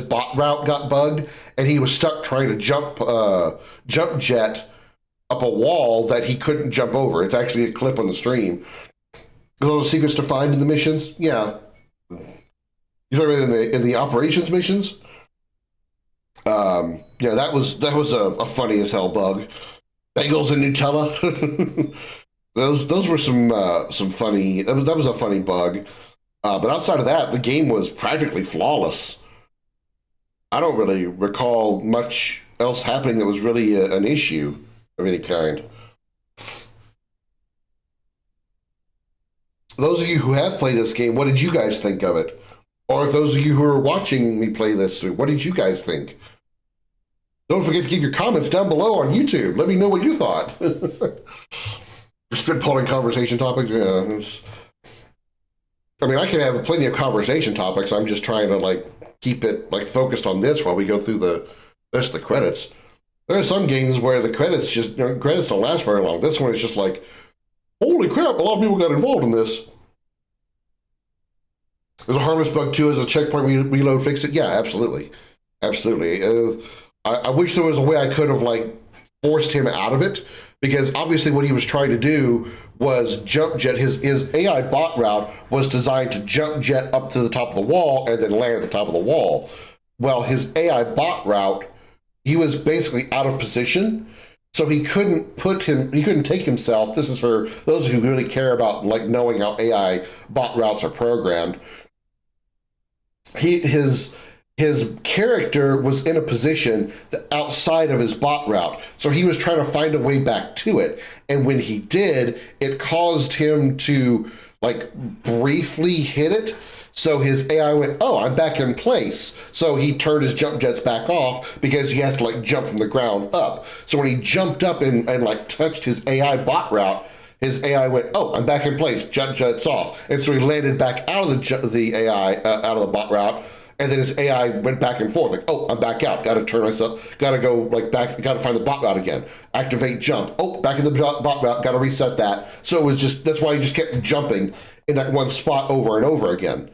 bot route got bugged, and he was stuck trying to jump jet up a wall that he couldn't jump over. It's actually a clip on the stream. There's all the secrets to find in the missions. Yeah, you know, in the operations missions. Yeah, that was a funny as hell bug. Bagels and Nutella. those were some funny. That was a funny bug. But outside of that, the game was practically flawless. I don't really recall much else happening that was really an issue of any kind. Those of you who have played this game, what did you guys think of it? Or those of you who are watching me play this, what did you guys think? Don't forget to give your comments down below on YouTube. Let me know what you thought. Spitballing conversation topics. Yeah. I mean, I can have plenty of conversation topics. I'm just trying to like keep it like focused on this while we go through the rest of the credits. There are some games where the credits credits don't last very long. This one is just like, holy crap! A lot of people got involved in this. There's a harmless bug too. As a checkpoint reload fix it. Yeah, absolutely, absolutely. I wish there was a way I could have like forced him out of it, because obviously what he was trying to do was jump jet. His AI bot route was designed to jump jet up to the top of the wall and then land at the top of the wall. Well, his AI bot route, he was basically out of position, so he couldn't take himself. This is for those who really care about like knowing how AI bot routes are programmed. His character was in a position outside of his bot route. So he was trying to find a way back to it. And when he did, it caused him to like briefly hit it. So his AI went, oh, I'm back in place. So he turned his jump jets back off because he has to like jump from the ground up. So when he jumped up and like touched his AI bot route, his AI went, oh, I'm back in place, jump jets off. And so he landed back out of the AI, out of the bot route. And then his AI went back and forth, like, oh, I'm back out. Got to turn myself, got to go like back, got to find the bot route again. Activate jump. Oh, back in the bot route, got to reset that. So it was just, that's why he just kept jumping in that one spot over and over again.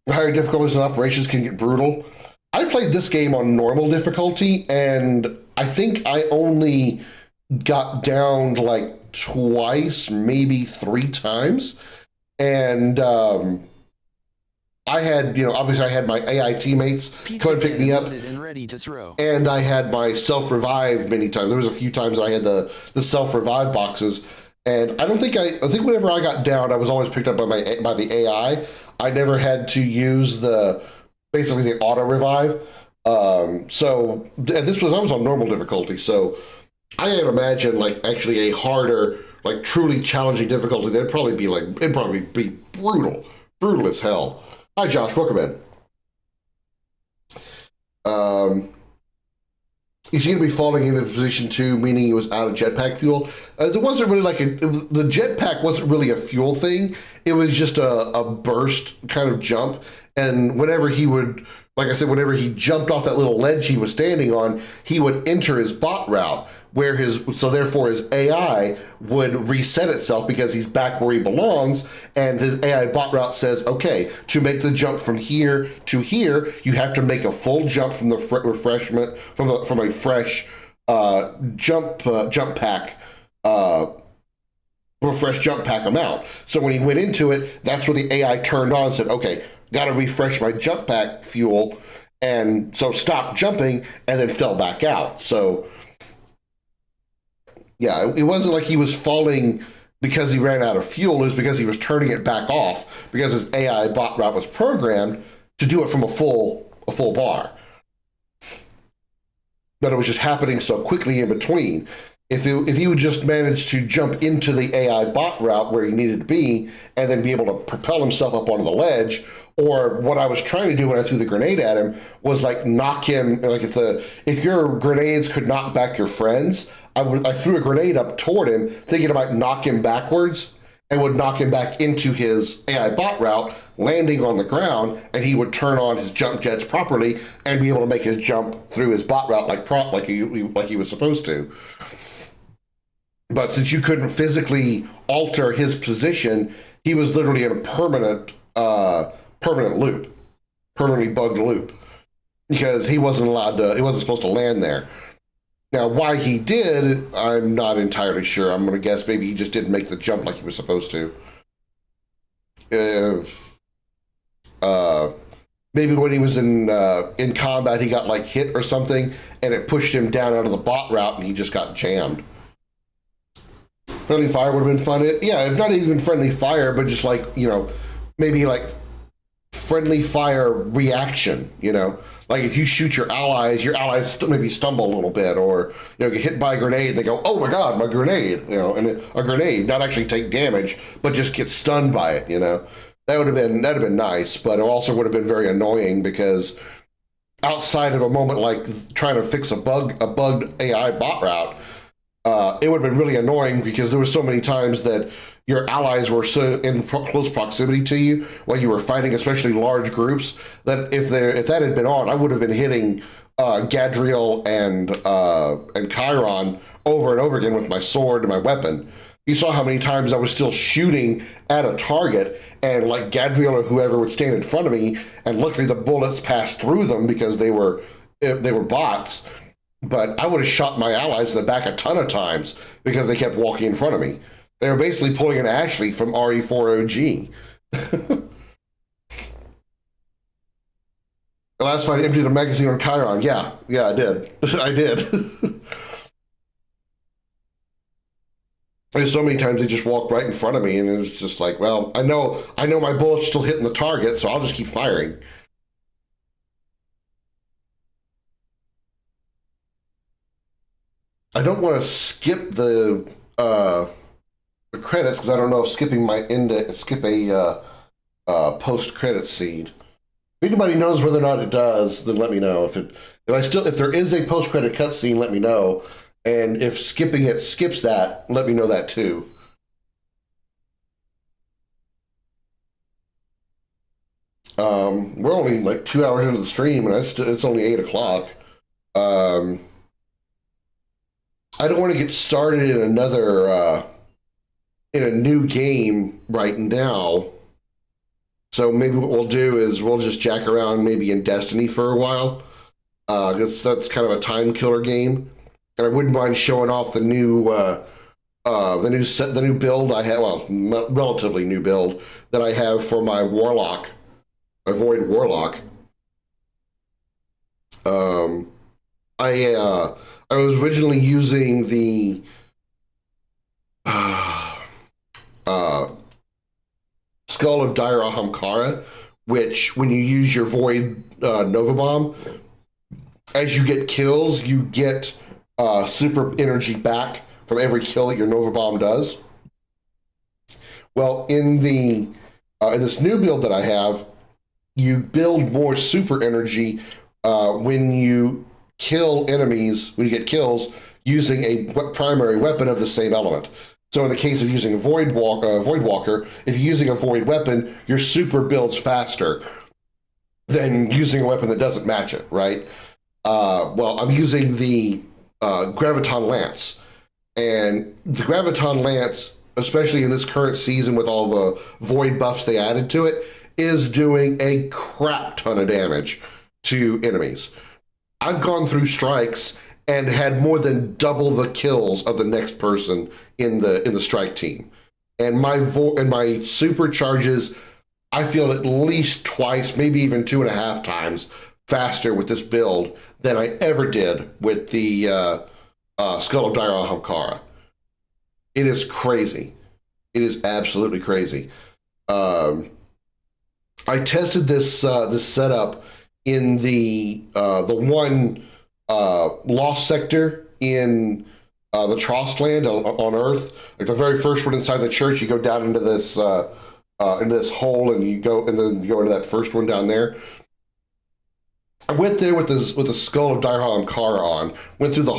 Higher difficulties and operations can get brutal. I played this game on normal difficulty, and I think I only got downed like twice, maybe 3 times. And I had, obviously I had my AI teammates come and pick me up, and ready to throw. And I had my self-revive many times. There was a few times that I had the self-revive boxes, and I think whenever I got down, I was always picked up by the AI. I never had to use basically the auto revive. And I was on normal difficulty, so I had imagined like actually a harder, like truly challenging difficulty. It'd probably be brutal as hell. Hi, Josh. Welcome in. Is he going to be falling into position 2, meaning he was out of jetpack fuel? There wasn't really the jetpack wasn't really a fuel thing. It was just a burst kind of jump. And whenever he would, like I said, whenever he jumped off that little ledge he was standing on, he would enter his bot route, so therefore his AI would reset itself because he's back where he belongs, and his AI bot route says, okay, to make the jump from here to here, you have to make a full jump from the refreshment from a fresh jump pack. Fresh jump pack amount. So when he went into it, that's where the AI turned on and said, okay, got to refresh my jump pack fuel, and so stopped jumping and then fell back out. So yeah, it wasn't like he was falling because he ran out of fuel. It was because he was turning it back off because his AI bot route was programmed to do it from a full bar. But it was just happening so quickly in between. If he would just manage to jump into the AI bot route where he needed to be and then be able to propel himself up onto the ledge, or what I was trying to do when I threw the grenade at him was like knock him, like if your grenades could knock back your friends, I threw a grenade up toward him thinking I might knock him backwards and would knock him back into his AI bot route, landing on the ground, and he would turn on his jump jets properly and be able to make his jump through his bot route like he was supposed to. But since you couldn't physically alter his position, he was literally in a permanent loop, permanently bugged loop, because he wasn't supposed to land there. Now, why he did, I'm not entirely sure. I'm going to guess maybe he just didn't make the jump like he was supposed to. maybe when he was in combat, he got like hit or something, and it pushed him down out of the bot route, and he just got jammed. Friendly fire would have been fun. Yeah, if not even friendly fire, but just like, you know, maybe like friendly fire reaction, you know? Like if you shoot your allies maybe stumble a little bit, or, you know, get hit by a grenade, they go, oh my God, my grenade, you know, and a grenade, not actually take damage, but just get stunned by it, you know? That'd have been nice, but it also would have been very annoying because outside of a moment like trying to fix a bugged AI bot route, it would have been really annoying because there were so many times that your allies were so in close proximity to you while you were fighting, especially large groups, that if that had been on, I would have been hitting Gadriel and Chiron over and over again with my sword and my weapon. You saw how many times I was still shooting at a target, and like Gadriel or whoever would stand in front of me, and luckily the bullets passed through them because they were bots. But I would have shot my allies in the back a ton of times because they kept walking in front of me. They were basically pulling an Ashley from RE4OG. The last fight, I emptied a magazine on Chiron. Yeah, I did. I did. There's so many times they just walked right in front of me, and it was just like, well, I know my bullet's still hitting the target, so I'll just keep firing. I don't want to skip the credits because I don't know if skipping might skip a post-credits scene. If anybody knows whether or not it does, then let me know. If there is a post-credit cutscene, let me know. And if skipping it skips that, let me know that too. We're only like 2 hours into the stream, and it's only 8 o'clock. I don't want to get started in in a new game right now. So maybe what we'll do is we'll just jack around maybe in Destiny for a while. That's kind of a time killer game, and I wouldn't mind showing off the new build I have. Well, relatively new build that I have for my Warlock, my Void Warlock. I was originally using the Skull of Dire Ahamkara, which when you use your Void Nova Bomb, as you get kills, you get super energy back from every kill that your Nova Bomb does. Well, in this new build that I have, you build more super energy when you kill enemies, when you get kills, using a primary weapon of the same element. So in the case of using a Void Walker, if you're using a Void weapon, your super builds faster than using a weapon that doesn't match it, right? Well, I'm using the Graviton Lance. And the Graviton Lance, especially in this current season with all the Void buffs they added to it, is doing a crap ton of damage to enemies. I've gone through strikes and had more than double the kills of the next person in the strike team. And my supercharges, I feel at least twice, maybe even 2.5 times faster with this build than I ever did with the Skull of Dire Ahamkara. It is crazy. It is absolutely crazy. I tested this setup in the one lost sector in the Trost land on Earth, like the very first one inside the church. You go down into this hole, and then you go into that first one down there. I went there with the Skull of Dire Ahamkara on. Went through that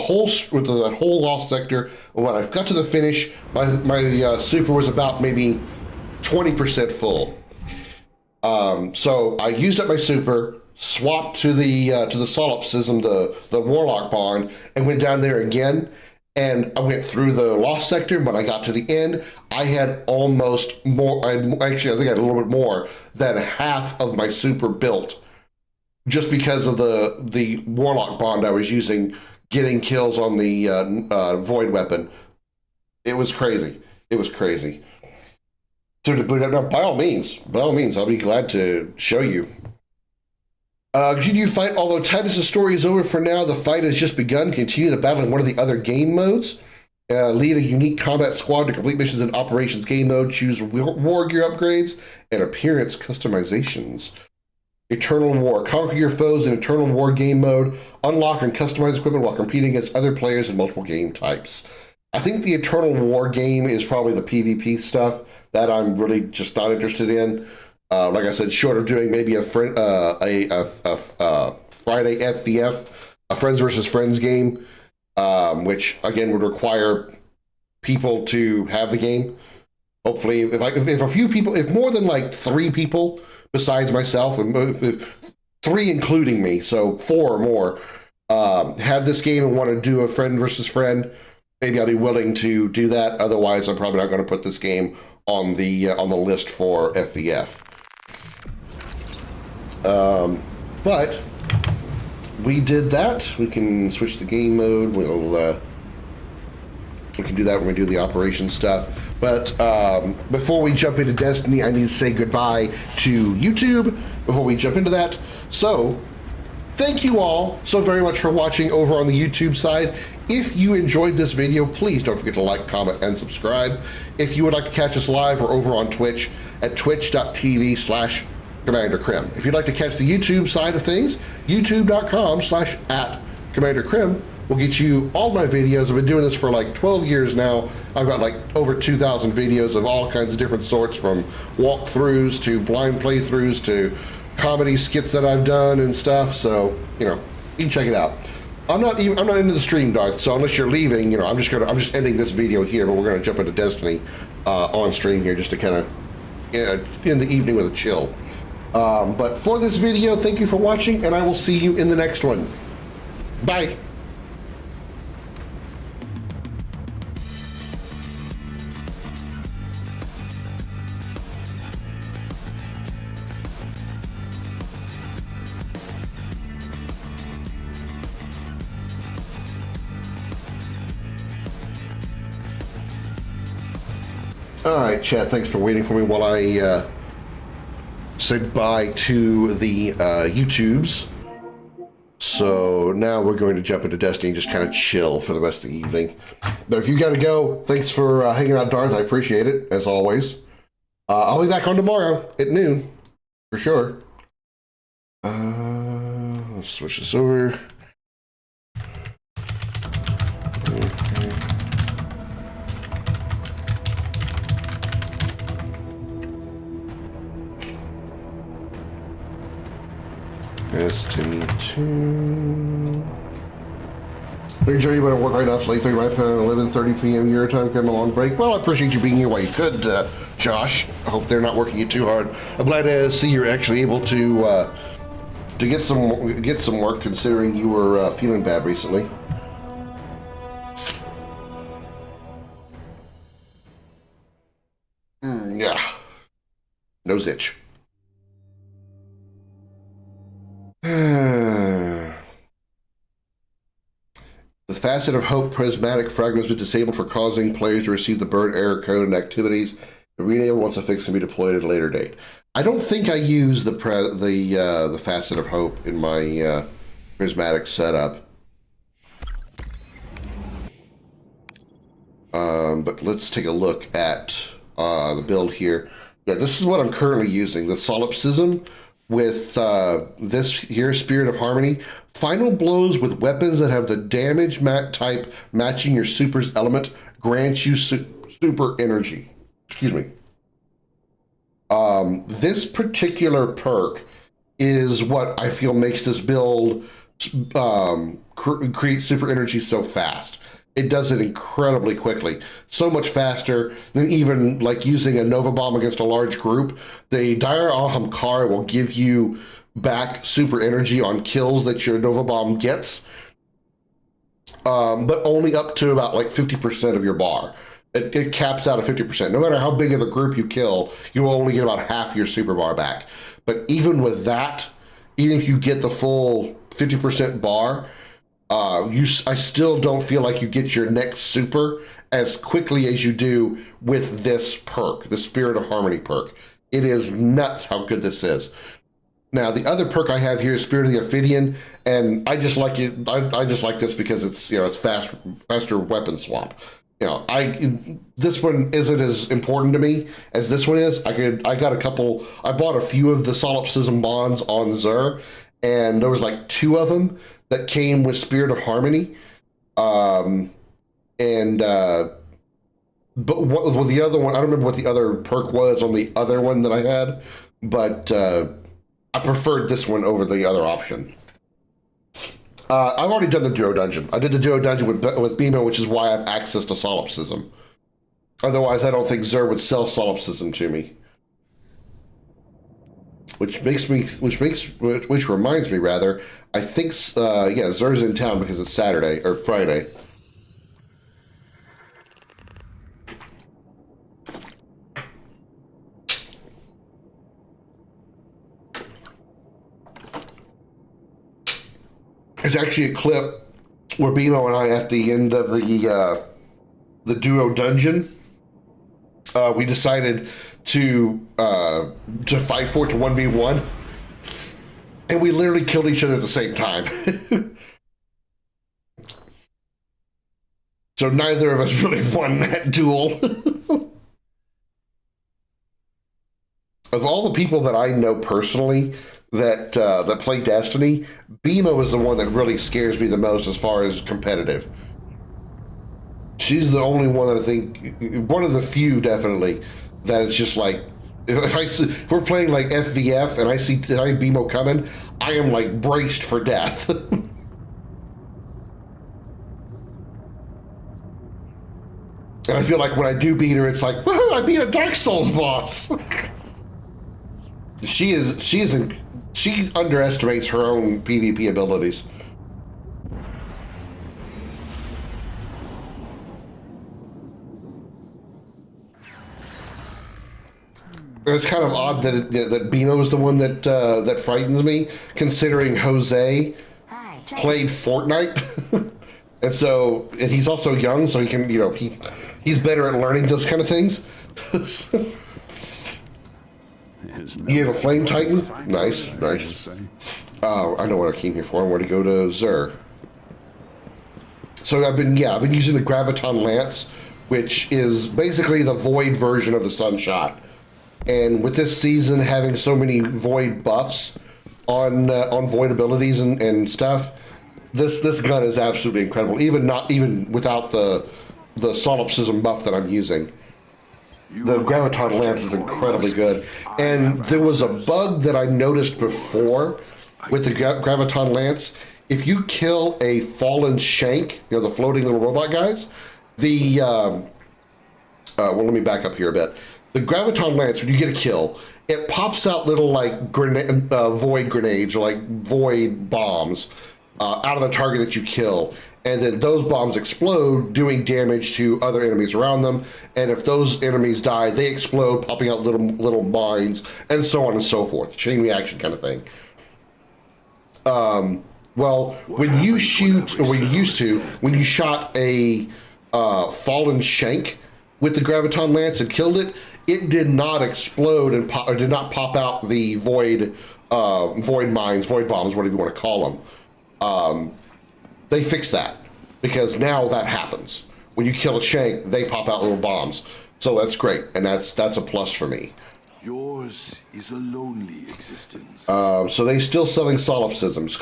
whole lost sector. When I got to the finish, my super was about maybe 20% full. So I used up my super, swapped to the solipsism, the Warlock bond, and went down there again. And I went through the lost sector. When I got to the end, I had almost more. I think I had a little bit more than half of my super built, just because of the Warlock bond I was using, getting kills on the Void weapon. It was crazy. It was crazy. So by all means, I'll be glad to show you. Continue to fight. Although Titus's story is over for now, the fight has just begun. Continue the battle in one of the other game modes. Lead a unique combat squad to complete missions in Operations game mode. Choose war gear upgrades and appearance customizations. Eternal War. Conquer your foes in Eternal War game mode. Unlock and customize equipment while competing against other players in multiple game types. I think the Eternal War game is probably the PvP stuff that I'm really just not interested in. Like I said, short of doing maybe a Friday FVF, a Friends versus Friends game, which again would require people to have the game. Hopefully, if a few people, if more than like 3 people besides myself, and 3 including me, so 4 or more, have this game and want to do a friend versus friend, maybe I'll be willing to do that. Otherwise, I'm probably not going to put this game on the list for FVF. But we did that. We can switch the game mode. We can do that when we do the operation stuff. But before we jump into Destiny, I need to say goodbye to YouTube before we jump into that. So thank you all so very much for watching over on the YouTube side. If you enjoyed this video, please don't forget to like, comment, and subscribe. If you would like to catch us live, we're over on Twitch at twitch.tv/Commander Krim. If you'd like to catch the YouTube side of things, youtube.com/@Commander Krim will get you all my videos. I've been doing this for like 12 years now. I've got like over 2,000 videos of all kinds of different sorts, from walkthroughs to blind playthroughs to comedy skits that I've done and stuff. So, you can check it out. I'm not into the stream, Darth, so unless you're leaving, I'm just ending this video here, but we're gonna jump into Destiny on stream here just to kind of in the evening with a chill. But for this video, thank you for watching, and I will see you in the next one. Bye. All right, chat, thanks for waiting for me while I said bye to the YouTubes. So now we're going to jump into Destiny and just kind of chill for the rest of the evening. But if you got to go, thanks for hanging out, Darth. I appreciate it, as always. I'll be back on tomorrow at noon, for sure. Let's switch this over. Destiny 2. Hey Joe, you better work right now. It's late 11:30 p.m. your time. Come a long break. Well, I appreciate you being here while you could, Josh. I hope they're not working you too hard. I'm glad to see you're actually able to get some work, considering you were feeling bad recently. Yeah. Nose itch. The Facet of Hope prismatic fragments was disabled for causing players to receive the burn error code and activities. The re-enable once a fix can be deployed at a later date. I don't think I use the Facet of Hope in my prismatic setup. But let's take a look at the build here. Yeah, this is what I'm currently using, the Solipsism with this here, Spirit of Harmony. Final blows with weapons that have the damage type matching your super's element grants you super energy. Excuse me. This particular perk is what I feel makes this build create super energy so fast. It does it incredibly quickly, so much faster than even like using a Nova Bomb against a large group. The Dire Ahamkar will give you back super energy on kills that your Nova Bomb gets, but only up to about like 50% of your bar. It caps out at 50%. No matter how big of the group you kill, you will only get about half your super bar back. But even with that, even if you get the full 50% bar, I still don't feel like you get your next super as quickly as you do with this perk, the Spirit of Harmony perk. It is nuts how good this is. Now the other perk I have here is Spirit of the Ophidian, and I just like it. I just like this because it's it's faster weapon swap. This one isn't as important to me as this one is. I got a couple. I bought a few of the solipsism bonds on Xur, and there was like 2 of them that came with Spirit of Harmony, but what was the other one? I don't remember what the other perk was on the other one that I had, but I preferred this one over the other option. I've already done the Duo Dungeon. I did the Duo Dungeon with BMO, which is why I have access to solipsism. Otherwise, I don't think Xur would sell solipsism to me. Which reminds me, rather, I think Xur's in town because it's Saturday or Friday. There's actually a clip where BMO and I, at the end of the Duo Dungeon, we decided to fight for it to 1v1, and we literally killed each other at the same time. So neither of us really won that duel. Of all the people that I know personally that play Destiny, BMO is the one that really scares me the most as far as competitive. She's the only one that I think, one of the few definitely, that it's just like, if we're playing like FVF and I see BMO coming, I am like braced for death. And I feel like when I do beat her, it's like, woohoo, I beat a Dark Souls boss. She underestimates her own PvP abilities. And it's kind of odd that BMO is the one that frightens me, considering Jose played Fortnite, and he's also young, so he can he's better at learning those kind of things. You have a Flame Titan? Nice. I know what I came here for. I want to go to Xur. So I've been using the Graviton Lance, which is basically the Void version of the Sunshot. And with this season having so many Void buffs on Void abilities and stuff, this gun is absolutely incredible. Even without the solipsism buff that I'm using. The Graviton Lance is incredibly good. And there was a bug that I noticed before with the Graviton Lance. If you kill a fallen shank, the floating little robot guys, well, let me back up here a bit. The Graviton Lance, when you get a kill, it pops out little like void grenades or like void bombs out of the target that you kill. And then those bombs explode, doing damage to other enemies around them. And if those enemies die, they explode, popping out little mines, and so on and so forth. Chain reaction kind of thing. Well, when you shoot, or when you shot a fallen shank with the Graviton Lance and killed it, it did not explode and or did not pop out the void mines, void bombs, whatever you want to call them. They fixed that because now that happens. When you kill a shank, they pop out little bombs. So that's great, and that's a plus for me. Yours is a lonely existence. So they still selling solipsisms.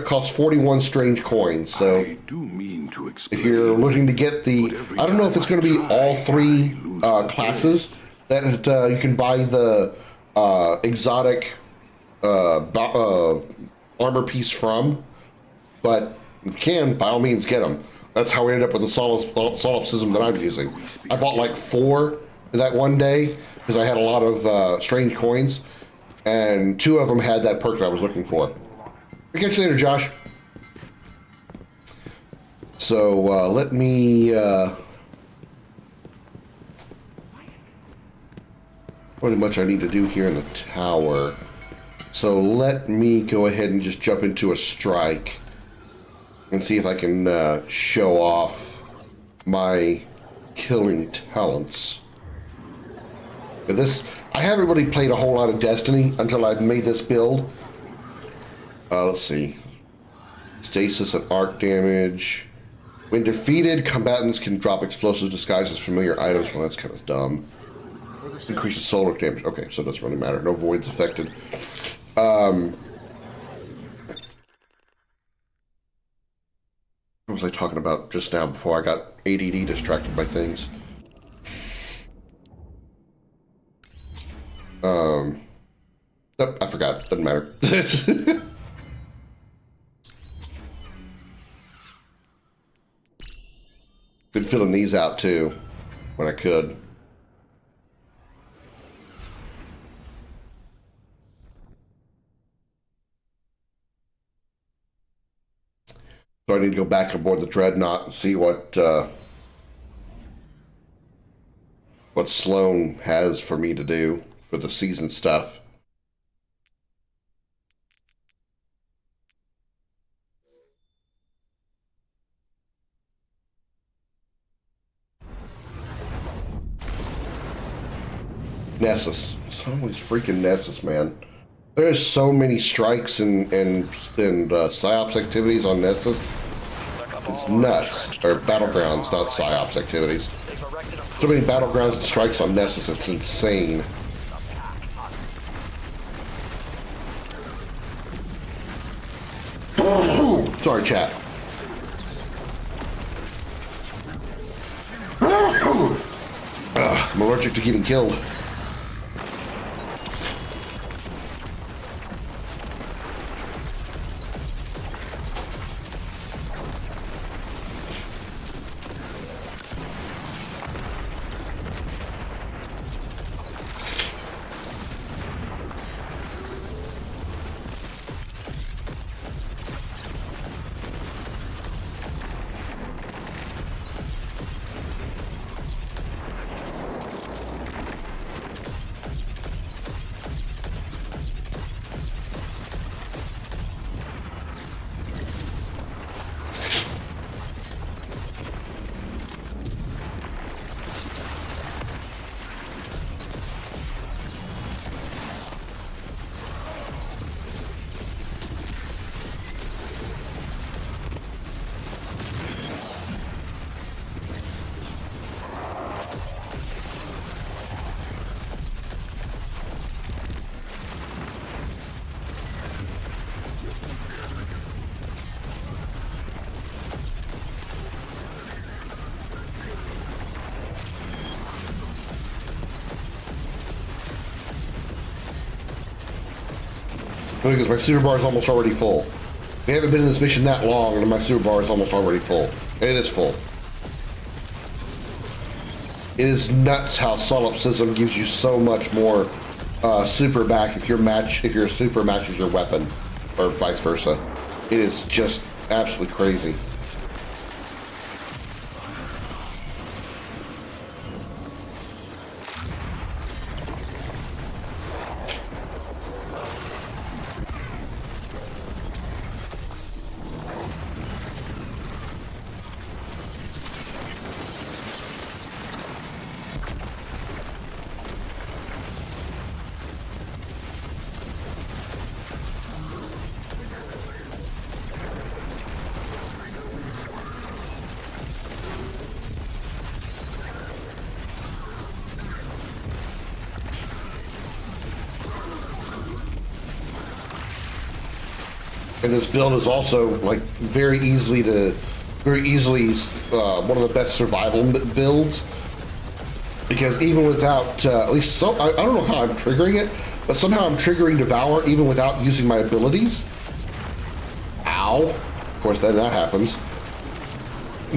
Costs 41 strange coins. So I do mean to explain. If you're looking to get I don't know if it's going to be all 3 classes that you can buy the exotic armor piece from, but you can, by all means, get them. That's how we ended up with the solipsism that I'm using. I bought like 4 that one day because I had a lot of strange coins, and 2 of them had that perk that I was looking for. I'll catch you later, Josh. So let me... Not much I need to do here in the tower. So let me go ahead and just jump into a strike and see if I can show off my killing talents. But I haven't really played a whole lot of Destiny until I've made this build, Let's see. Stasis and arc damage. When defeated, combatants can drop explosives disguised as familiar items. Well, that's kind of dumb. Increases solar damage. Okay, so it doesn't really matter. No voids affected. What was I talking about just now before I got ADD distracted by things? Nope, I forgot. Doesn't matter. Been filling these out too, when I could. So I need to go back aboard the Dreadnought and see what Sloan has for me to do for the season stuff. Nessus. Some of these freaking Nessus, man. There's so many strikes and PSYOPs activities on Nessus. It's nuts. Or Battlegrounds, not PSYOPs activities. So many Battlegrounds and strikes on Nessus, it's insane. Sorry, chat. I'm allergic to getting killed. Because my super bar is almost already full. We haven't been in this mission that long, and my super bar is almost already full. And it is full. It is nuts how solipsism gives you so much more super back if your super matches your weapon, or vice versa. It is just absolutely crazy. And this build is also like very easily one of the best survival builds, because even without at least so I don't know how I'm triggering it, but somehow I'm triggering Devour even without using my abilities. Ow! Of course, then that happens.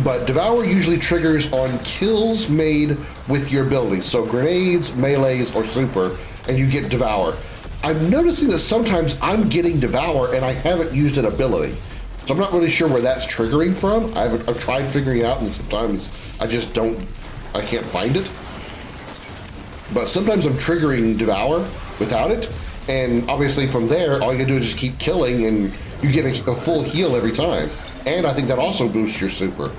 But Devour usually triggers on kills made with your abilities, so grenades, melees, or super, and you get Devour. I'm noticing that sometimes I'm getting Devour and I haven't used an ability. So I'm not really sure where that's triggering from. I've tried figuring it out, and sometimes I just I can't find it. But sometimes I'm triggering Devour without it, and obviously from there, all you can do is just keep killing and you get a full heal every time. And I think that also boosts your super.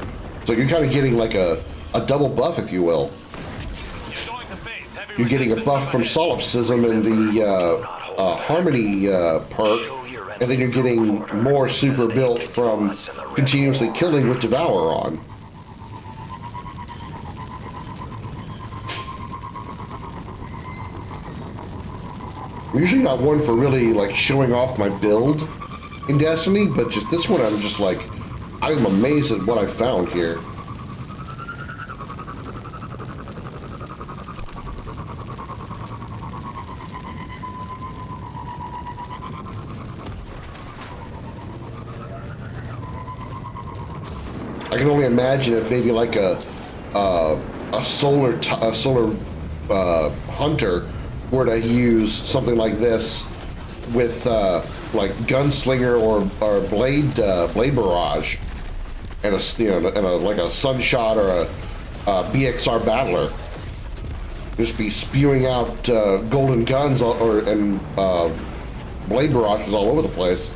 So you're kind of getting like a double buff, if you will. You're getting a buff from solipsism and the harmony perk, and then you're getting more super built from continuously killing with Devour on. I'm usually not one for really like showing off my build in Destiny, but just this one I'm just like, I'm amazed at what I found here. I can only imagine if maybe like a solar hunter were to use something like this with like gunslinger or blade barrage and like a sunshot or a BXR battler, just be spewing out golden guns and blade barrages all over the place.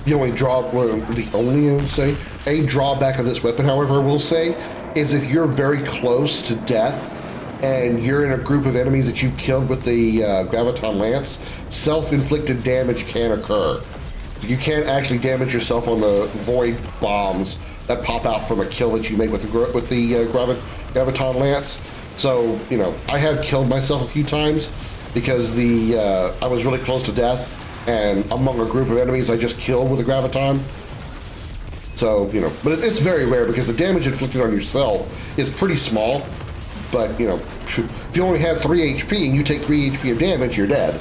The only drawback of this weapon, however, I will say, is if you're very close to death and you're in a group of enemies that you've killed with the Graviton Lance, self-inflicted damage can occur. You can't actually damage yourself on the void bombs that pop out from a kill that you make with the Graviton Lance. So, you know, I have killed myself a few times because I was really close to death, and among a group of enemies I just killed with a Graviton. So, you know, but it's very rare because the damage inflicted on yourself is pretty small. But, you know, if you only have 3 HP and you take 3 HP of damage, you're dead.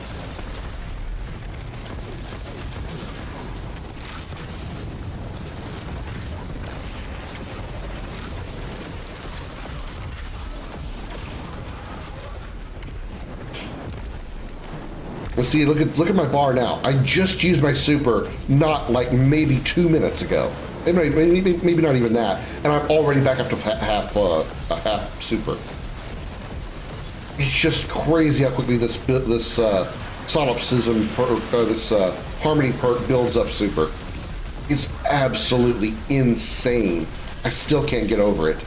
Let's see, look at my bar now. I just used my super not like maybe 2 minutes ago. Maybe not even that. And I'm already back up to half super. It's just crazy how quickly this solipsism this harmony perk builds up super. It's absolutely insane. I still can't get over it.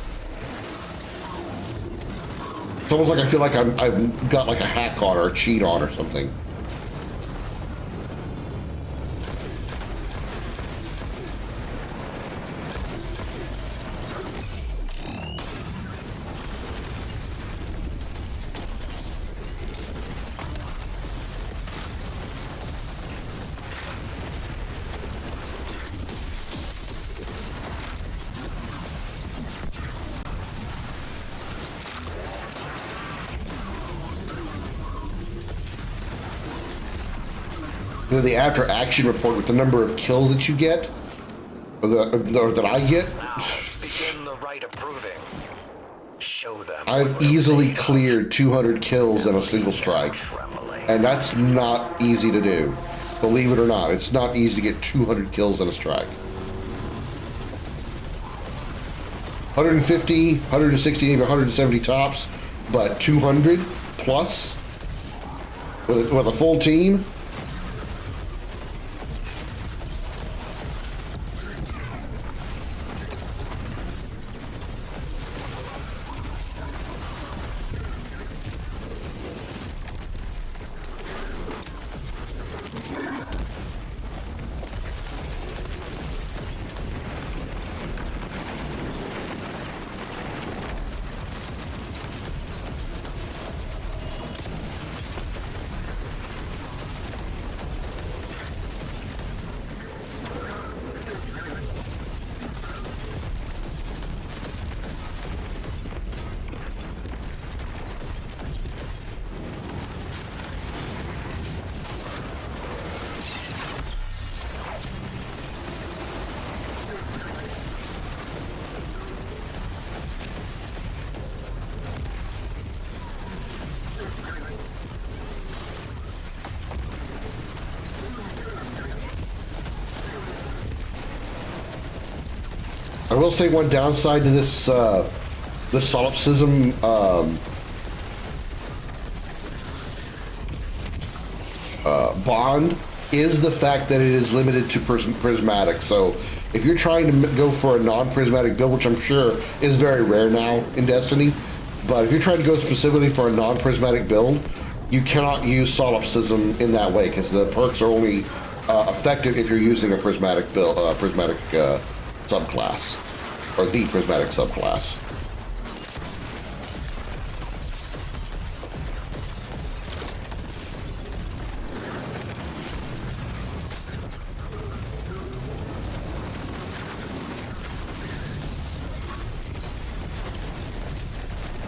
It's almost like I feel like I've got like a hack on or a cheat on or something. The after action report with the number of kills that you get, or that I get. Begin the rite of proving. Show them. I've easily cleared 200 kills in a single strike, and that's not easy to do. Believe it or not, it's not easy to get 200 kills in a strike. 150, 160, even 170 tops, but 200 plus with a full team. I will say one downside to this this solipsism bond is the fact that it is limited to prismatic. So if you're trying to go for a non-prismatic build, which I'm sure is very rare now in Destiny, but if you're trying to go specifically for a non-prismatic build, you cannot use solipsism in that way because the perks are only effective if you're using a prismatic build, subclass, or the prismatic subclass.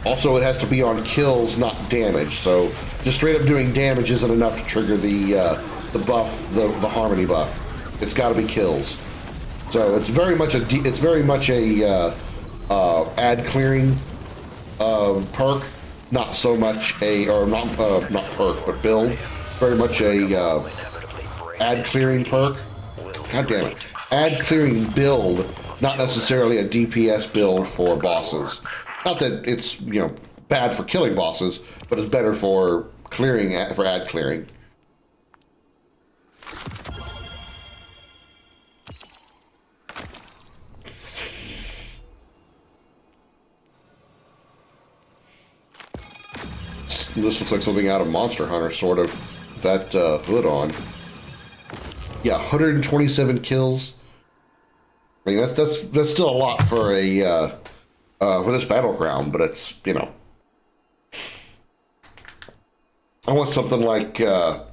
Also, it has to be on kills, not damage. So just straight up doing damage isn't enough to trigger the buff, the harmony buff. It's got to be kills. So it's very much a ad clearing perk, not so much a not perk, but build. Very much a ad clearing perk. God damn it, ad clearing build, not necessarily a DPS build for bosses. Not that it's, you know, bad for killing bosses, but it's better for clearing, for ad clearing. This looks like something out of Monster Hunter, sort of. That hood on. Yeah, 127 kills. I mean, that's still a lot for a for this battleground, but it's, you know, I want something like oh,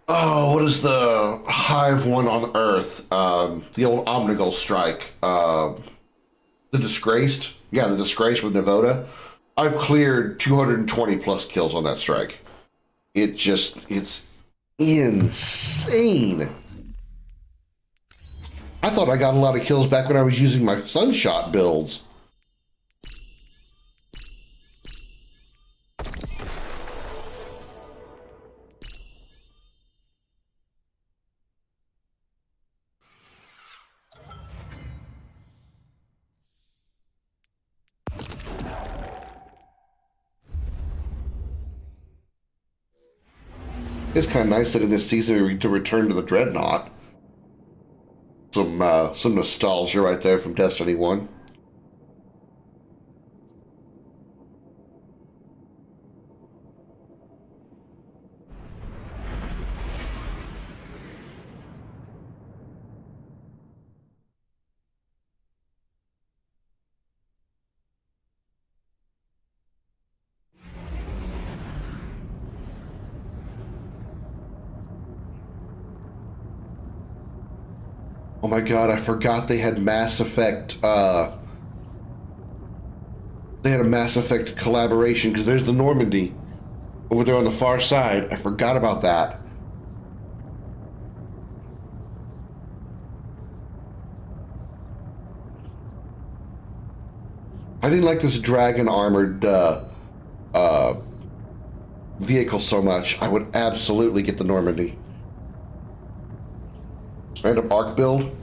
what is the Hive one on Earth? The old Omnigul strike. The Disgraced. Yeah, the Disgraced with Navoda. I've cleared 220 plus kills on that strike. It's insane. I thought I got a lot of kills back when I was using my Sunshot builds. It's kind of nice that in this season to return to the Dreadnought. Some nostalgia right there from Destiny 1. Oh my god, I forgot they had Mass Effect, they had a Mass Effect collaboration, because there's the Normandy over there on the far side. I forgot about that. I didn't like this dragon armored vehicle so much. I would absolutely get the Normandy. Random arc build.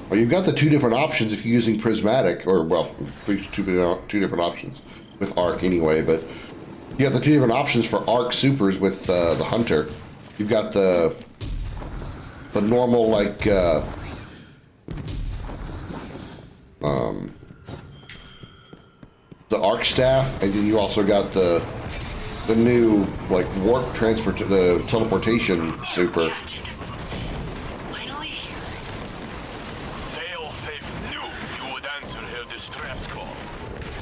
Well, you've got the two different options if you're using prismatic, or well, two different options with arc anyway. But you have the two different options for arc supers with the hunter. You've got the normal like the arc staff, and then you also got the new like warp transport, the teleportation super. Finally. Failsafe knew you would answer her distress call.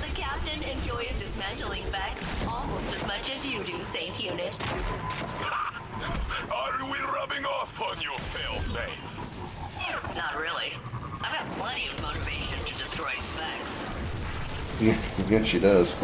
The captain enjoys dismantling Vex almost as much as you do, Saint Unit. Are we rubbing off on you, Failsafe? Not really. I've got plenty of motivation to destroy Vex. Yeah, she does.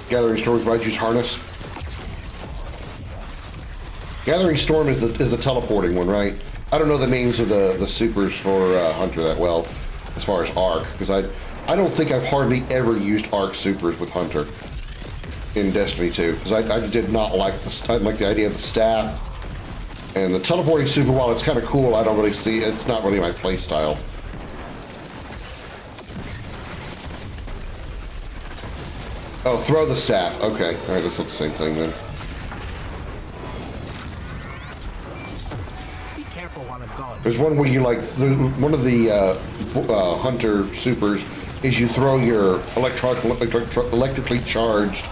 Gathering Storm provides use harness. Gathering Storm is the teleporting one, right? I don't know the names of the supers for Hunter that well, as far as Arc, because I don't think I've hardly ever used Arc supers with Hunter in Destiny 2, because I did not like the idea of the staff. And the teleporting super, while it's kind of cool, I don't really see, it's not really my play style. Oh, throw the staff. Okay. All right, that's not the same thing then. Be careful while I'm gone. There's one where you like, one of the Hunter supers is you throw your electrically charged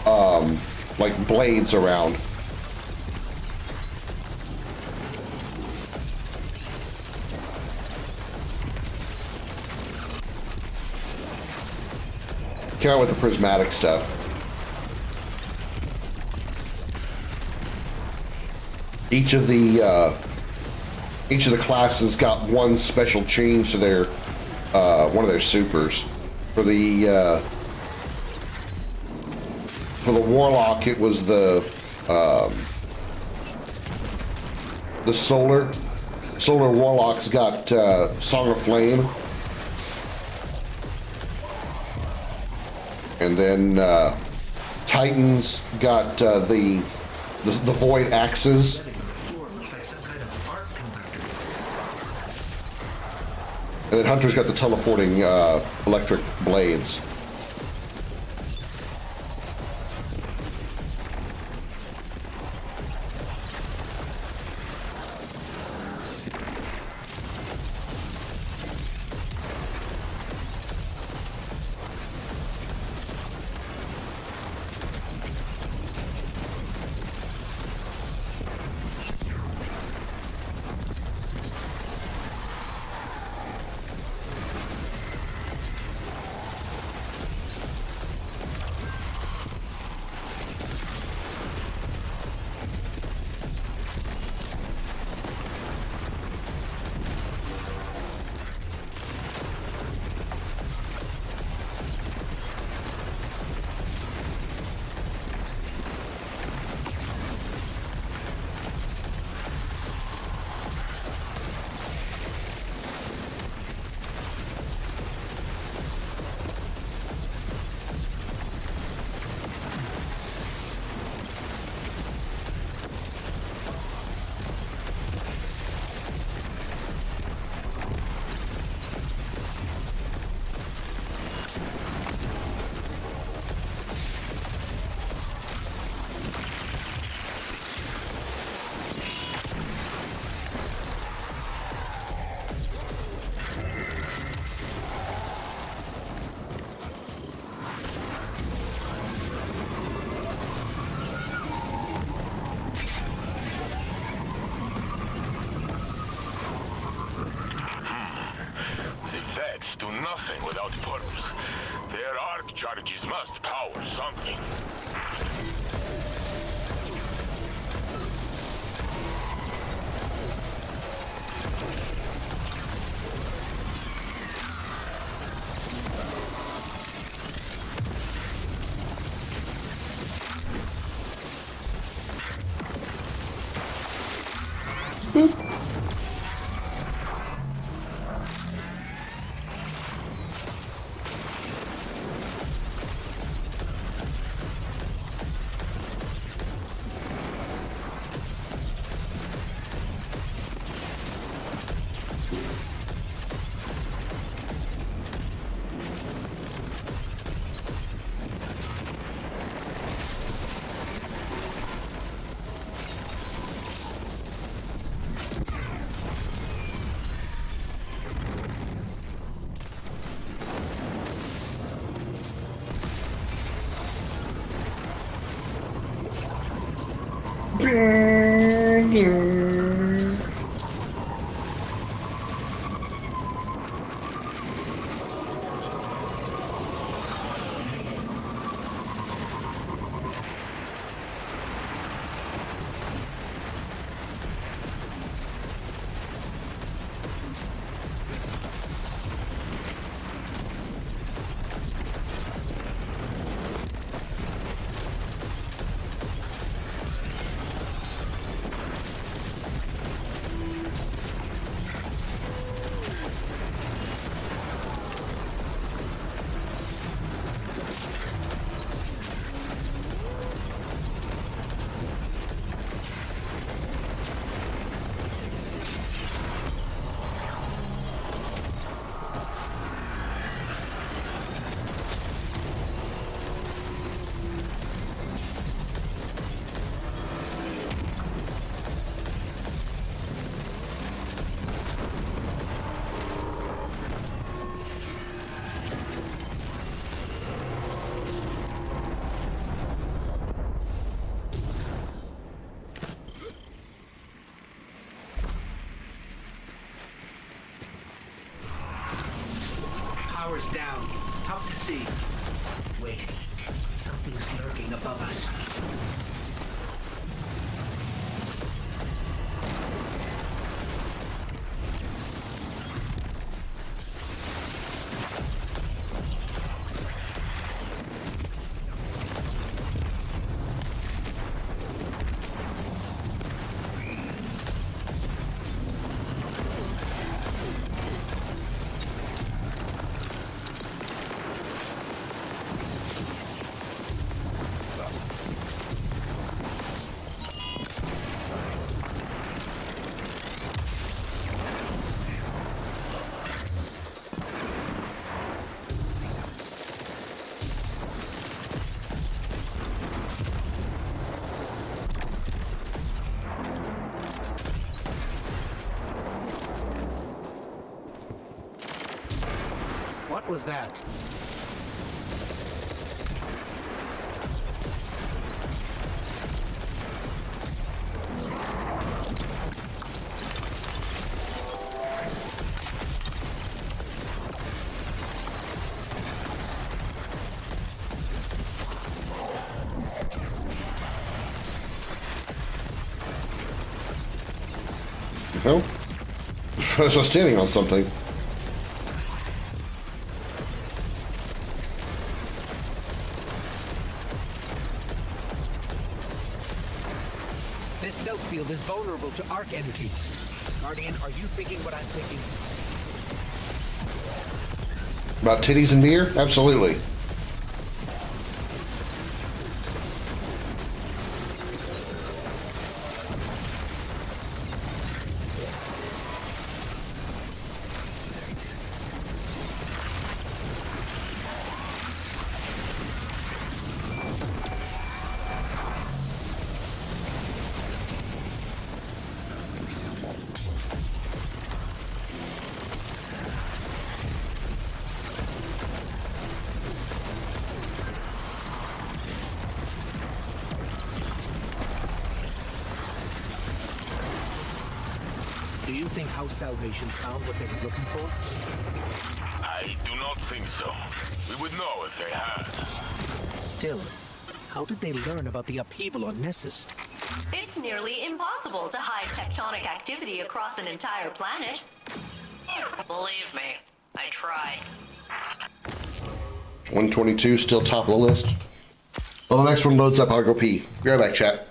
like blades around. Came out with the prismatic stuff. Each of the classes got one special change to their one of their supers. For the warlock, it was the solar warlocks got Song of Flame. And then Titans got the Void Axes. And then Hunter's got the teleporting electric blades. Do nothing without purpose. Their arc charges must power something. What was that? No? I was standing on something. This stealth field is vulnerable to arc energy. Guardian, are you thinking what I'm thinking? About titties and beer? Absolutely. Do you think House Salvation found what they were looking for? I do not think so. We would know if they had. Still, how did they learn about the upheaval on Nessus? It's nearly impossible to hide tectonic activity across an entire planet. Believe me, I tried. 122 still top of the list. Well, the next one loads up. I'll go pee. Be right back, chat.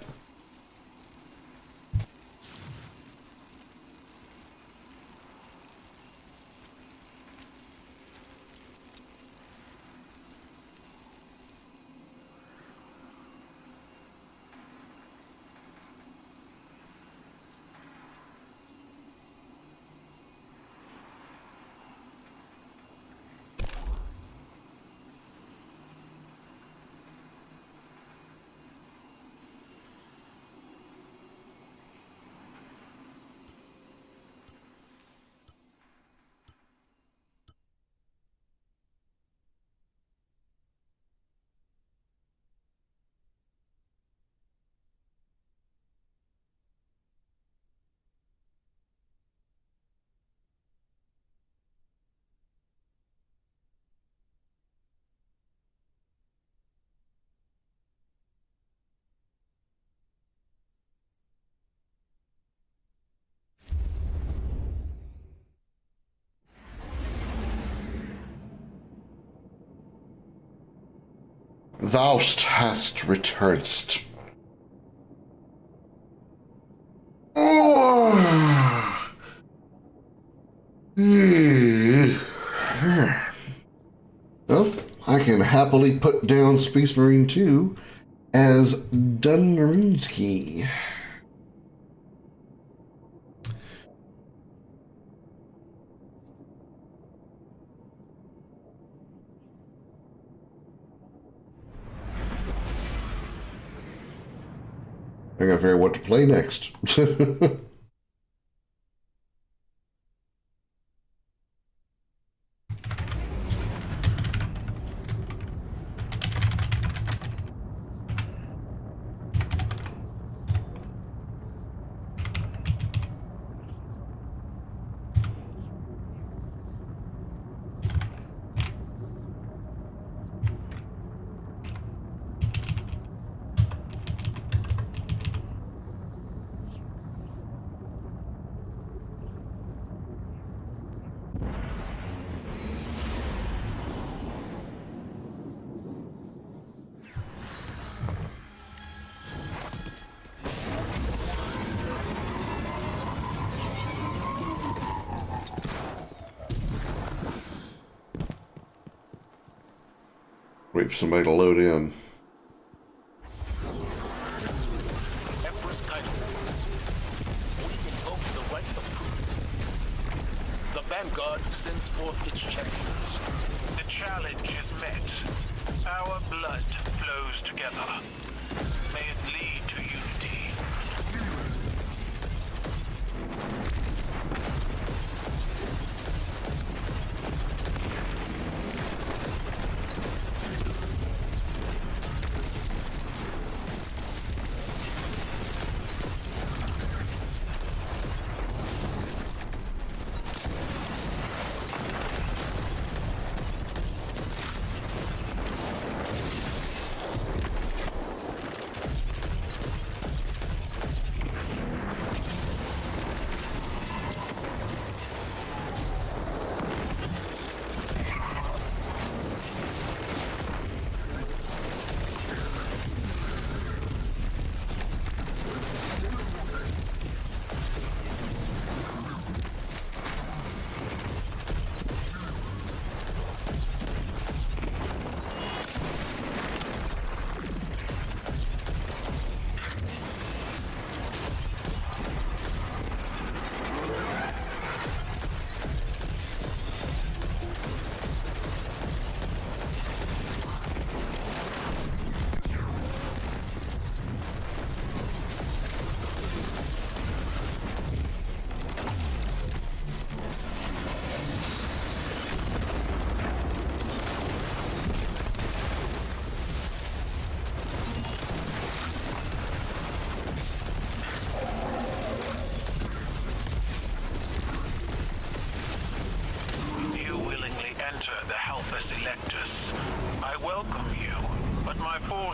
Thou hast returned. Oh. Well, I can happily put down Space Marine 2 as Dunrunsky. I gotta figure out what to play next. Wait for somebody to load in. Empress title. We invoke the right of truth. The Vanguard sends forth its champions. The challenge is met. Our blood flows together. May it lead to unity.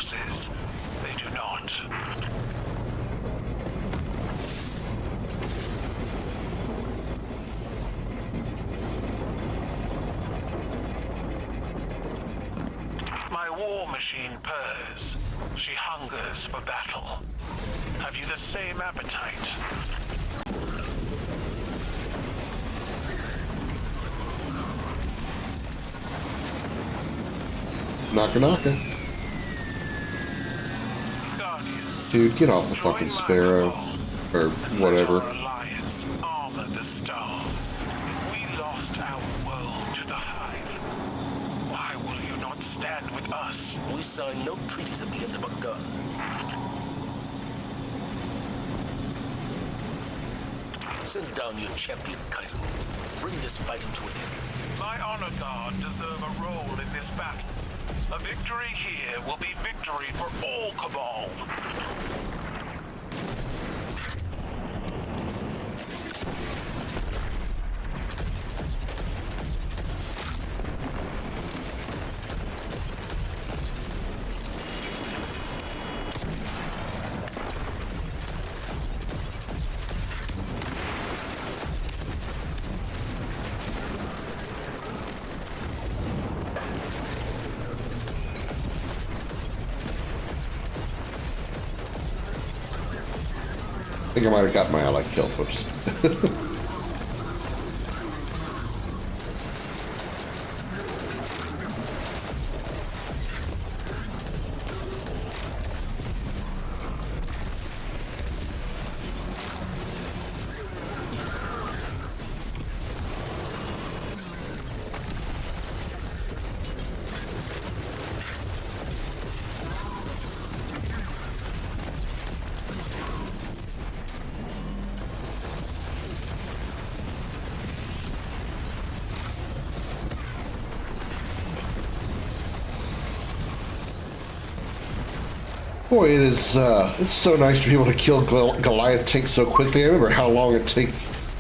forces. They do not. My war machine purrs. She hungers for battle. Have you the same appetite? Knocker knocker. Dude, get off the fucking sparrow. Or whatever. Alliance armor the stars. We lost our world to the Hive. Why will you not stand with us? We sign no treaties at the end of a gun. Send down your champion, Kaido. Bring this fight to an end. My honor guard deserve a role in this battle. A victory here will be victory for all Cabal. I think I might have got my ally killed. Whoops. Boy, it's so nice to be able to kill Goliath tanks so quickly. I remember how long it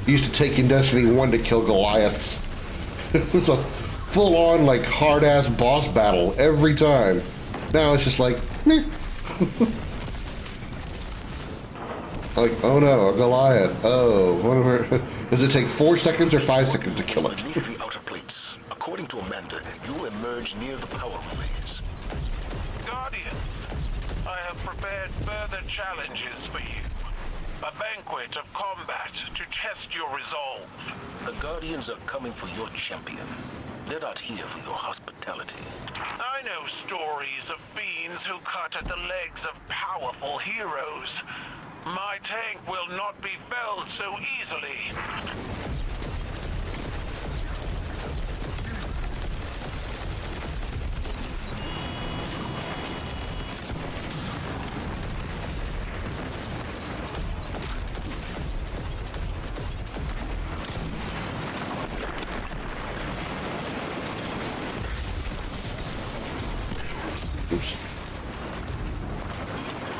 used to take in Destiny 1 to kill Goliaths. It was a full-on, like, hard-ass boss battle every time. Now it's just like, meh. Like, oh no, a Goliath. Oh, whatever. Does it take 4 seconds or 5 seconds to kill it? Beneath the outer plates, according to Amanda, you emerge near the power relays. Guardians, I have prepared further challenges for you. A banquet of combat to test your resolve. The Guardians are coming for your champion. They're not here for your hospitality. I know stories of fiends who cut at the legs of powerful heroes. My tank will not be felled so easily.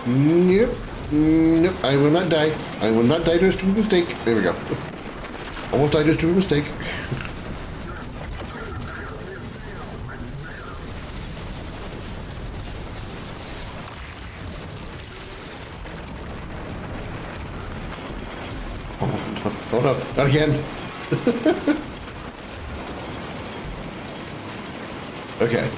Nope. Nope. I will not die. I will not die to a stupid mistake. There we go. Almost died to a stupid mistake. Oh no, not again. Okay.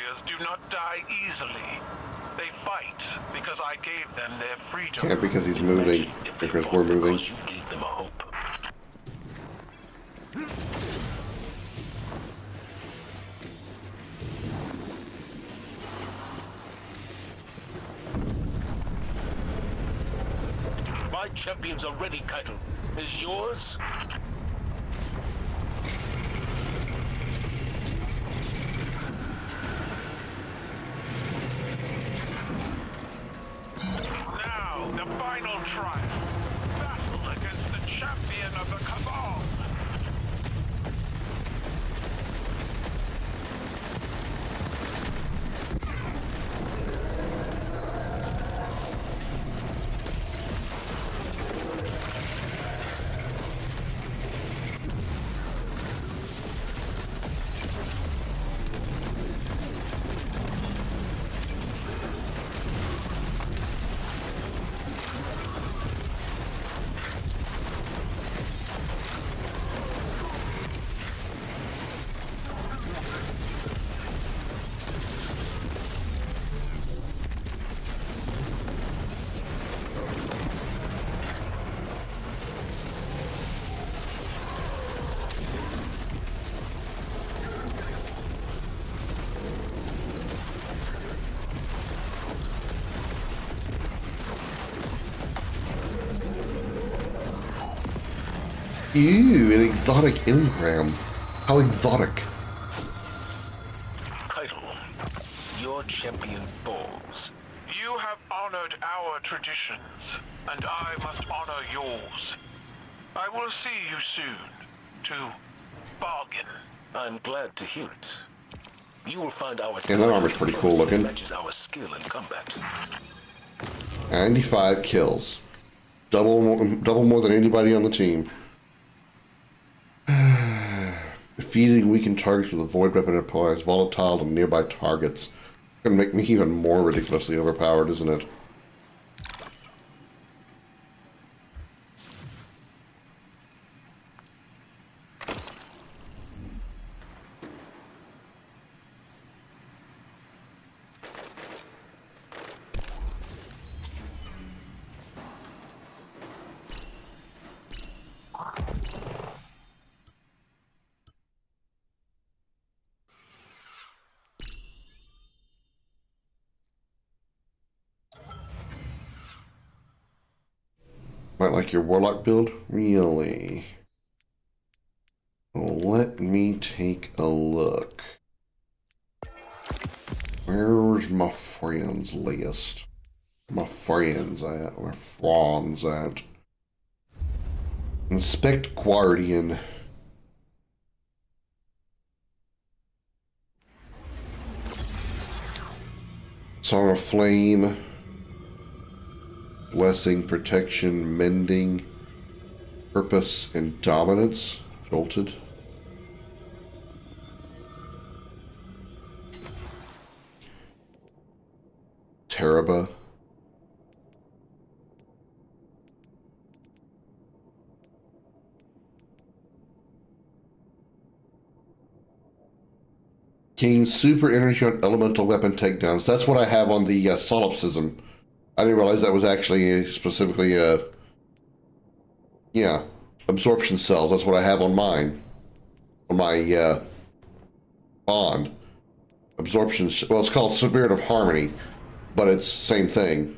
warriors do not die easily. They fight because I gave them their freedom. Can't because he's moving. Because we're moving. You gave them hope. My champions are ready, Keitel. Is yours? Now, the final trial. Battle against the champion of the Cabal. Ew, an exotic engram. How exotic. Keitel, your champion falls. You have honored our traditions, and I must honor yours. I will see you soon to bargain. I'm glad to hear it. You will find our Yeah, that armor's pretty cool looking. matches our skill in combat. 95 kills. Double more than anybody on the team. Defeating weakened targets with a void weapon applies volatile to nearby targets. It's gonna make me even more ridiculously overpowered, isn't it? Might like your warlock build? Really? Let me take a look. Where's my friends list? My friends at? Where Franz at? Inspect Guardian. Song of Flame. Blessing, protection, mending, purpose, and dominance. Jolted. Teraba. Gain super energy on elemental weapon takedowns. That's what I have on the solipsism. I didn't realize that was actually specifically, yeah, absorption cells. That's what I have on mine. On my, bond. Absorption, well, it's called Spirit of Harmony, but it's same thing.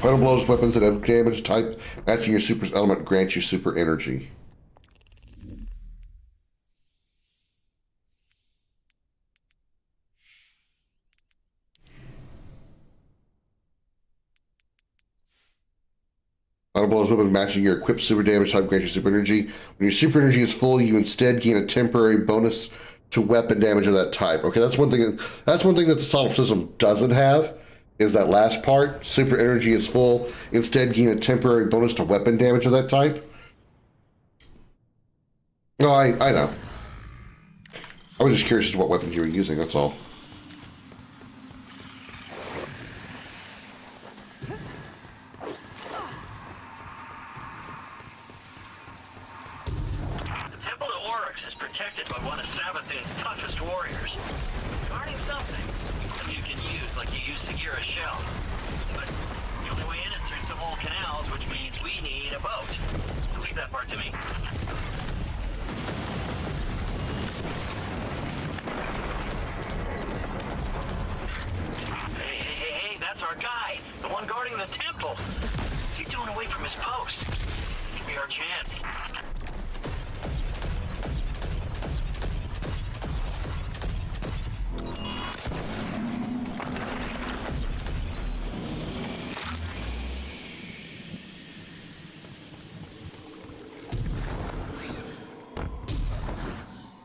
Final blows weapons that have damage type matching your super element grants you super energy. Final blows weapon matching your equipped super damage type grants you super energy. When your super energy is full, you instead gain a temporary bonus to weapon damage of that type. Okay, that's one thing. That's one thing that the solipsism doesn't have. Is that last part? Super energy is full. Instead, gain a temporary bonus to weapon damage of that type. No, I know. I was just curious as to what weapons you were using. That's all. The Temple to Oryx is protected by one of Sabathine's toughest warriors. Your something you can use like you use Segura's shell. But the only way in is through some old canals, which means we need a boat. Leave that part to me. Hey, that's our guy. The one guarding the temple. What's he doing away from his post? This could be our chance.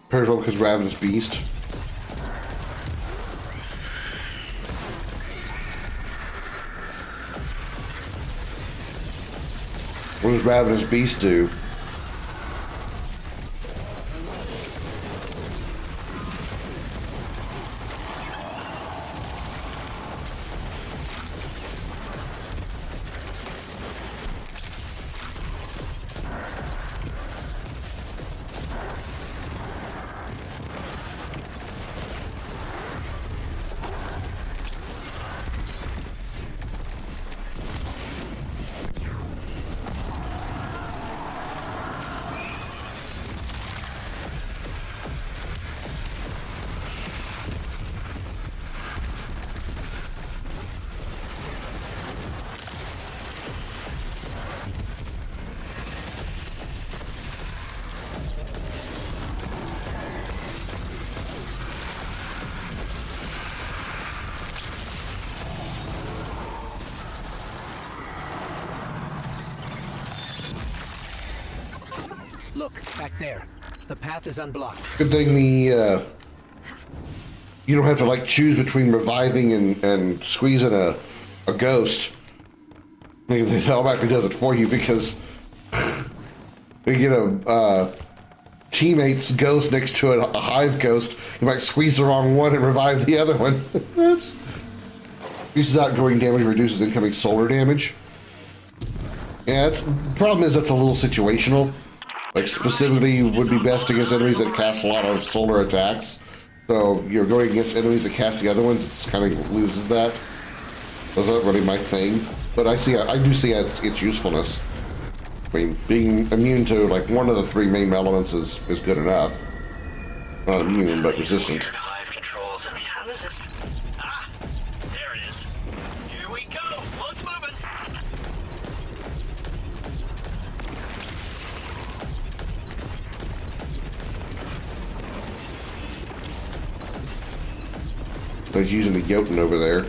Percival because Ravenous Beast. What does Ravenous Beast do? Look, back there. The path is unblocked. Good thing the you don't have to like choose between reviving and squeezing a ghost. It automatically does it for you because you get a teammate's ghost next to a hive ghost. You might squeeze the wrong one and revive the other one. Oops. Increases outgoing damage, reduces incoming solar damage. Yeah, the problem is that's a little situational. Like, specifically would be best against enemies that cast a lot of solar attacks. So, you're going against enemies that cast the other ones, it kind of loses that. That's not really my thing. But I do see its usefulness. I mean, being immune to, like, one of the three main elements is good enough. Not immune, but resistant. Hive controls, and how is this? Ah, there it is. Here we go. Let's move it. I was using the Jotun over there.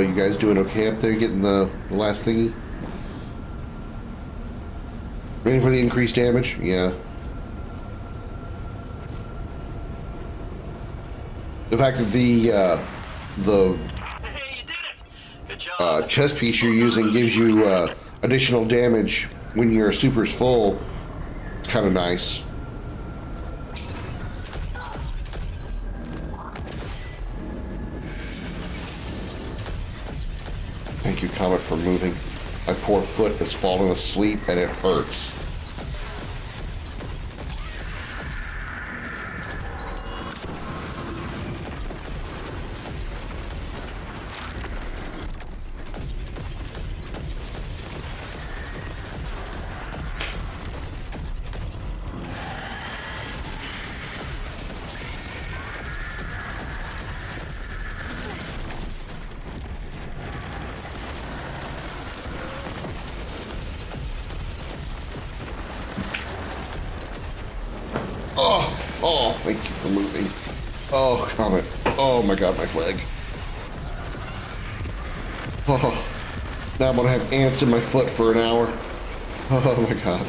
You guys doing okay up there, getting the last thingy? Ready for the increased damage? Yeah. The fact that the chest piece you're using gives you additional damage when your super's full. It's kind of nice. Thank you, Comet, for moving. My poor foot has fallen asleep and it hurts. Oh, thank you for moving. Oh, Comet. Oh my god, my leg. Oh, now I'm gonna have ants in my foot for an hour. Oh my god.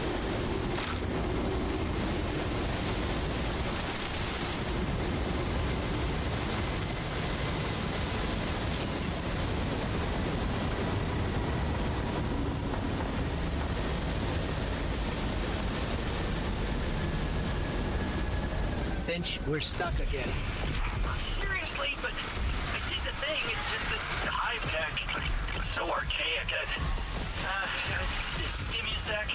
Finch, we're stuck again. Seriously, but I did the thing. It's just this hive tech. It's so archaic. Just give me a sec.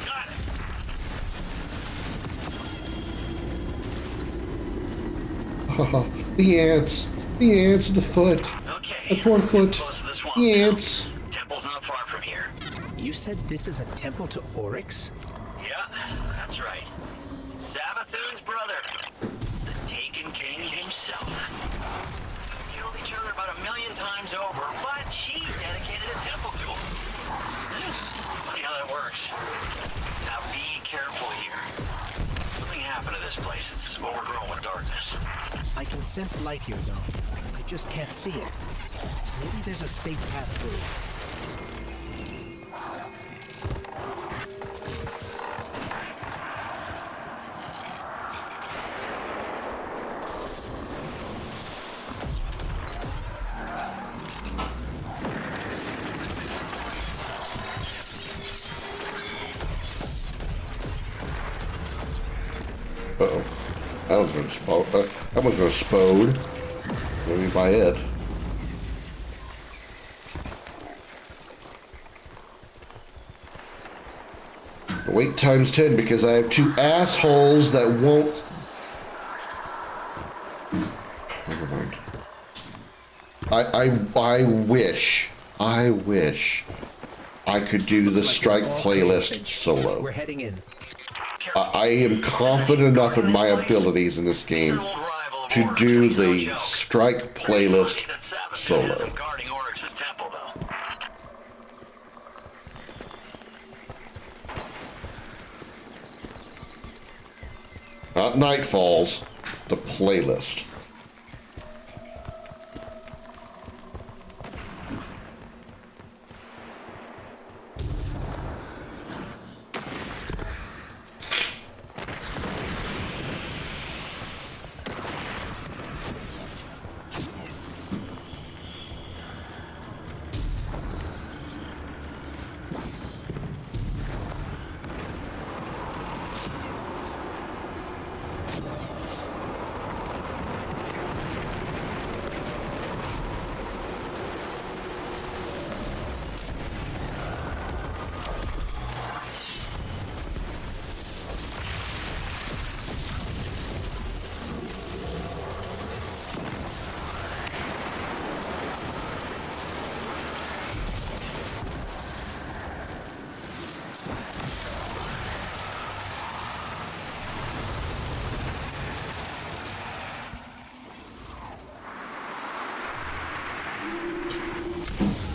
Got it. Oh, the ants. The ants in the foot. Okay. The poor foot. Close to the swamp. The ants. Temple's not far from here. You said this is a temple to Oryx? Yeah, that's right. Savathun's brother. The Taken King himself. Killed each other about 1 million times over, but he dedicated a temple to him. Funny how that works. Now be careful here. Something happened to this place. It's overgrown with darkness. I can sense light here, though. I just can't see it. Maybe there's a safe path through. Uh-oh. I was gonna spode. Maybe by it. Wait times 10 because I have 2 assholes that won't. Never mind. I wish I could do the strike playlist solo. We're heading in. I am confident enough in my abilities in this game to do the strike playlist solo. Guarding Oryx's temple, though. Not Nightfalls, the playlist.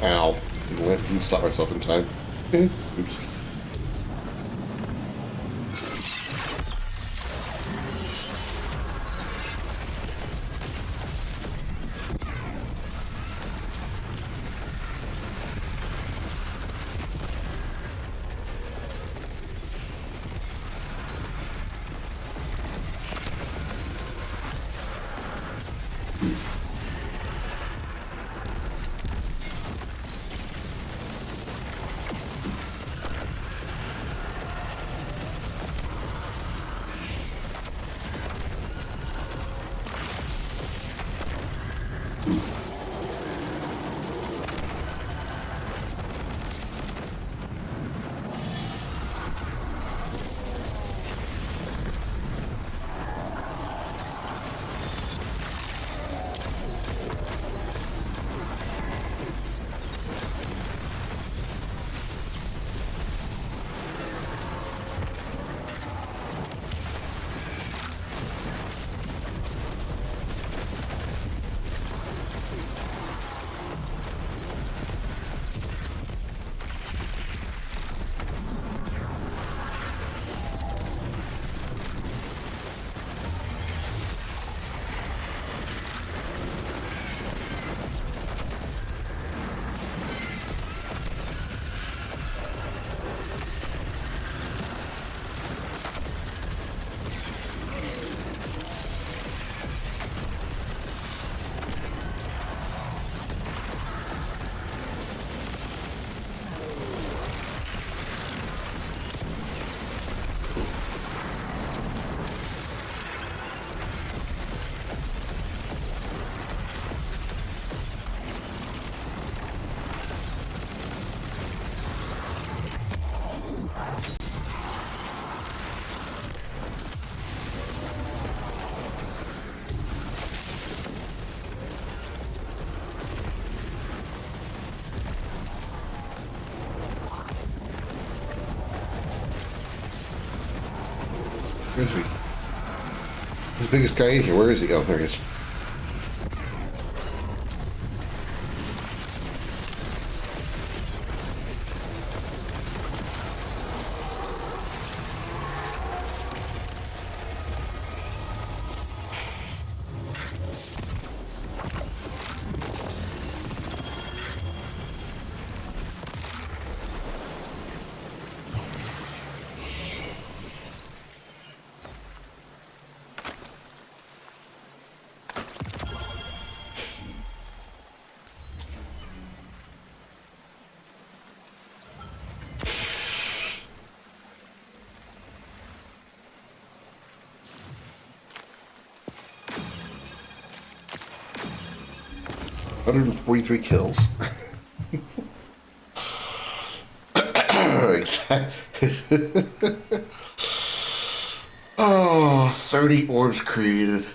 Ow. I didn't stop myself in time. Oops. Where is he? He's the biggest guy in here. Where is he? Oh, there he is. $143 kills. Oh, 30 orbs created.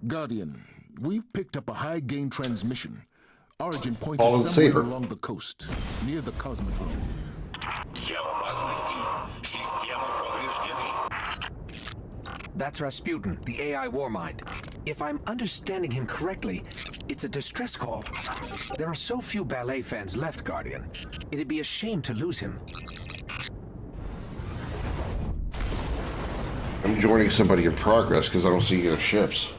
Guardian, we've picked up a high-gain transmission. Origin point Fallen is somewhere Saber. along the coast, near the Cosmodrome. That's Rasputin, the AI Warmind. If I'm understanding him correctly, it's a distress call. There are so few ballet fans left, Guardian. It'd be a shame to lose him. I'm joining somebody in progress because I don't see any ships.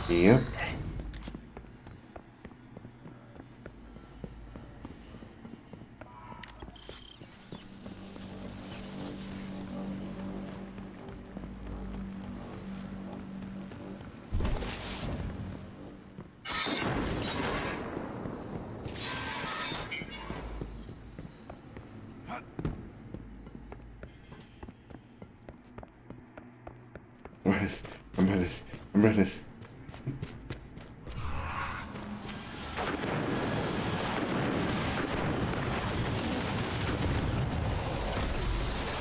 Yep. I'm ready.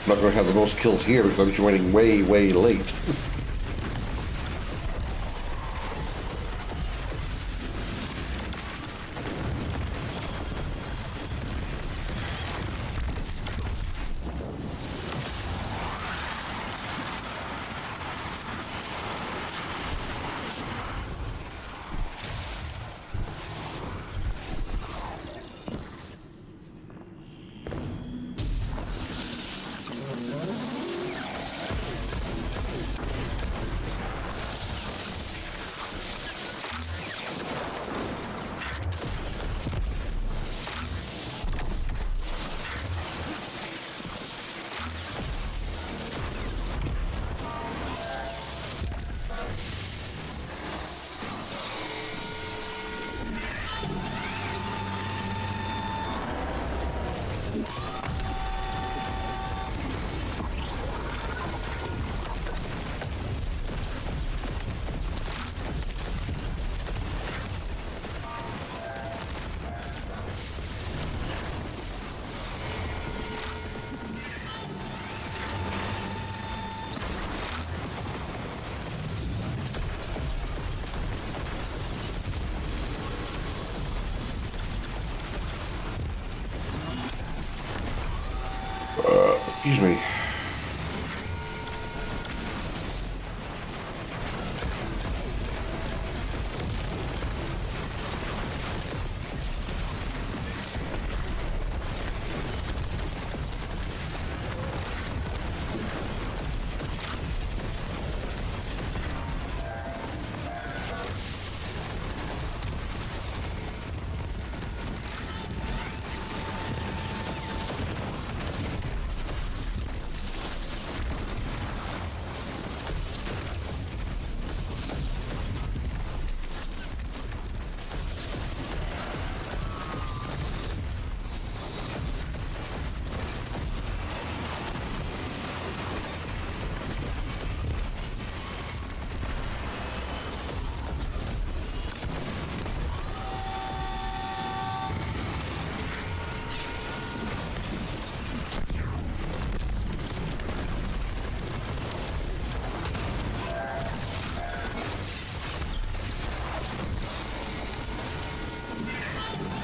I'm not going to have the most kills here because I'm joining way, way late. Excuse me.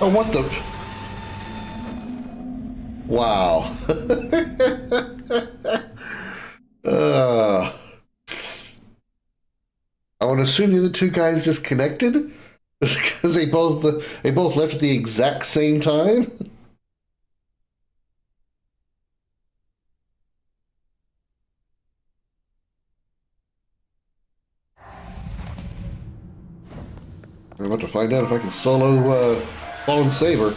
Oh, what the? Wow. I would assume the two guys just connected because they both left at the exact same time. I'm about to find out if I can solo Fallen Saber.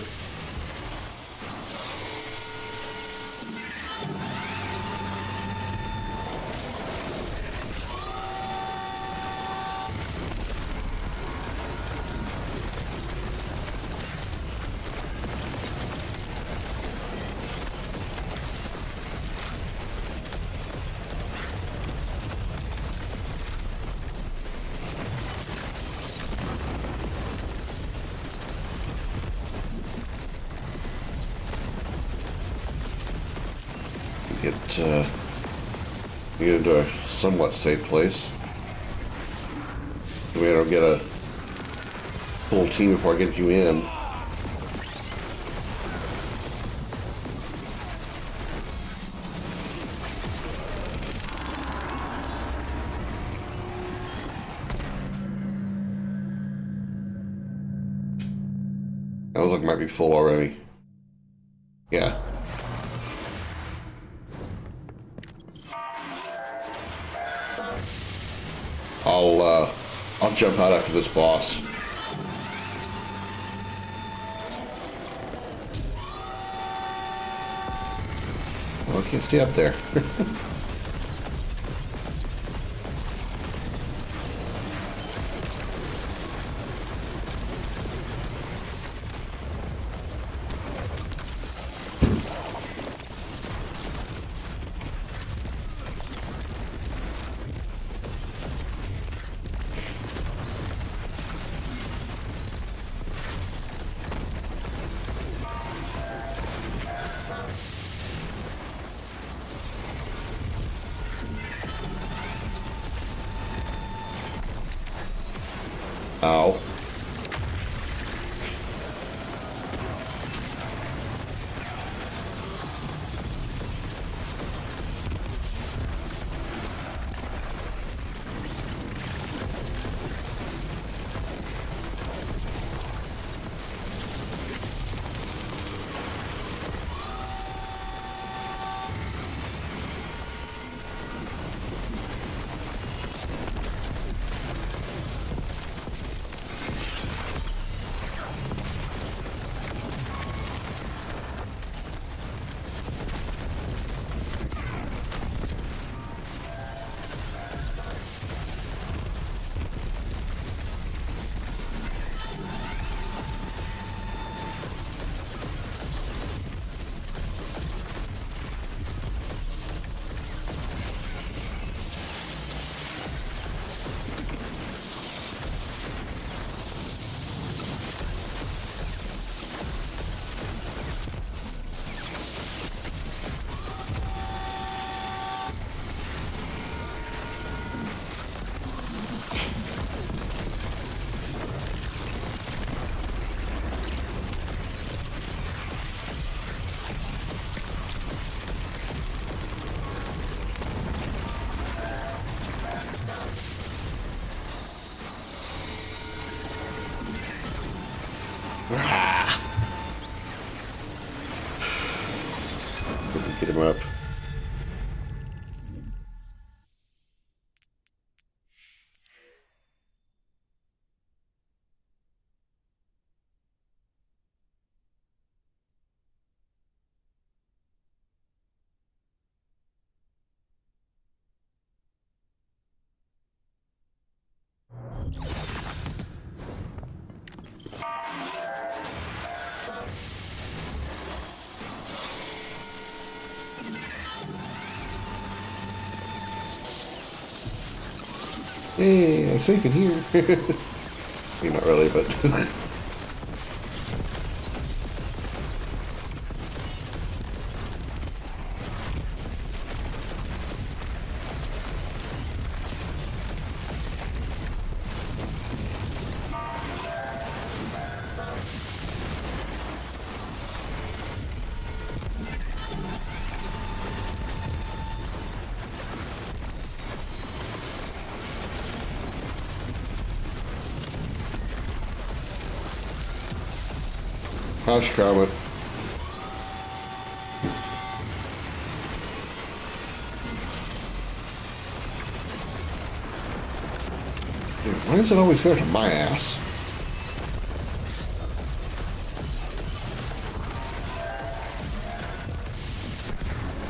Get into a somewhat safe place. Maybe I don't get a full team before I get you in. That looks like it might be full already. Yeah. I'll jump out after this boss. Well, I can't stay up there. Ow. Hey, I'm safe in here. I mean, not really, but... Hush, Comet. Dude, why does it always go to my ass?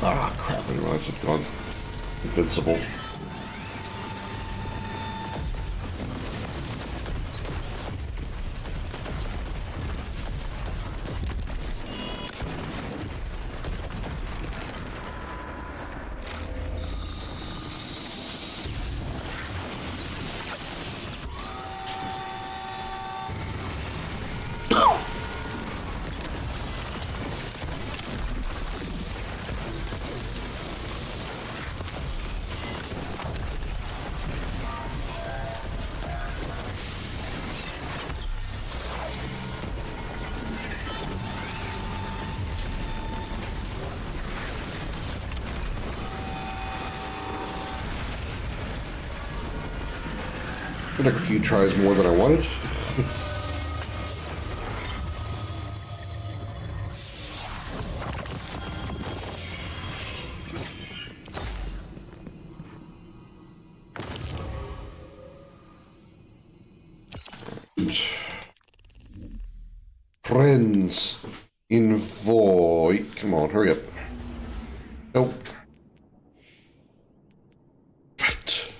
Ah, crap, I realized it's gone invincible. It took a few tries more than I wanted. Friends, invite. Come on, hurry up. Nope. Right.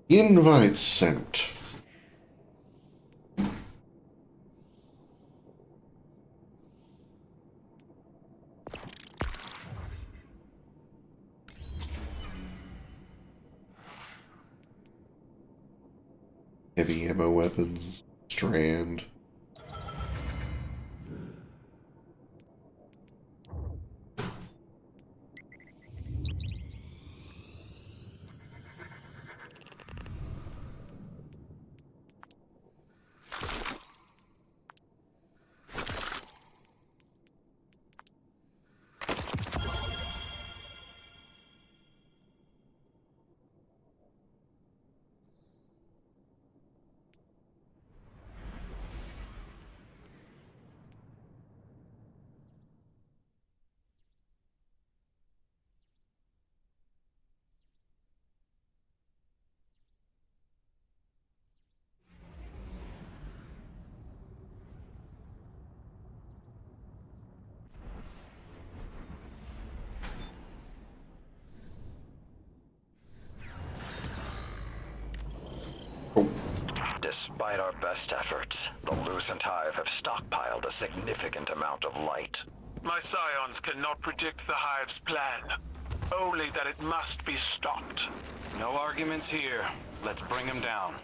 Invite sent. Heavy ammo weapons, strand. Despite our best efforts, the Lucent Hive have stockpiled a significant amount of light. My scions cannot predict the Hive's plan. Only that it must be stopped. No arguments here. Let's bring him down.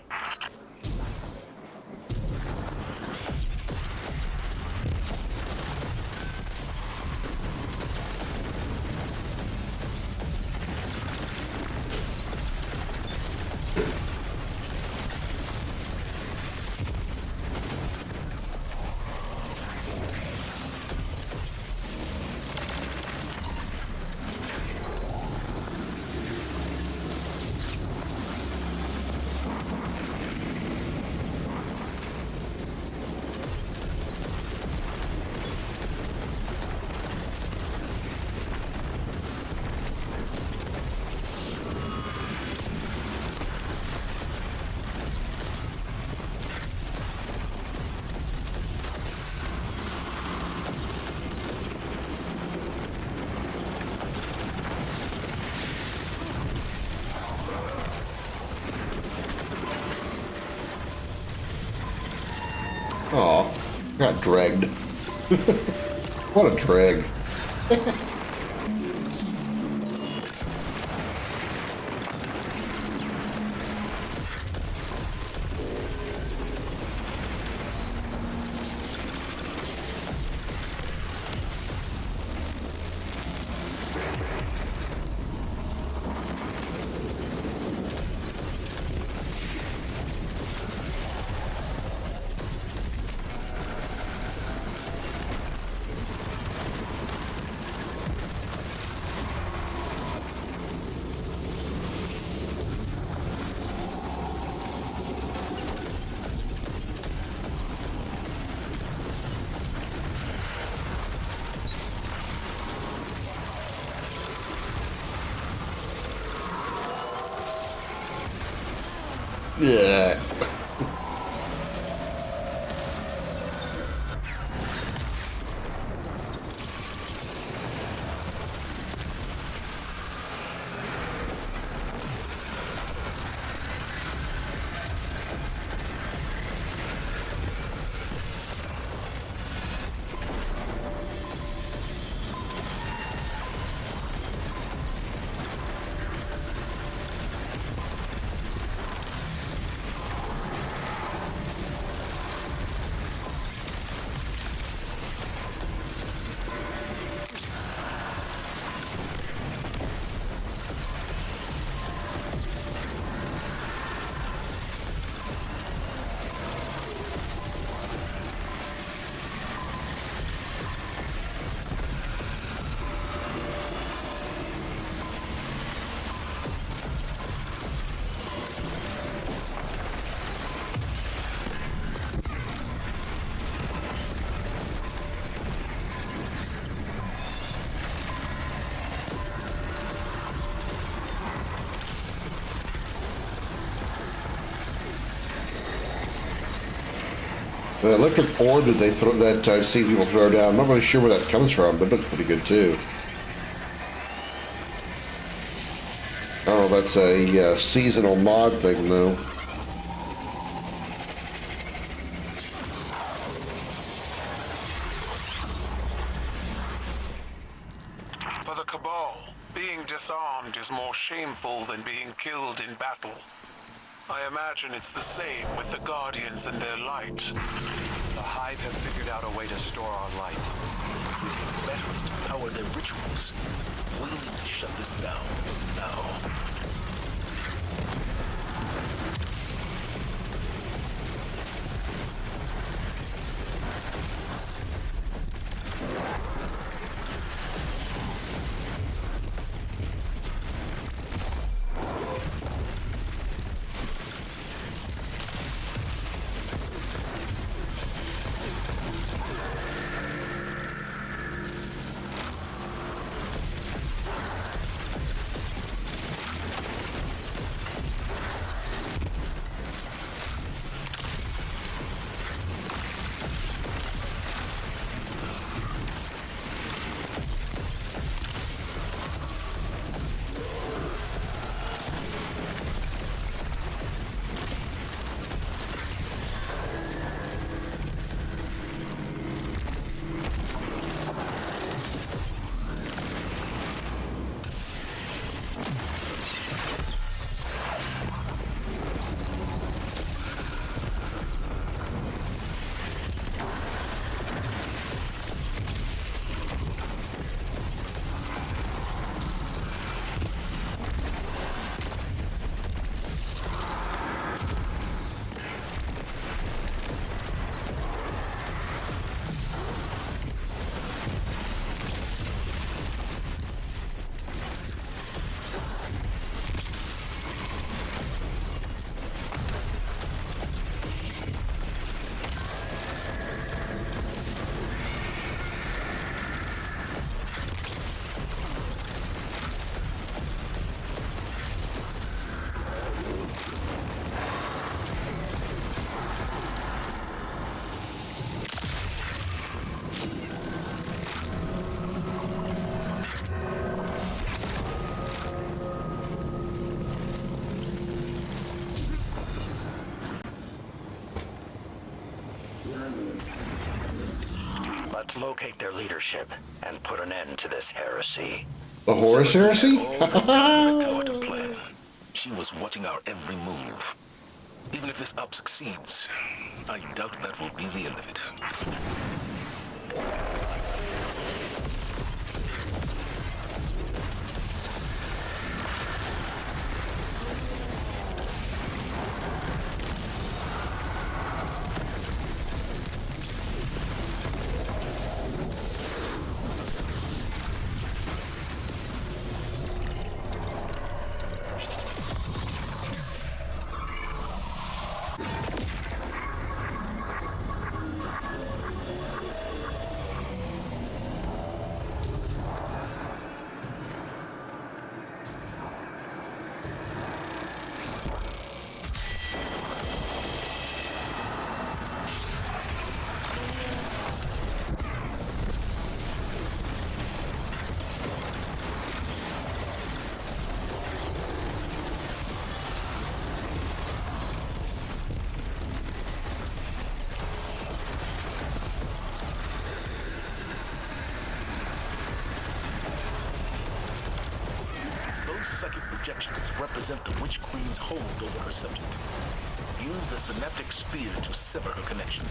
Aw, got dragged. What a drag. Yeah. The electric orb that they throw, that I've seen people throw down, I'm not really sure where that comes from, but it looks pretty good too. Oh, that's a seasonal mod thing though. For the Cabal, being disarmed is more shameful than being killed in battle. I imagine it's the same with the Guardians and their light. The Hive have figured out a way to store our light. If we need veterans to power their rituals, we'll need to shut this down now. Let's locate their leadership and put an end to this heresy. The Horus heresy? Tower to plan. She was watching our every move. Even if this up succeeds, I doubt that will be the end of it. Those psychic projections represent the Witch Queen's hold over her subject. Use the synaptic spear to sever her connection.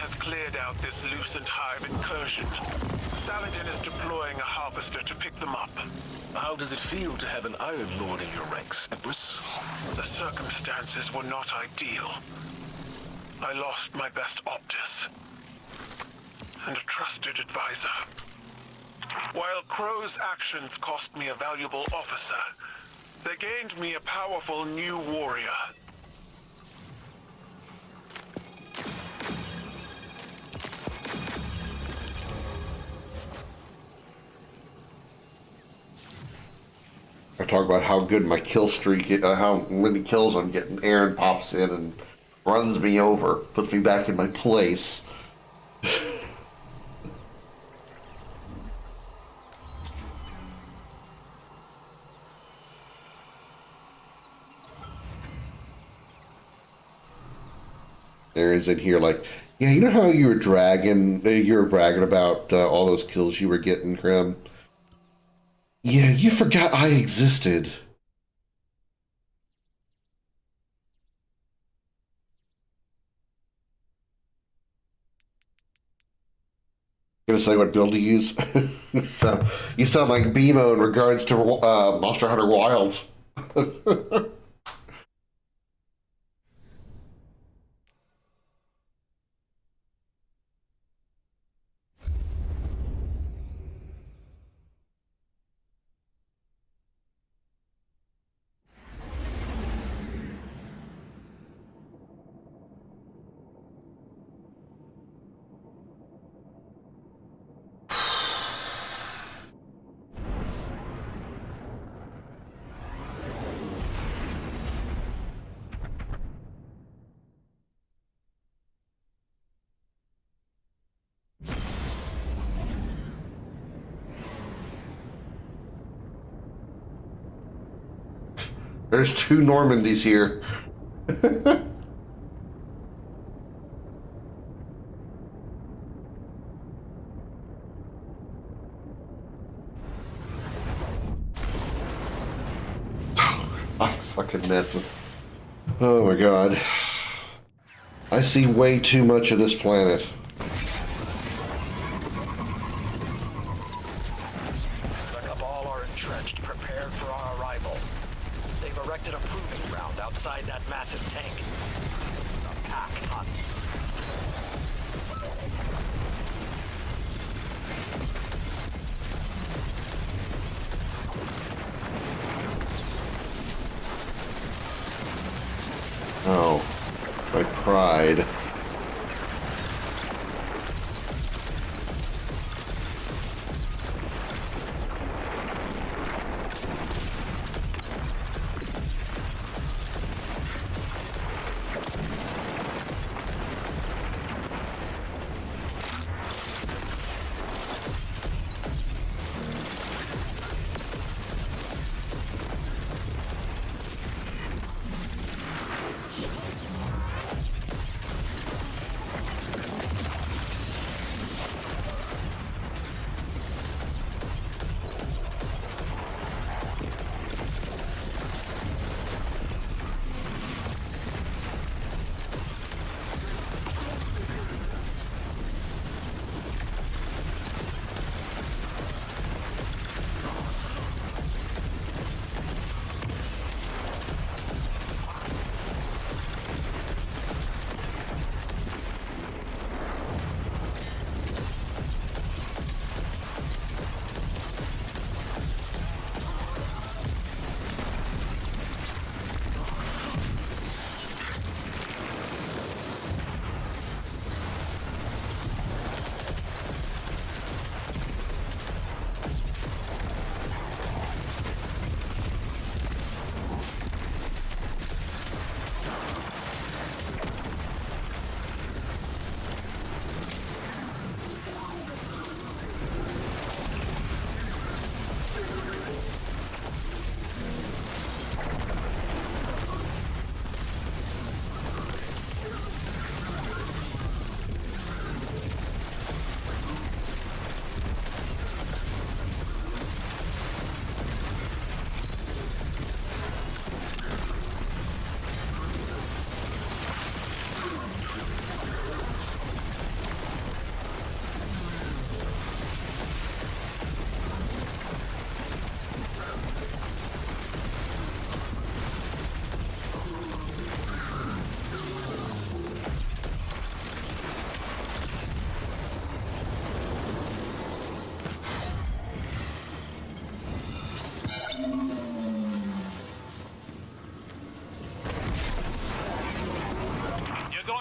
Has cleared out this loosened hive incursion. Saladin is deploying a harvester to pick them up. How does it feel to have an Iron Lord in your ranks, Empress? The circumstances were not ideal. I lost my best Optus and a trusted advisor. While Crow's actions cost me a valuable officer, they gained me a powerful new warrior. I talk about how good my kill streak is, how many kills I'm getting. Aaron pops in and runs me over, puts me back in my place. Aaron's in here like, yeah, you know how you were bragging about all those kills you were getting, Krim? Yeah, you forgot I existed. Gonna say what build to use. So you sound like BMO in regards to Monster Hunter Wilds. There's two Normandies here. fucking mess. Oh my god. I see way too much of this planet. The Cabal are entrenched, prepared for our arrival. They've erected a proving ground outside that massive tank. The pack hunts. Oh, my pride.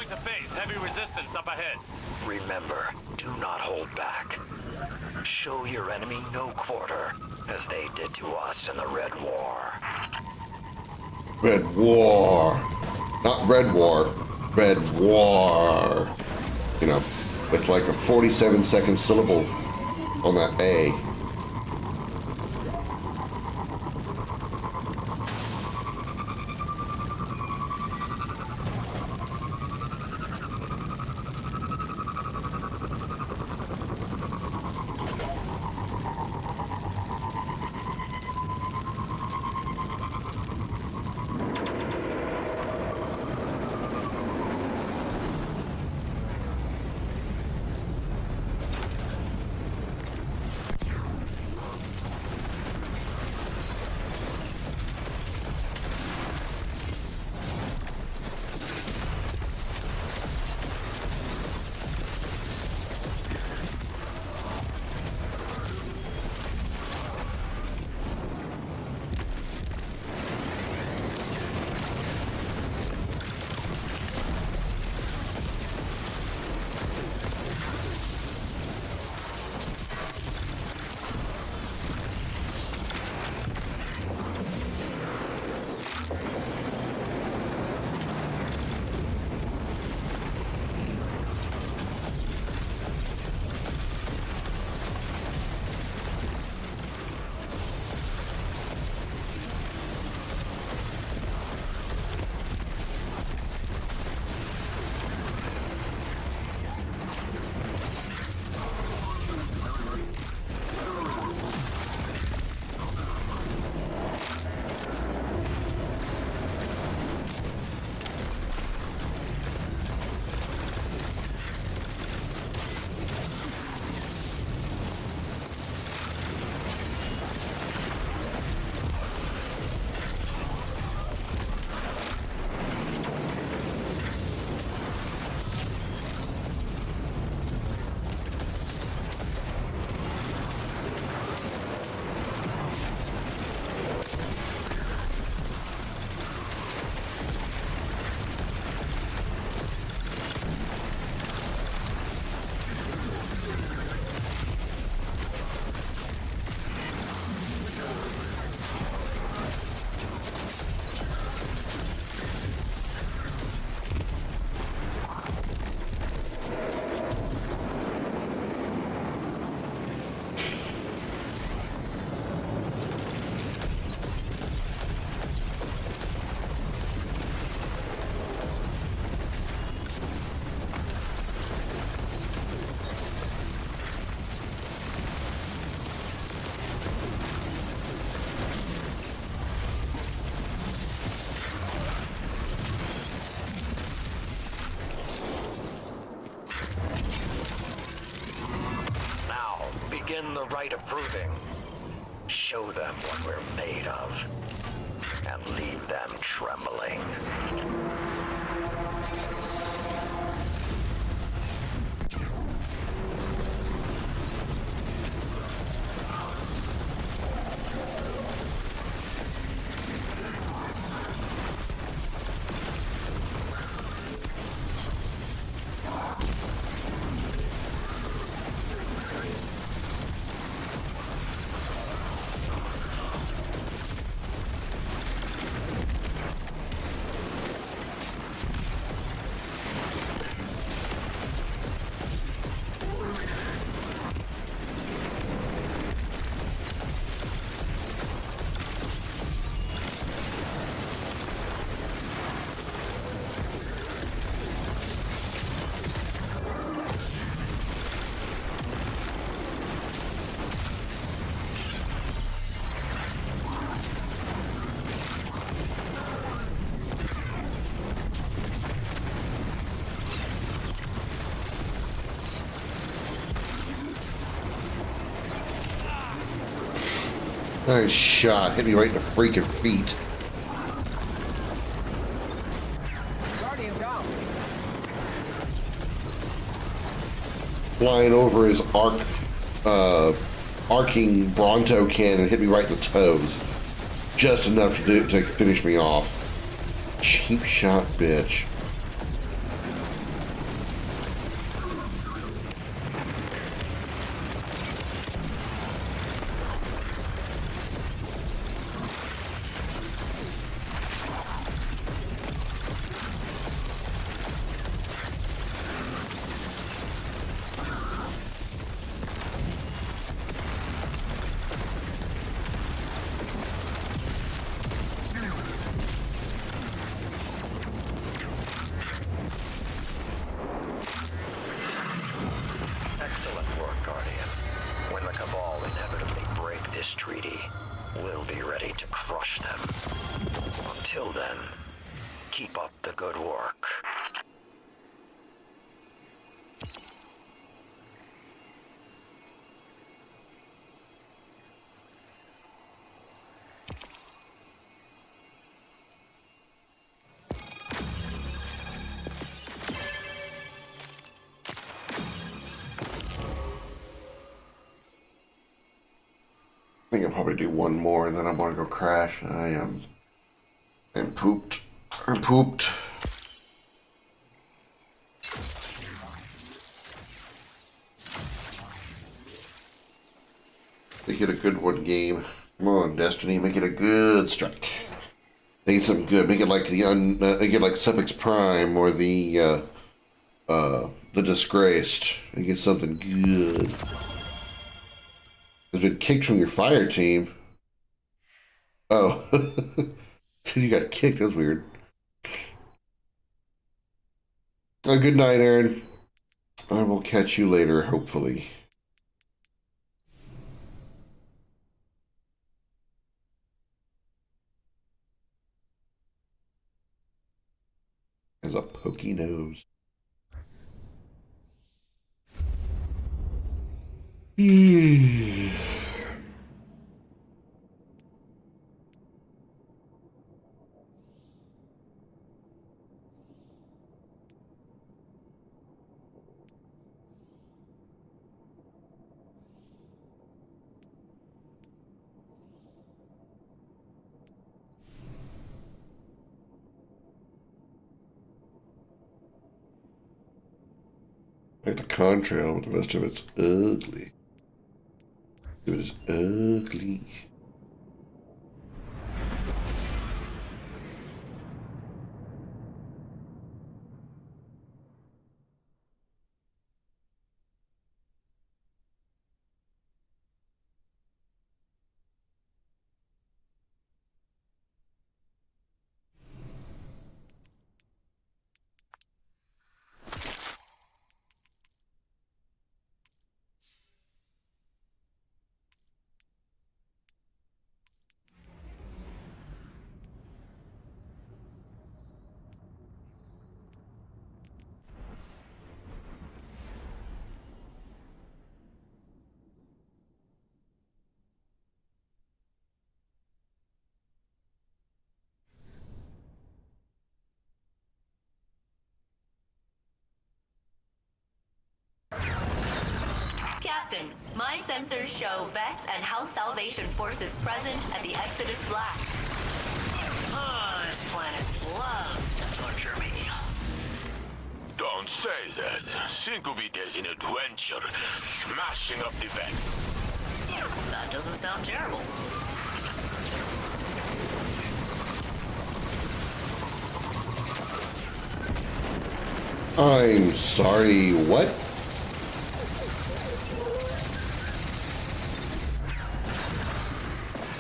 To face heavy resistance up ahead. Remember, do not hold back. Show your enemy no quarter, as they did to us in the Red War. Red War. Not Red War. Red War. You know, with like a 47-second syllable on that A. right of proving. Show them what we're made of, and leave them trembling. Nice shot. Hit me right in the freaking feet. Guardian down. Flying over his arcing Bronto cannon hit me right in the toes. Just enough to finish me off. Cheap shot, bitch. Excellent work, Guardian. When the Cabal inevitably break this treaty, we'll be ready to crush them. Until then, keep up the good work. I think I'll probably do one more and then I'm gonna go crash. I'm pooped. I'm pooped. Make it a good one game. Come on, Destiny, make it a good strike. Make it something good. Make it like make it like Sepix Prime or the Disgraced. Make it something good. Has been kicked from your fire team. Oh. You got kicked. That's weird. Oh, good night, Aaron. I will catch you later, hopefully. Has a pokey nose. Like the contrail, but the rest of it's ugly. It was ugly. Captain, my sensors show Vex and House Salvation forces present at the Exodus Black. Ah, this planet loves to torture me. Don't say that. Think of it as an adventure, smashing up the Vex. That doesn't sound terrible. I'm sorry, what?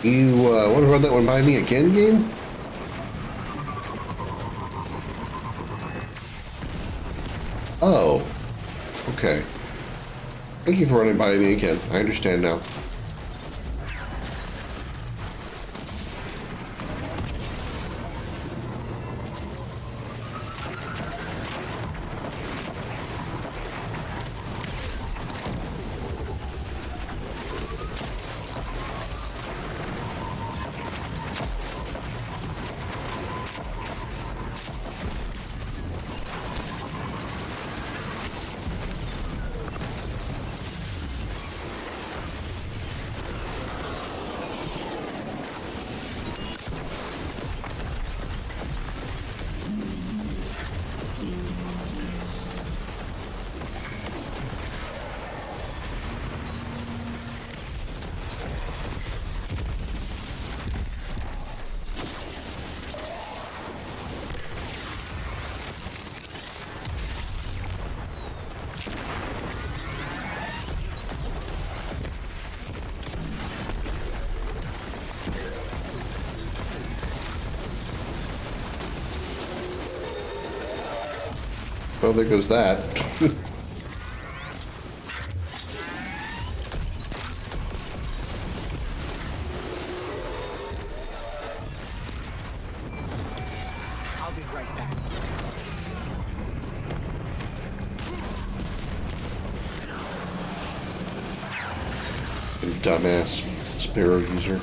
You want to run that one by me again, game? Oh, okay. Thank you for running by me again. I understand now. Well, there goes that. I'll be right back. Dumbass Sparrow user.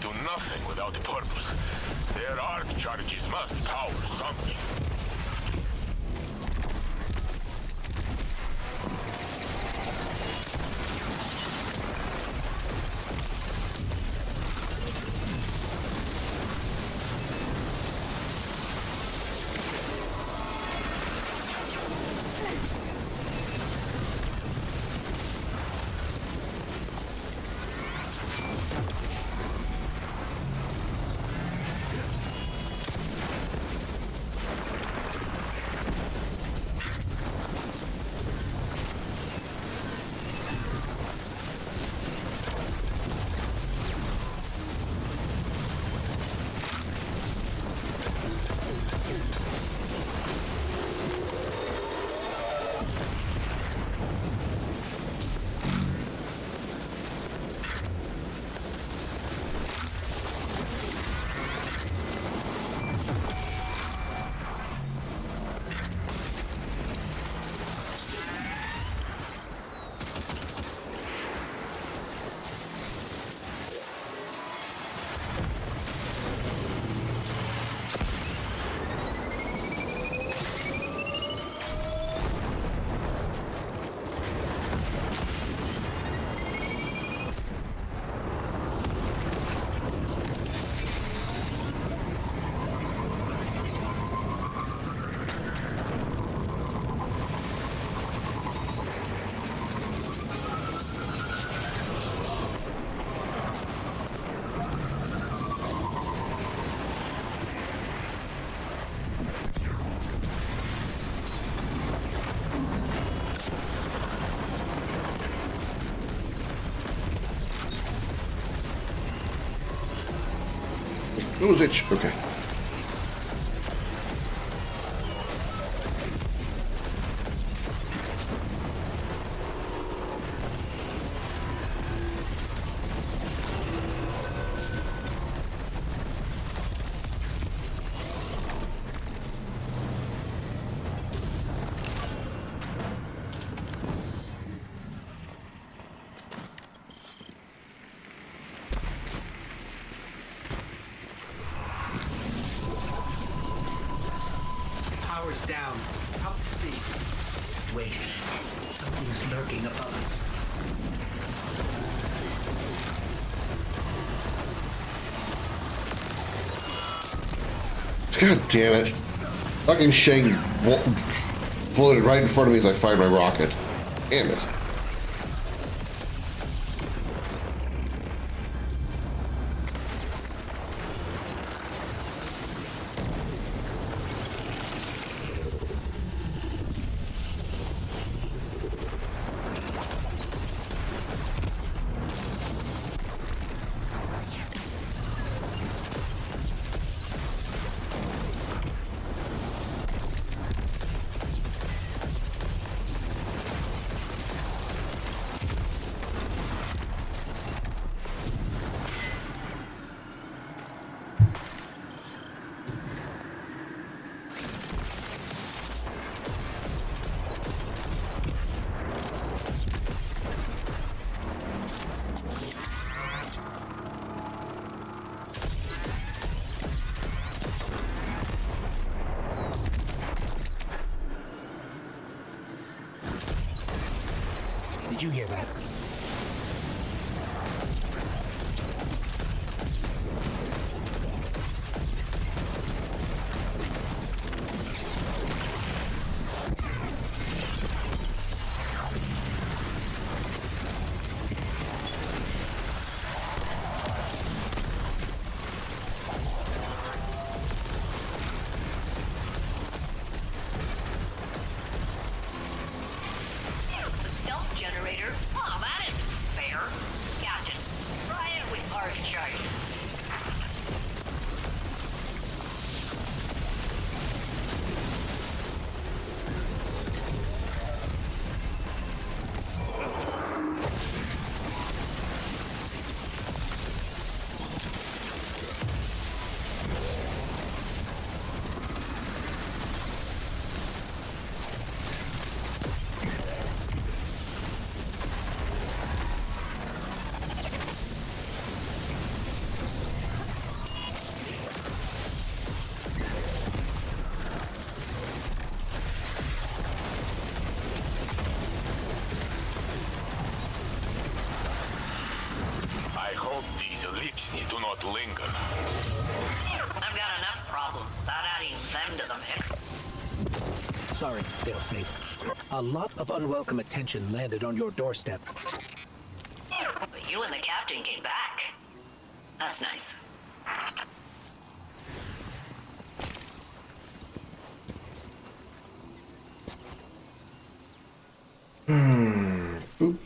Do nothing without purpose. Their arc charges must power something. It was itch. Okay. Power's down. Out to sea. Wait. Something's lurking above us. God damn it. Fucking Shang floated right in front of me as I fired my rocket. Damn it. Did you hear that? Generator? Oh, that isn't fair. Gotcha. Try it with arc charges. Do not linger. I've got enough problems without adding them to the mix. Sorry, Failsafe. A lot of unwelcome attention landed on your doorstep. But you and the captain came back. That's nice. Boop.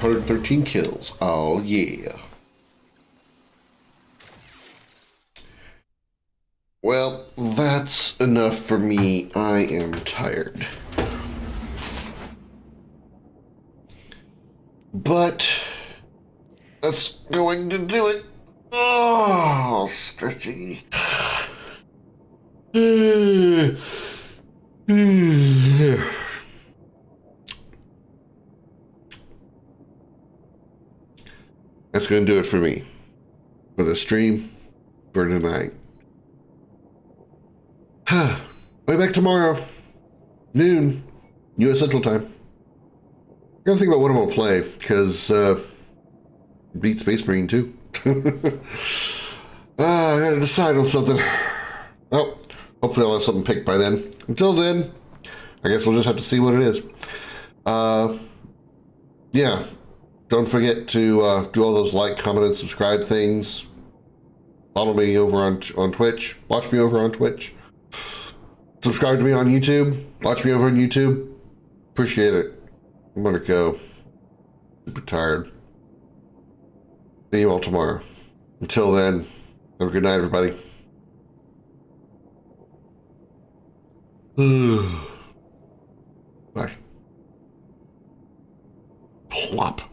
113 kills. Oh, yeah. Well, that's enough for me. I am tired. But that's going to do it. Oh, stretching. That's going to do it for me. For the stream. For tonight. I'll be back tomorrow. Noon. U.S. Central Time. I gotta think about what I'm gonna play, because beat Space Marine too. I gotta decide on something. Well, hopefully I'll have something picked by then. Until then, I guess we'll just have to see what it is. Yeah, don't forget to do all those like, comment, and subscribe things. Follow me over on Twitch. Watch me over on Twitch. Subscribe to me on YouTube. Watch me over on YouTube. Appreciate it. I'm gonna go. Super tired. See you all tomorrow. Until then, have a good night, everybody. Bye. Plop.